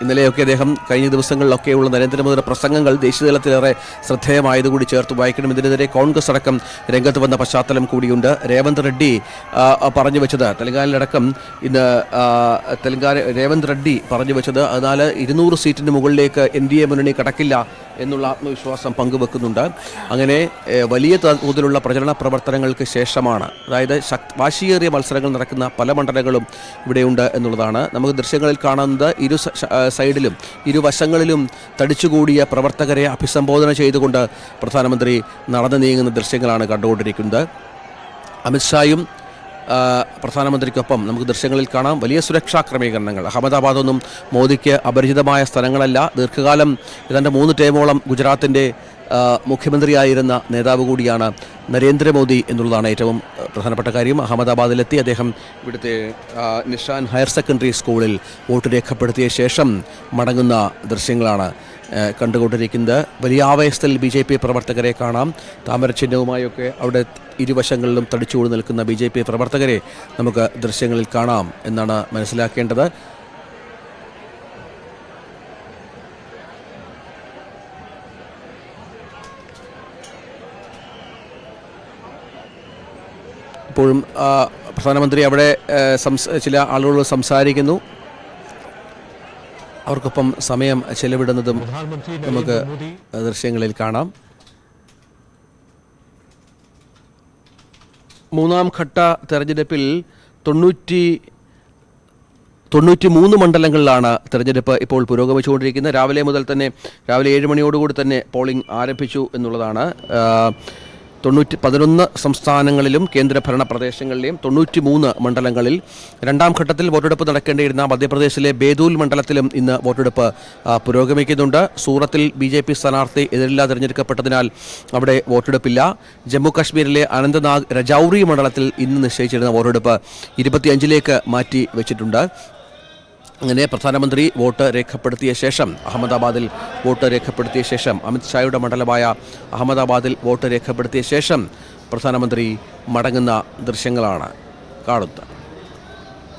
ഇന്നലെയൊക്കെ അദ്ദേഹം കഴിഞ്ഞ ദിവസങ്ങളിലൊക്കെയുള്ള നരേന്ദ്രമോദിയുടെ പ്രസംഗങ്ങൾ ദേശീയതലത്തിലേറെ ശ്രദ്ധേയമായതുകൂടി ചേർത്ത് വായിക്കണം. ഇതിനെതിരെ കോൺഗ്രസ് അടക്കം രംഗത്ത് വന്ന പശ്ചാത്തലം കൂടിയുണ്ട്. രേവന്ത് റെഡ്ഡി പറഞ്ഞു വെച്ചത്, തെലങ്കാനയിലടക്കം ഇന്ന് രേവന്ത് റെഡ്ഡി പറഞ്ഞു വെച്ചത്, അതിനാൽ 200 സീറ്റിന് മുകളിലേക്ക് NDA മുന്നണി കടക്കില്ല എന്നുള്ള ആത്മവിശ്വാസം പങ്കുവെക്കുന്നുണ്ട്. അങ്ങനെ വലിയ തോതിലുള്ള പ്രചരണ പ്രവർത്തനങ്ങൾക്ക് ശേഷമാണ്, അതായത് വാശിയേറിയ മത്സരങ്ങൾ നടക്കുന്ന പല മണ്ഡലങ്ങളും ഇവിടെയുണ്ട് എന്നുള്ളതാണ്. നമുക്ക് ദൃശ്യങ്ങളിൽ കാണുന്നത് ഇരു സൈഡിലും ഇരുവശങ്ങളിലും തടിച്ചുകൂടിയ പ്രവർത്തകരെ അഭിസംബോധന ചെയ്തുകൊണ്ട് പ്രധാനമന്ത്രി നടന്നു നീങ്ങുന്ന ദൃശ്യങ്ങളാണ് കണ്ടുകൊണ്ടിരിക്കുന്നത്. അമിത്ഷായും പ്രധാനമന്ത്രിക്കൊപ്പം നമുക്ക് ദൃശ്യങ്ങളിൽ കാണാം വലിയ സുരക്ഷാ ക്രമീകരണങ്ങൾ. അഹമ്മദാബാദൊന്നും മോദിക്ക് അപരിചിതമായ സ്ഥലങ്ങളല്ല. ദീർഘകാലം ഏതാണ്ട് 3 ടേമോളം ഗുജറാത്തിൻ്റെ മുഖ്യമന്ത്രിയായിരുന്ന നേതാവ് കൂടിയാണ് നരേന്ദ്രമോദി എന്നുള്ളതാണ് ഏറ്റവും പ്രധാനപ്പെട്ട കാര്യം. അഹമ്മദാബാദിലെത്തി അദ്ദേഹം ഇവിടുത്തെ നിഷാൻ ഹയർ സെക്കൻഡറി സ്കൂളിൽ വോട്ട് രേഖപ്പെടുത്തിയ ശേഷം മടങ്ങുന്ന ദൃശ്യങ്ങളാണ് കണ്ടുകൊണ്ടിരിക്കുന്നത്. വലിയ ആവേശത്തിൽ BJP പ്രവർത്തകരെ കാണാം. താമരചിഹ്നവുമായൊക്കെ അവിടെ ഇരുവശങ്ങളിലും തടിച്ചുകൂടി നിൽക്കുന്ന BJP പ്രവർത്തകരെ നമുക്ക് ദൃശ്യങ്ങളിൽ കാണാം എന്നാണ് മനസ്സിലാക്കേണ്ടത്. ഇപ്പോഴും പ്രധാനമന്ത്രി അവിടെ ചില ആളുകളോട് സംസാരിക്കുന്നു. അവർക്കൊപ്പം സമയം ചെലവിടുന്നതും നമുക്ക് ദൃശ്യങ്ങളിൽ കാണാം. 3ാം ഘട്ട തെരഞ്ഞെടുപ്പിൽ 93 മണ്ഡലങ്ങളിലാണ് തെരഞ്ഞെടുപ്പ് ഇപ്പോൾ പുരോഗമിച്ചുകൊണ്ടിരിക്കുന്നത്. രാവിലെ മുതൽ തന്നെ, രാവിലെ 7 മണിയോടുകൂടി തന്നെ പോളിംഗ് ആരംഭിച്ചു എന്നുള്ളതാണ്. 11 സംസ്ഥാനങ്ങളിലും കേന്ദ്രഭരണ പ്രദേശങ്ങളിലെയും 93 മണ്ഡലങ്ങളിൽ 2ാം ഘട്ടത്തിൽ വോട്ടെടുപ്പ് നടക്കേണ്ടിയിരുന്ന മധ്യപ്രദേശിലെ ബേതൂൽ മണ്ഡലത്തിലും ഇന്ന് വോട്ടെടുപ്പ് പുരോഗമിക്കുന്നുണ്ട്. സൂറത്തിൽ BJP സ്ഥാനാർത്ഥി എതിരില്ലാതെ തിരഞ്ഞെടുക്കപ്പെട്ടതിനാൽ അവിടെ വോട്ടെടുപ്പില്ല. ജമ്മു കാശ്മീരിലെ അനന്തനാഗ് രജൌറി മണ്ഡലത്തിൽ ഇന്ന് നിശ്ചയിച്ചിരുന്ന വോട്ടെടുപ്പ് 25ലേക്ക് മാറ്റി വെച്ചിട്ടുണ്ട്. അങ്ങനെ പ്രധാനമന്ത്രി വോട്ട് രേഖപ്പെടുത്തിയ ശേഷം അഹമ്മദാബാദിൽ വോട്ട് രേഖപ്പെടുത്തിയ ശേഷം അമിത്ഷായുടെ മണ്ഡലമായ അഹമ്മദാബാദിൽ വോട്ട് രേഖപ്പെടുത്തിയ ശേഷം പ്രധാനമന്ത്രി മടങ്ങുന്ന ദൃശ്യങ്ങളാണ് കാണുന്നത്.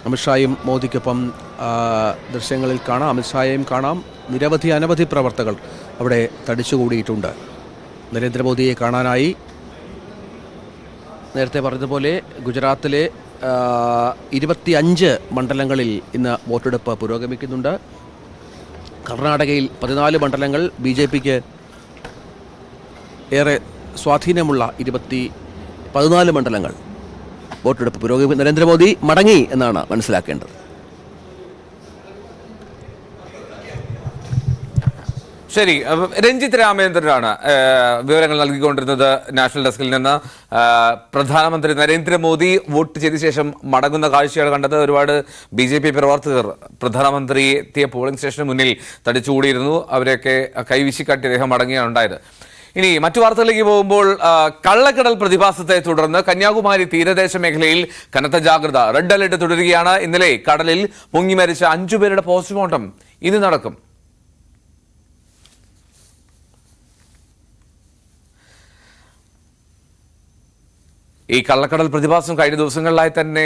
അമിത്ഷായും മോദിക്കൊപ്പം ദൃശ്യങ്ങളിൽ കാണാം. അമിത്ഷായെയും കാണാം. അനവധി പ്രവർത്തകർ അവിടെ തടിച്ചുകൂടിയിട്ടുണ്ട് നരേന്ദ്രമോദിയെ കാണാനായി. നേരത്തെ പറഞ്ഞതുപോലെ ഗുജറാത്തിലെ 25 മണ്ഡലങ്ങളിൽ ഇന്ന് വോട്ടെടുപ്പ് പുരോഗമിക്കുന്നുണ്ട്. കർണാടകയിൽ 14 മണ്ഡലങ്ങൾ, BJPക്ക് ഏറെ സ്വാധീനമുള്ള 14 മണ്ഡലങ്ങൾ വോട്ടെടുപ്പ് പുരോഗമിക്കും. നരേന്ദ്രമോദി മടങ്ങി എന്നാണ് മനസ്സിലാക്കേണ്ടത്. ശരി, രഞ്ജിത്ത് രാമേന്ദ്രനാണ് വിവരങ്ങൾ നൽകിക്കൊണ്ടിരുന്നത് നാഷണൽ ഡെസ്കിൽ നിന്ന്. പ്രധാനമന്ത്രി നരേന്ദ്രമോദി വോട്ട് ചെയ്ത ശേഷം മടങ്ങുന്ന കാഴ്ചയാണ് കണ്ടത്. ഒരുപാട് BJP പ്രവർത്തകർ പ്രധാനമന്ത്രി എത്തിയ പോളിംഗ് സ്റ്റേഷന് മുന്നിൽ തടിച്ചുകൂടിയിരുന്നു. അവരെയൊക്കെ കൈവീശിക്കാട്ടി അദ്ദേഹം മടങ്ങിയാണ് ഉണ്ടായത്. ഇനി മറ്റു വാർത്തകളിലേക്ക് പോകുമ്പോൾ കള്ളക്കടൽ പ്രതിഭാസത്തെ തുടർന്ന് കന്യാകുമാരി തീരദേശ മേഖലയിൽ കനത്ത ജാഗ്രത. റെഡ് അലർട്ട് തുടരുകയാണ്. ഇന്നലെ കടലിൽ മുങ്ങി മരിച്ച 5 പേരുടെ പോസ്റ്റ്മോർട്ടം ഇന്ന് നടക്കും. ഈ കള്ളക്കടൽ പ്രതിഭാസം കഴിഞ്ഞ ദിവസങ്ങളിലായി തന്നെ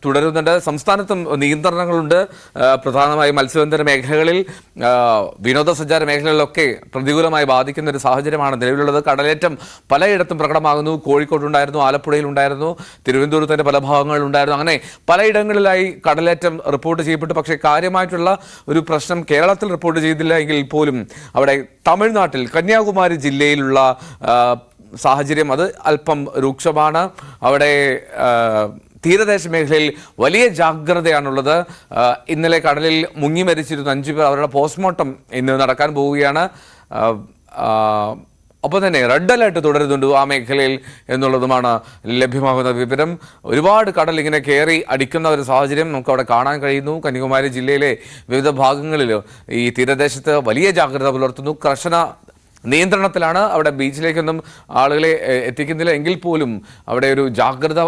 തുടരുന്നുണ്ട്. സംസ്ഥാനത്തും നിയന്ത്രണങ്ങളുണ്ട്. പ്രധാനമായും മത്സ്യബന്ധന മേഖലകളിൽ, വിനോദസഞ്ചാര മേഖലകളിലൊക്കെ പ്രതികൂലമായി ബാധിക്കുന്ന ഒരു സാഹചര്യമാണ് നിലവിലുള്ളത്. കടലേറ്റം പലയിടത്തും പ്രകടമാകുന്നു. കോഴിക്കോട്ടുണ്ടായിരുന്നു, ആലപ്പുഴയിലുണ്ടായിരുന്നു, തിരുവനന്തപുരത്തിൻ്റെ പല ഭാഗങ്ങളിലുണ്ടായിരുന്നു. അങ്ങനെ പലയിടങ്ങളിലായി കടലേറ്റം റിപ്പോർട്ട് ചെയ്യപ്പെട്ടു. പക്ഷേ കാര്യമായിട്ടുള്ള ഒരു പ്രശ്നം കേരളത്തിൽ റിപ്പോർട്ട് ചെയ്തില്ല എങ്കിൽ പോലും അവിടെ തമിഴ്നാട്ടിൽ കന്യാകുമാരി ജില്ലയിലുള്ള സാഹചര്യം അത് അല്പം രൂക്ഷമാണ്. അവിടെ തീരദേശ മേഖലയിൽ വലിയ ജാഗ്രതയാണുള്ളത്. ഇന്നലെ കടലിൽ മുങ്ങി മരിച്ചിരുന്ന 5 പേർ, അവരുടെ പോസ്റ്റ്മോർട്ടം ഇന്ന് നടക്കാൻ പോവുകയാണ്. ഒപ്പം തന്നെ റെഡ് അലേർട്ട് തുടരുന്നുണ്ട് ആ മേഖലയിൽ എന്നുള്ളതുമാണ് ലഭ്യമാകുന്ന വിവരം. ഒരുപാട് കടൽ ഇങ്ങനെ കയറി അടിക്കുന്ന ഒരു സാഹചര്യം നമുക്ക് അവിടെ കാണാൻ കഴിയുന്നു. കന്യാകുമാരി ജില്ലയിലെ വിവിധ ഭാഗങ്ങളിൽ ഈ തീരദേശത്ത് വലിയ ജാഗ്രത പുലർത്തുന്നു. കർശന നിയന്ത്രണത്തിലാണ്. അവിടെ ബീച്ചിലേക്കൊന്നും ആളുകളെ എത്തിക്കുന്നില്ല എങ്കിൽ പോലും അവിടെ ഒരു ജാഗ്രത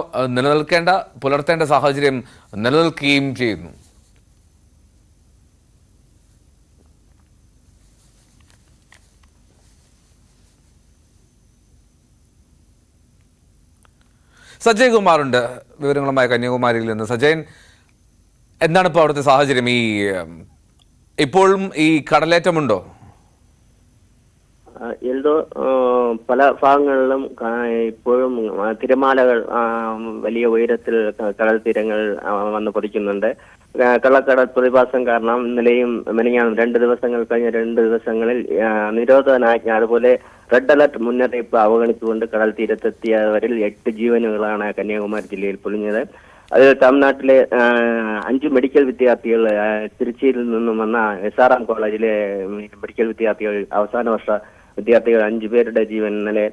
പുലർത്തേണ്ട സാഹചര്യം നിലനിൽക്കുകയും ചെയ്യുന്നു. സജയ് കുമാറുണ്ട് വിവരങ്ങളുമായി കന്യാകുമാരിയിൽ നിന്ന്. സജയൻ, എന്താണ് ഇപ്പോൾ അവിടുത്തെ സാഹചര്യം? ഇപ്പോഴും ഈ കടലേറ്റമുണ്ടോ? എൽദോ, പല ഭാഗങ്ങളിലും ഇപ്പോഴും തിരമാലകൾ വലിയ ഉയരത്തിൽ കടൽ തീരങ്ങൾ വന്ന് പതിക്കുന്നുണ്ട്. കള്ളക്കടൽ പ്രതിഭാസം കാരണം ഇന്നലെയും മെനഞ്ഞാന്നും 2 ദിവസങ്ങൾ കഴിഞ്ഞ 2 ദിവസങ്ങളിൽ നിരോധനാജ്ഞ, അതുപോലെ റെഡ് അലർട്ട് മുന്നറിയിപ്പ് അവഗണിച്ചുകൊണ്ട് കടൽ തീരത്തെത്തിയവരിൽ 8 ജീവനുകളാണ് കന്യാകുമാരി ജില്ലയിൽ പൊലിഞ്ഞത്. അത് തമിഴ്നാട്ടിലെ 5 മെഡിക്കൽ വിദ്യാർത്ഥികൾ, തിരുച്ചിയിൽ നിന്നും വന്ന SRM കോളേജിലെ മെഡിക്കൽ വിദ്യാർത്ഥികൾ, അവസാന വർഷ വിദ്യാർത്ഥികൾ 5 പേരുടെ ജീവൻ ഇന്നലെ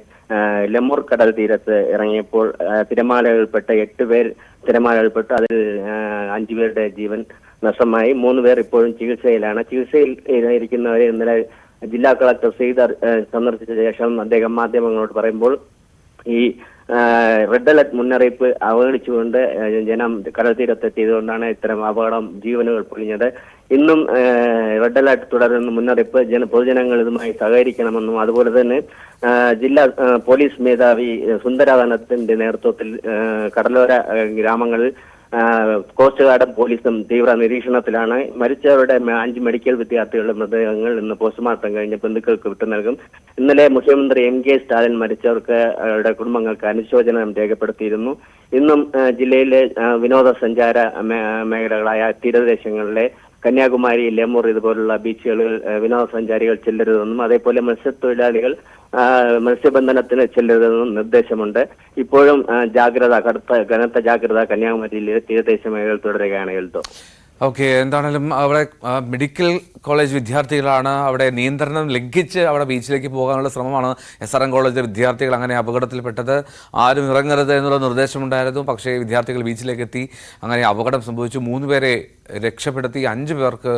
ലെമൂർ കടൽ തീരത്ത് ഇറങ്ങിയപ്പോൾ തിരമാലകൾപ്പെട്ട് 8 പേർ തിരമാലകൾപ്പെട്ട് അതിൽ 5 പേരുടെ ജീവൻ നഷ്ടമായി. 3 പേർ ഇപ്പോഴും ചികിത്സയിലാണ്. ചികിത്സയിൽ ഇരിക്കുന്നവരെ ഇന്നലെ ജില്ലാ കളക്ടർ ശ്രീധർ സന്ദർശിച്ച ശേഷം അദ്ദേഹം മാധ്യമങ്ങളോട് പറയുമ്പോൾ ഈ റെഡ് അലർട്ട് മുന്നറിയിപ്പ് അവഗണിച്ചുകൊണ്ട് ജനം കടൽ തീരത്തെത്തിയതുകൊണ്ടാണ് ഇത്തരം അപകടം, ജീവനുകൾ പൊലിഞ്ഞത്. ഇന്നും റെഡ് അലർട്ട് തുടരുന്ന മുന്നറിയിപ്പ് പൊതുജനങ്ങൾ ഇതുമായി സഹകരിക്കണമെന്നും അതുപോലെ തന്നെ ജില്ലാ പോലീസ് മേധാവി സുന്ദരാനന്ദത്തിന്റെ നേതൃത്വത്തിൽ കടലോര ഗ്രാമങ്ങളിൽ കോസ്റ്റ് ഗാർഡും പോലീസും തീവ്ര നിരീക്ഷണത്തിലാണ്. മരിച്ചവരുടെ 5 മെഡിക്കൽ വിദ്യാർത്ഥികളുടെ മൃതദേഹങ്ങൾ ഇന്ന് പോസ്റ്റ്മോർട്ടം കഴിഞ്ഞ് ബന്ധുക്കൾക്ക് വിട്ടു നൽകും. ഇന്നലെ മുഖ്യമന്ത്രി MK സ്റ്റാലിൻ മരിച്ചവർക്ക് അവരുടെ കുടുംബങ്ങൾക്ക് അനുശോചനം രേഖപ്പെടുത്തിയിരുന്നു. ഇന്നും ജില്ലയിലെ വിനോദസഞ്ചാര മേഖലകളായ തീരദേശങ്ങളിലെ കന്യാകുമാരി, ലെമൂർ ഇതുപോലുള്ള ബീച്ചുകളിൽ വിനോദസഞ്ചാരികൾ ചെല്ലരുതെന്നും അതേപോലെ മത്സ്യത്തൊഴിലാളികൾ മത്സ്യബന്ധനത്തിന് ചെല്ലരുതെന്നും നിർദ്ദേശമുണ്ട്. ഇപ്പോഴും കനത്ത ജാഗ്രത കന്യാകുമാരി ജില്ലയിലെ തീരദേശ മേഖലയിൽ തുടരുകയാണ്. എൽദോ, ഓക്കെ, എന്താണെങ്കിലും അവിടെ മെഡിക്കൽ കോളേജ് വിദ്യാർത്ഥികളാണ്. അവിടെ നിയന്ത്രണം ലംഘിച്ച് അവിടെ ബീച്ചിലേക്ക് പോകാനുള്ള ശ്രമമാണ്. SRM കോളേജിലെ വിദ്യാർത്ഥികൾ അങ്ങനെ അപകടത്തിൽപ്പെട്ടത്. ആരും ഇറങ്ങരുത് എന്നുള്ള നിർദ്ദേശമുണ്ടായിരുന്നു. പക്ഷേ വിദ്യാർത്ഥികൾ ബീച്ചിലേക്ക് എത്തി. അങ്ങനെ അപകടം സംഭവിച്ചു. 3 പേരെ രക്ഷപ്പെടുത്തി. 5 പേർക്ക്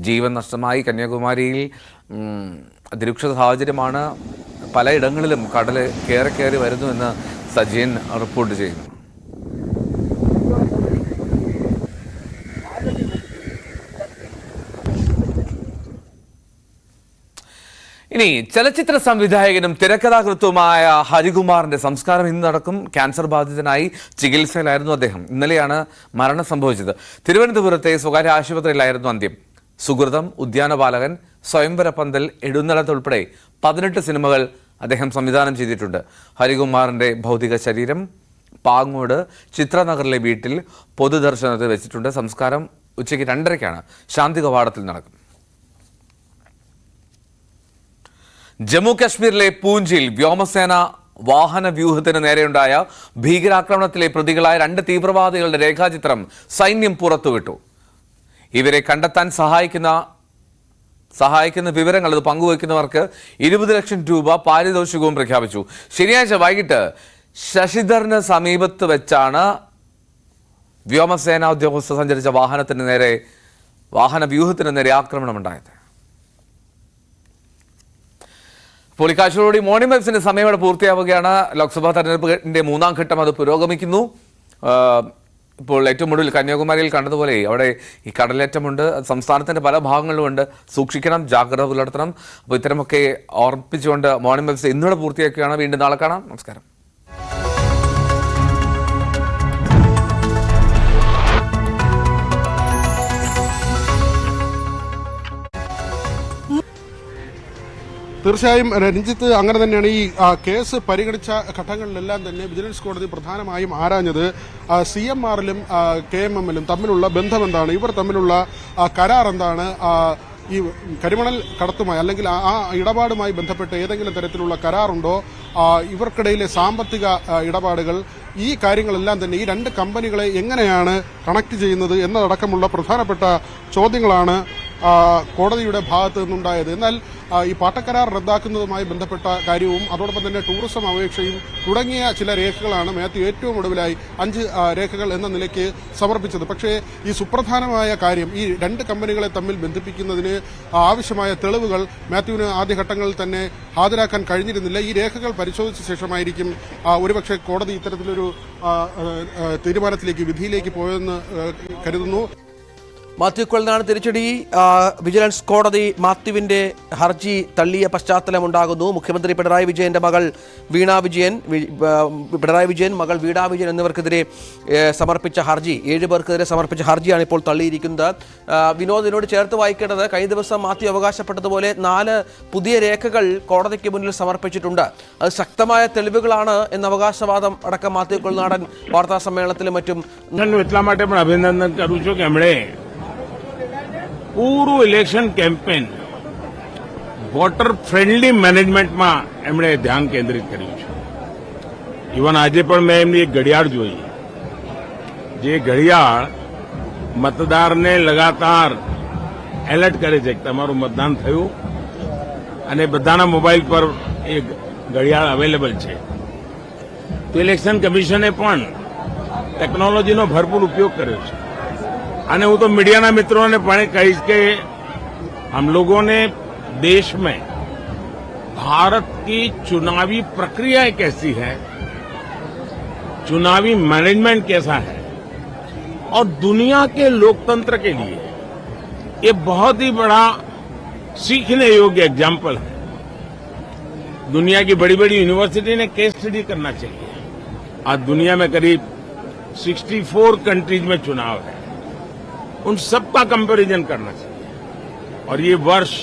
ജീവൻ നഷ്ടമായി. കന്യാകുമാരിയിൽ അതിരൂക്ഷ സാഹചര്യമാണ്. പലയിടങ്ങളിലും കടൽ കയറി വരുന്നു എന്ന് സജയൻ റിപ്പോർട്ട് ചെയ്യുന്നു. ഇനി ചലച്ചിത്ര സംവിധായകനും തിരക്കഥാകൃത്തുമായ ഹരികുമാറിന്റെ സംസ്കാരം ഇന്ന് നടക്കും. ക്യാൻസർ ബാധിതനായി ചികിത്സയിലായിരുന്നു അദ്ദേഹം. ഇന്നലെയാണ് മരണം സംഭവിച്ചത്. തിരുവനന്തപുരത്തെ സ്വകാര്യ ആശുപത്രിയിലായിരുന്നു അന്ത്യം. സുഹൃതം, ഉദ്യാനപാലകൻ, സ്വയംവര പന്തൽ, എഴുന്നള്ളത്ത് ഉൾപ്പെടെ 18 സിനിമകൾ അദ്ദേഹം സംവിധാനം ചെയ്തിട്ടുണ്ട്. ഹരികുമാറിന്റെ ഭൗതിക ശരീരം പാങ്ങോട് ചിത്രനഗറിലെ വീട്ടിൽ പൊതുദർശനത്തിൽ വെച്ചിട്ടുണ്ട്. സംസ്കാരം ഉച്ചയ്ക്ക് 2:30 ശാന്തി കവാടത്തിൽ നടക്കും. ജമ്മു കാശ്മീരിലെ പൂഞ്ചിൽ വ്യോമസേന വാഹന വ്യൂഹത്തിന് നേരെയുണ്ടായ ഭീകരാക്രമണത്തിലെ പ്രതികളായ 2 തീവ്രവാദികളുടെ രേഖാചിത്രം സൈന്യം പുറത്തുവിട്ടു. ഇവരെ കണ്ടെത്താൻ സഹായിക്കുന്ന വിവരങ്ങൾ അത് പങ്കുവയ്ക്കുന്നവർക്ക് 20 ലക്ഷം രൂപ പാരിതോഷികവും പ്രഖ്യാപിച്ചു. ശനിയാഴ്ച വൈകിട്ട് ശശിധറിന് സമീപത്ത് വെച്ചാണ് വ്യോമസേന ഉദ്യോഗസ്ഥർ സഞ്ചരിച്ച വാഹന വ്യൂഹത്തിന് നേരെ ആക്രമണമുണ്ടായത്. ഇപ്പോൾ ഈ കാഴ്ചകളോടെ മോർണിംഗ് വൈബ്സിന്റെ സമയം ഇവിടെ പൂർത്തിയാവുകയാണ്. ലോക്സഭാ തെരഞ്ഞെടുപ്പിന്റെ 3ാം ഘട്ടം അത് പുരോഗമിക്കുന്നു. ഇപ്പോൾ ഏറ്റവും ഒടുവിൽ കന്യാകുമാരിയിൽ കണ്ടതുപോലെ അവിടെ ഈ കടലേറ്റമുണ്ട്. സംസ്ഥാനത്തിന്റെ പല ഭാഗങ്ങളിലുമുണ്ട്. സൂക്ഷിക്കണം, ജാഗ്രത പുലർത്തണം. അപ്പോൾ ഇത്തരമൊക്കെ ഓർമ്മിപ്പിച്ചുകൊണ്ട് മോർണിംഗ് വൈബ്സ് ഇന്നിവിടെ പൂർത്തിയാക്കുകയാണ്. വീണ്ടും നാളെ കാണാം. നമസ്കാരം. തീർച്ചയായും രഞ്ജിത്ത്, അങ്ങനെ തന്നെയാണ്. ഈ കേസ് പരിഗണിച്ച ഘട്ടങ്ങളിലെല്ലാം തന്നെ വിജിലൻസ് കോടതി പ്രധാനമായും ആരാഞ്ഞത് CMR-ലും KMM-ലും തമ്മിലുള്ള ബന്ധമെന്താണ്, ഇവർ തമ്മിലുള്ള കരാർ എന്താണ്, ഈ കരിമണൽ കടത്തുമായി അല്ലെങ്കിൽ ആ ഇടപാടുമായി ബന്ധപ്പെട്ട് ഏതെങ്കിലും തരത്തിലുള്ള കരാറുണ്ടോ, ഇവർക്കിടയിലെ സാമ്പത്തിക ഇടപാടുകൾ, ഈ കാര്യങ്ങളെല്ലാം തന്നെ ഈ രണ്ട് കമ്പനികളെ എങ്ങനെയാണ് കണക്ട് ചെയ്യുന്നത് എന്നതടക്കമുള്ള പ്രധാനപ്പെട്ട ചോദ്യങ്ങളാണ് കോടതിയുടെ ഭാഗത്ത് നിന്നുണ്ടായത്. എന്നാൽ ഈ പാട്ടക്കരാർ റദ്ദാക്കുന്നതുമായി ബന്ധപ്പെട്ട കാര്യവും അതോടൊപ്പം തന്നെ ടൂറിസം അപേക്ഷയും തുടങ്ങിയ ചില രേഖകളാണ് മാത്യു ഏറ്റവും ഒടുവിലായി 5 രേഖകൾ എന്ന നിലയ്ക്ക് സമർപ്പിച്ചത്. പക്ഷേ ഈ സുപ്രധാനമായ കാര്യം, ഈ രണ്ട് കമ്പനികളെ തമ്മിൽ ബന്ധിപ്പിക്കുന്നതിന് ആവശ്യമായ തെളിവുകൾ മാത്യുവിന് ആദ്യഘട്ടങ്ങളിൽ തന്നെ ഹാജരാക്കാൻ കഴിഞ്ഞിരുന്നില്ല. ഈ രേഖകൾ പരിശോധിച്ച ശേഷമായിരിക്കും ഒരുപക്ഷെ കോടതി ഇത്തരത്തിലൊരു തീരുമാനത്തിലേക്ക്, വിധിയിലേക്ക് പോയതെന്ന് കരുതുന്നു. മാത്യു കൊല്ലനാണ് തിരിച്ചടി. വിജിലൻസ് കോടതി മാത്യുവിന്റെ ഹർജി തള്ളിയ പശ്ചാത്തലമുണ്ടാകുന്നു. മുഖ്യമന്ത്രി പിണറായി വിജയന്റെ മകൾ പിണറായി വിജയൻ മകൾ വീണ വിജയൻ എന്നിവർക്കെതിരെ സമർപ്പിച്ച ഹർജി, 7 പേർക്കെതിരെ സമർപ്പിച്ച ഹർജിയാണ് ഇപ്പോൾ തള്ളിയിരിക്കുന്നത്. വിനോദിനോട് ചേർത്ത് വായിക്കേണ്ടത്, കഴിഞ്ഞ ദിവസം മാത്യു അവകാശപ്പെട്ടതുപോലെ 4 പുതിയ രേഖകൾ കോടതിക്ക് മുന്നിൽ സമർപ്പിച്ചിട്ടുണ്ട്. അത് ശക്തമായ തെളിവുകളാണ് എന്ന അവകാശവാദം അടക്കം മാത്യു കൊല്ലനാടൻ വാർത്താ സമ്മേളനത്തിലും മറ്റും અભિનંદન કરું છું કે એમણે પૂરું ઇલેક્શન કેમ્પેન વોટર ફ્રેન્ડલી મેનેજમેન્ટમાં એમણે ધ્યાન કેન્દ્રિત કર્યું છે. ઇવન આજે પણ મેં એમની એક ઘડિયાળ જોઈ, જે ઘડિયાળ મતદારને લગાતાર એલર્ટ કરે છે કે તમારું મતદાન થયું, અને બધાના મોબાઈલ પર એ ઘડિયાળ અવેલેબલ છે. તો ઇલેક્શન કમિશને પણ ટેકનોલોજીનો ભરપૂર ઉપયોગ કર્યો છે. અને હું તો મીડિયાના મિત્રોને પણ કહીશ કે हम लोगों ने देश में भारत की चुनावी प्रक्रिया कैसी है, चुनावी मैनेजमेंट कैसा है, और दुनिया के लोकतंत्र के लिए ये बहुत ही बड़ा सीखने योग्य एग्जाम्पल है. दुनिया की बड़ी बड़ी यूनिवर्सिटी ने केस स्टडी करना चाहिए. आज दुनिया में करीब 64 कंट्रीज में चुनाव है, उन सबका कंपैरिजन करना चाहिए. और ये वर्ष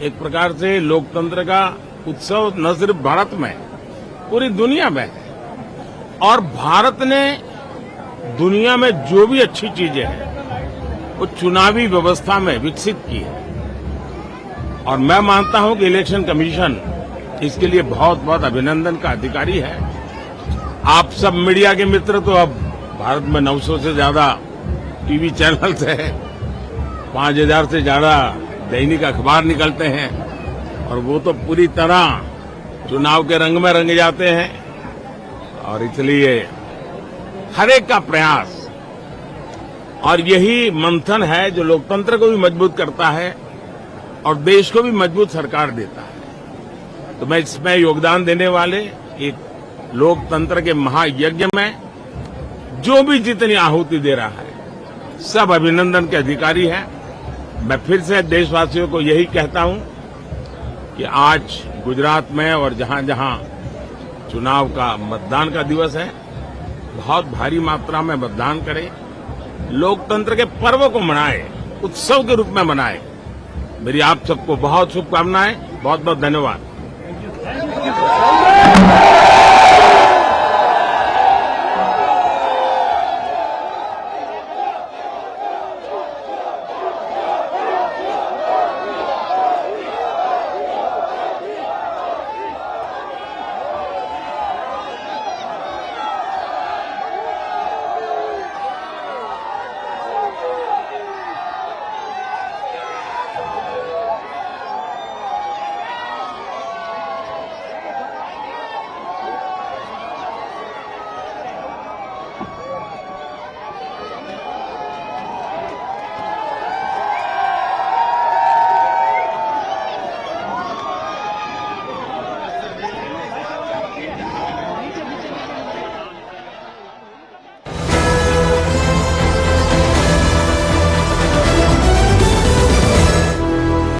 एक प्रकार से लोकतंत्र का उत्सव न सिर्फ भारत में, पूरी दुनिया में है. और भारत ने दुनिया में जो भी अच्छी चीजें हैं वो चुनावी व्यवस्था में विकसित की है. और मैं मानता हूं कि इलेक्शन कमीशन इसके लिए बहुत बहुत अभिनंदन का अधिकारी है. आप सब मीडिया के मित्र तो अब भारत में 900 से ज्यादा टीवी चैनल्स है, 5000 से ज्यादा दैनिक अखबार निकलते हैं, और वो तो पूरी तरह चुनाव के रंग में रंग जाते हैं. और इसलिए हर एक का प्रयास, और यही मंथन है जो लोकतंत्र को भी मजबूत करता है और देश को भी मजबूत सरकार देता है. तो मैं इसमें योगदान देने वाले एक लोकतंत्र के महायज्ञ में जो भी जितनी आहुति दे रहा है, सब अभिनंदन के अधिकारी हैं. मैं फिर से देशवासियों को यही कहता हूं कि आज गुजरात में और जहां जहां चुनाव का मतदान का दिवस है, बहुत भारी मात्रा में मतदान करें, लोकतंत्र के पर्व को मनाएं, उत्सव के रूप में मनाएं. मेरी आप सबको बहुत शुभकामनाएं. बहुत बहुत धन्यवाद.